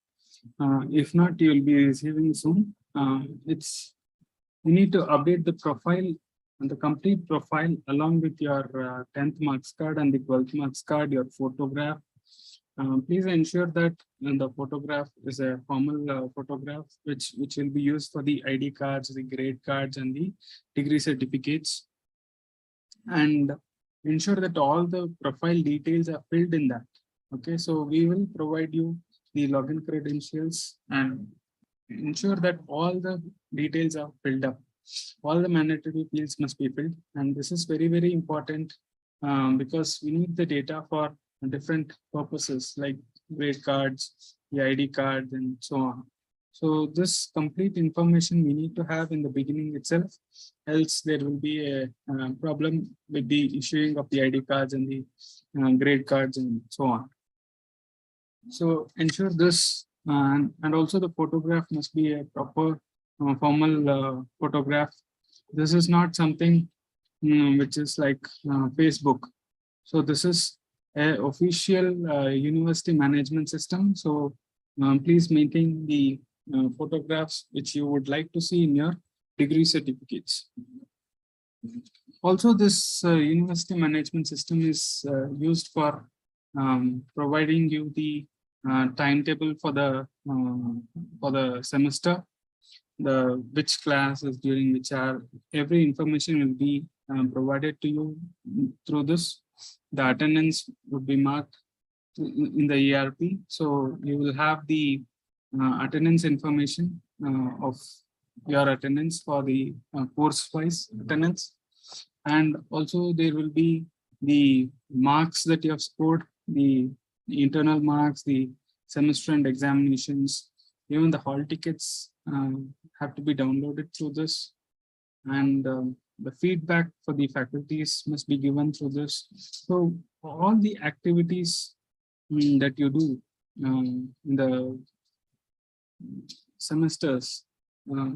If not, you will be receiving soon. You need to update the profile and the complete profile along with your 10th marks card and the 12th marks card, your photograph. Please ensure that the photograph is a formal photograph, which will be used for the ID cards, the grade cards, and the degree certificates. And ensure that all the profile details are filled in that. Okay, so we will provide you the login credentials and ensure that all the details are filled up. All the mandatory fields must be filled, and this is very, very important because we need the data for different purposes like grade cards, the ID cards, and so on. So this complete information we need to have in the beginning itself, else there will be a problem with the issuing of the ID cards and the grade cards and so on. So ensure this, and also the photograph must be a proper formal photograph. This is not something which is like Facebook. So this is a official university management system. So please maintain the photographs which you would like to see in your degree certificates. Also, this university management system is used for providing you the timetable for the semester, which classes during which hour. Every information will be provided to you through this. The attendance would be marked in the ERP, so you will have the attendance information of your attendance for the course-wise attendance, and also there will be the marks that you have scored, the internal marks, the semester and examinations, even the hall tickets have to be downloaded through this, and the feedback for the faculties must be given through this. So all the activities that you do in the semesters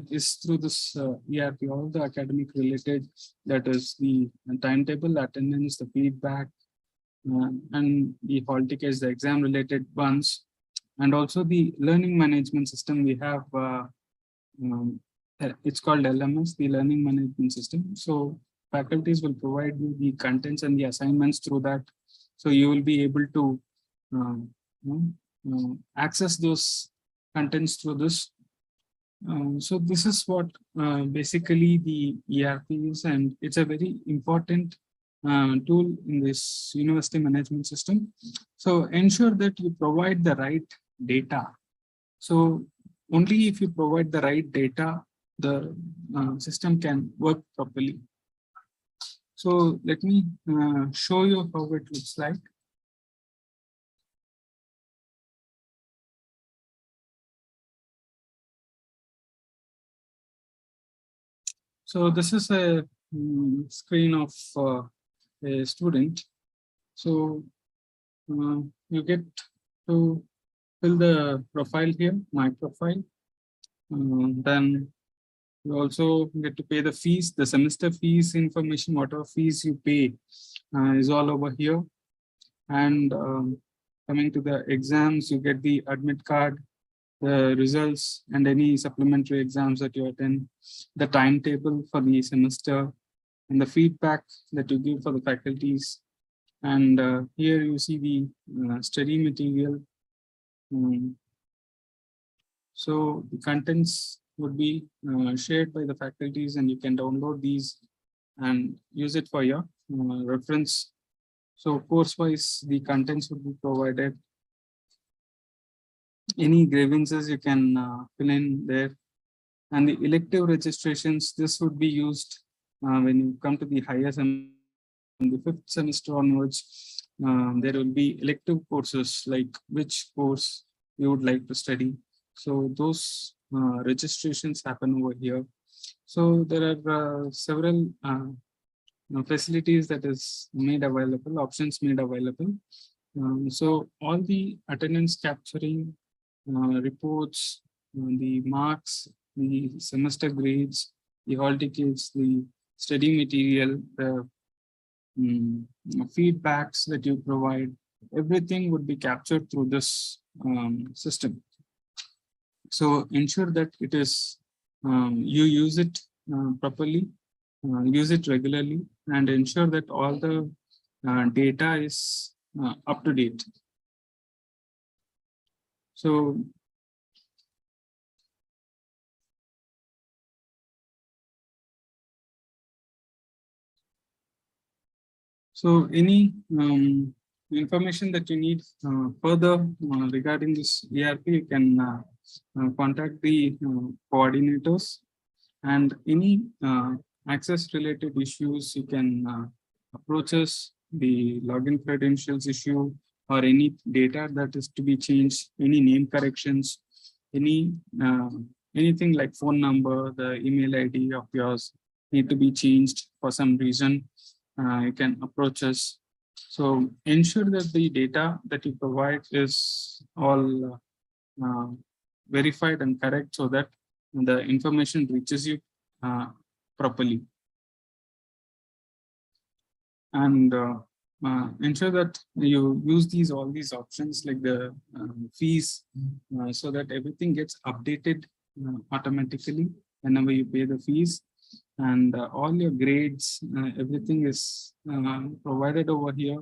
is through this ERP, all the academic related, that is the timetable, attendance, the feedback, and the hall tickets, the exam related ones, and also the learning management system we have. It's called LMS, the learning management system. So faculties will provide you the contents and the assignments through that. So you will be able to access those contents through this. So this is what basically the ERP is, and it's a very important tool in this university management system. So ensure that you provide the right data. So only if you provide the right data, the system can work properly. So let me show you how it looks like. So this is a screen of a student. So you get to fill the profile here, my profile. Then you also get to pay the fees, the semester fees information, whatever fees you pay is all over here. And coming to the exams, you get the admit card, the results, and any supplementary exams that you attend, the timetable for the semester, and the feedback that you give for the faculties. And here you see the study material. So the contents would be shared by the faculties, and you can download these and use it for your reference. So course-wise, the contents would be provided. Any grievances you can fill in there. And the elective registrations, this would be used when you come to the higher semester, the 5th semester onwards. There will be elective courses, like which course you would like to study. So those registrations happen over here. So there are several facilities that is made available, options made available. So all the attendance capturing reports, the marks, the semester grades, the hall tickets, the study material, the feedbacks that you provide, everything would be captured through this system. So ensure that it is you use it properly, use it regularly, and ensure that all the data is up to date. So any information that you need further regarding this ERP, you can contact the coordinators, and any access related issues, you can approach us, the login credentials issue, or any data that is to be changed, any name corrections, any anything like phone number, the email ID of yours need to be changed for some reason. You can approach us. So ensure that the data that you provide is all verified and correct, so that the information reaches you properly. And ensure that you use all these options like the fees, so that everything gets updated automatically whenever you pay the fees. And all your grades, everything is provided over here.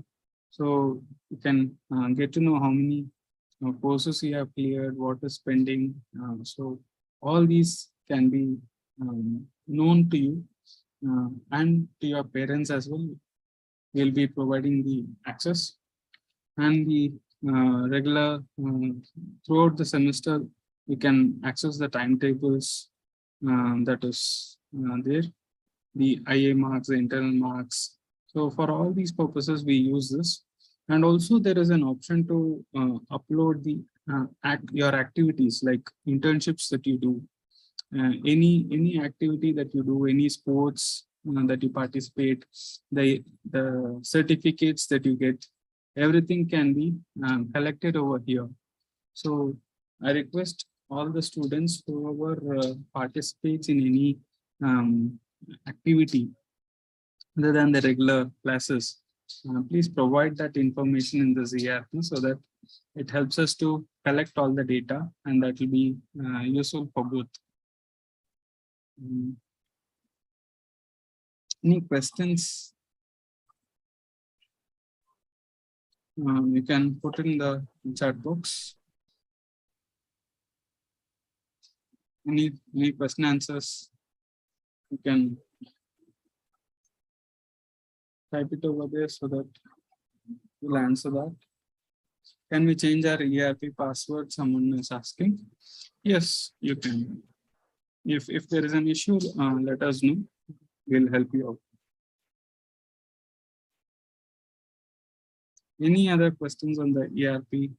So you can get to know how many courses you have cleared, what is pending. So all these can be known to you and to your parents as well. We'll be providing the access, and the regular throughout the semester, you can access the timetables that is there, the IA marks, the internal marks. So for all these purposes, we use this. And also there is an option to upload the your activities, like internships that you do, any activity that you do, any sports that you participate, the certificates that you get, everything can be collected over here. So I request all the students, whoever participates in any activity other than the regular classes, please provide that information in the ZRP, so that it helps us to collect all the data, and that will be useful for both. Any questions? You can put in the chat box. Any question answers, you can type it over there so that we'll answer that. Can we change our ERP password? Someone is asking. Yes, you can. If there is an issue, let us know. We'll help you out. Any other questions on the ERP?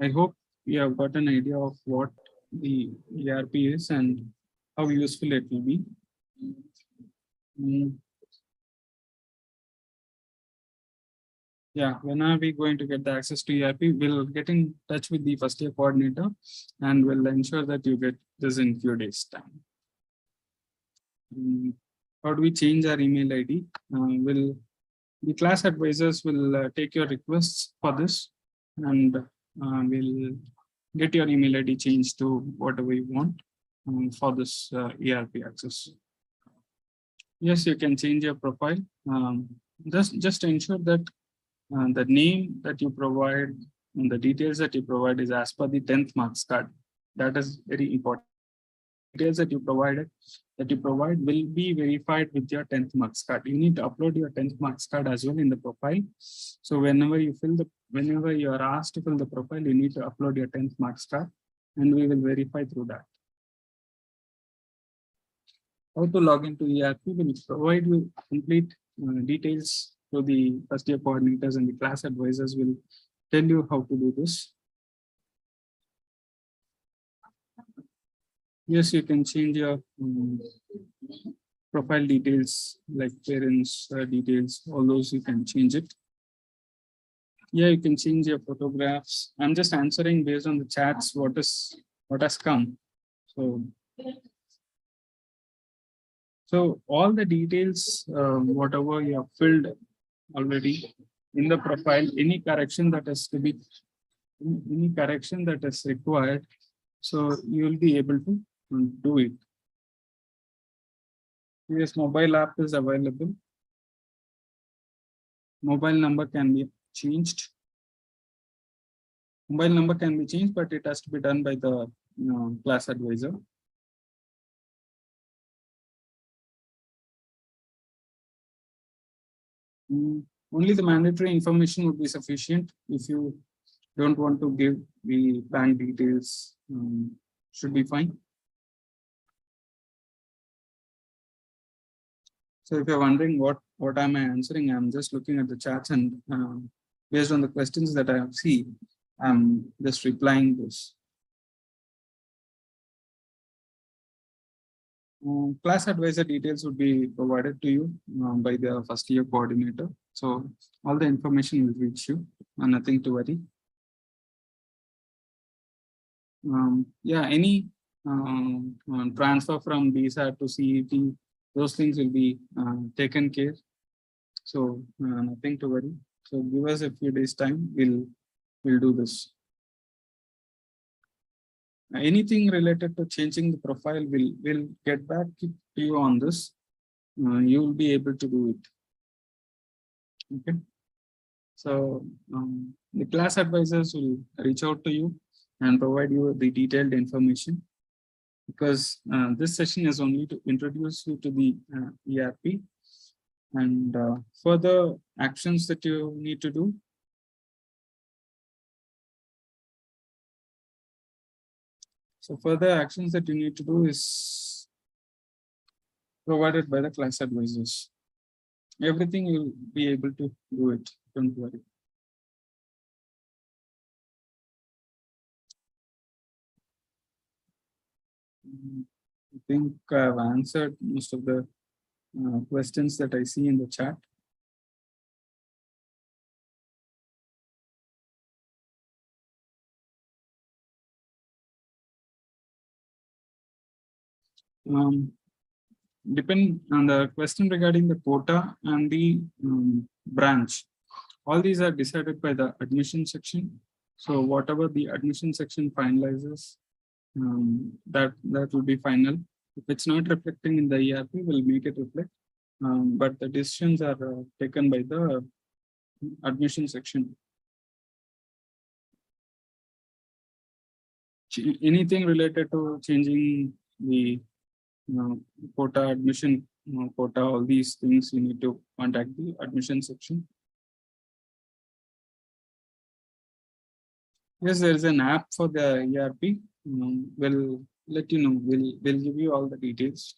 I hope you have got an idea of what the ERP is and how useful it will be. Yeah, when are we going to get the access to ERP? We'll get in touch with the first year coordinator and we'll ensure that you get this in few days time. How do we change our email ID? The class advisors will take your requests for this and we'll get your email ID changed to whatever you want for this ERP access. Yes, you can change your profile. Just ensure that the name that you provide and the details that you provide is as per the 10th marks card. That is very important. Details that you provide will be verified with your 10th marks card. You need to upload your 10th marks card as well in the profile. So whenever you are asked to fill the profile, you need to upload your 10th marks card and we will verify through that. How to log into ERP? Will provide you complete details to the first year coordinators and the class advisors will tell you how to do this. Yes, you can change your profile details like parents details, all those you can change it. Yeah, you can change your photographs. I'm just answering based on the chats what has come. So all the details, whatever you have filled already in the profile, any correction that is required, so you will be able to do it. Yes, mobile app is available. Mobile number can be changed. Mobile number can be changed, but it has to be done by the class advisor. Only the mandatory information would be sufficient. If you don't want to give the bank details, should be fine. So if you're wondering what am I answering, I'm just looking at the chats and based on the questions that I have seen, I'm just replying this. Class advisor details would be provided to you by the first year coordinator. So all the information will reach you and nothing to worry. Yeah, any transfer from BSAT to CET, those things will be taken care. So nothing to worry. So give us a few days time, we'll do this. Anything related to changing the profile, we'll get back to you on this. You will be able to do it. Okay. So the class advisors will reach out to you and provide you the detailed information, because this session is only to introduce you to the ERP and further actions that you need to do. So further actions that you need to do is provided by the class advisors. Everything you'll be able to do it, don't worry. I think I've answered most of the questions that I see in the chat. Depend on the question regarding the quota and the branch. All these are decided by the admission section. So whatever the admission section finalizes, that will be final. If it's not reflecting in the ERP, we'll make it reflect. But the decisions are taken by the admission section. Anything related to changing the quota, admission quota, all these things, you need to contact the admission section. Yes, there is an app for the ERP. We'll let you know. We'll give you all the details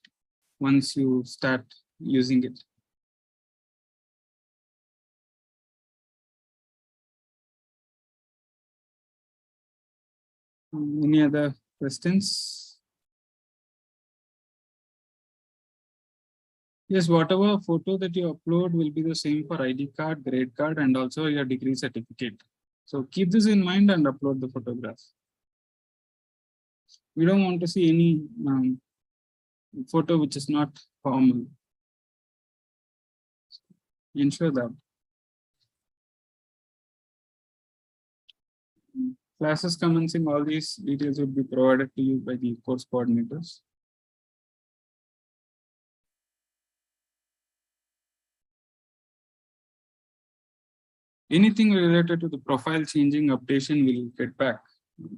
once you start using it. Any other questions? Yes, whatever photo that you upload will be the same for ID card, grade card, and also your degree certificate. So keep this in mind and upload the photograph. We don't want to see any photo which is not formal. Ensure that. Classes commencing, all these details will be provided to you by the course coordinators. Anything related to the profile changing updation will get back.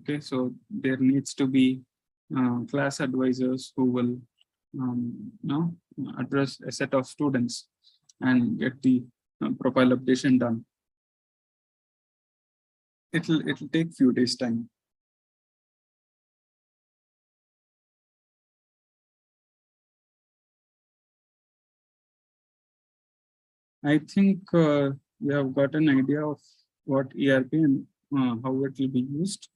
Okay, so there needs to be class advisors who will address a set of students and get the profile updation done. It'll take few days time. I think you have got an idea of what ERP and how it will be used.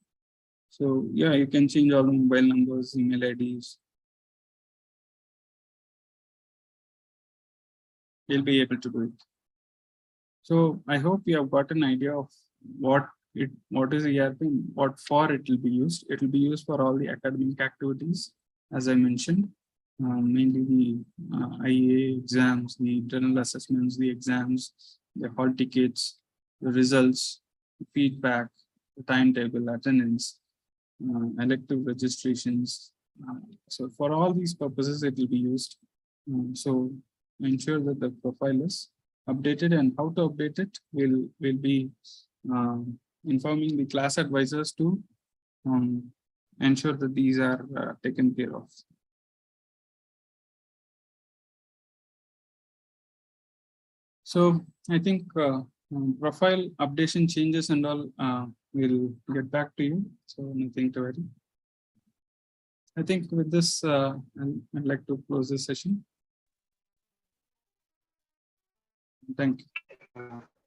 So yeah, you can change all the mobile numbers, email IDs. You'll be able to do it. So I hope you have got an idea of what is ERP and what for it will be used. It will be used for all the academic activities, as I mentioned, mainly the IEA exams, the internal assessments, the exams, the hall tickets, the results, the feedback, the timetable, attendance, elective registrations. So for all these purposes, it will be used. So ensure that the profile is updated, and how to update it will be informing the class advisors to ensure that these are taken care of. So I think profile updation changes and all will get back to you. So nothing to worry. I think with this, I'd like to close this session. Thank you.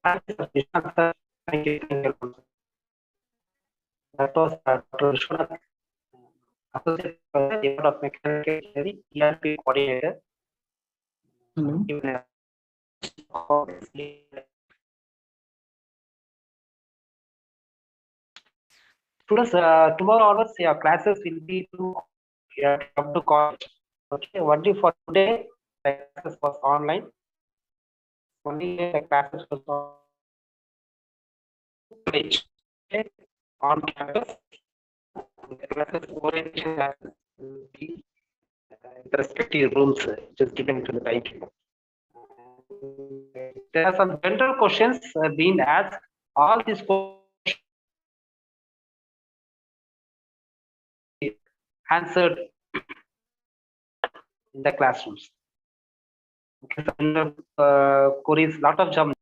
Thank you. That was Dr. Vishwanath, Associate Professor of Mechanical Engineering, ERP Coordinator. Hello. Students, tomorrow onwards, your classes will be up to college. Okay, only for today, the classes was online. Only the classes was on college. Okay, on campus. The classes orientation classes will be the respective rooms just given to the title. There are some general questions being asked. All these questions answered in the classrooms. Okay, so queries, lot of jump.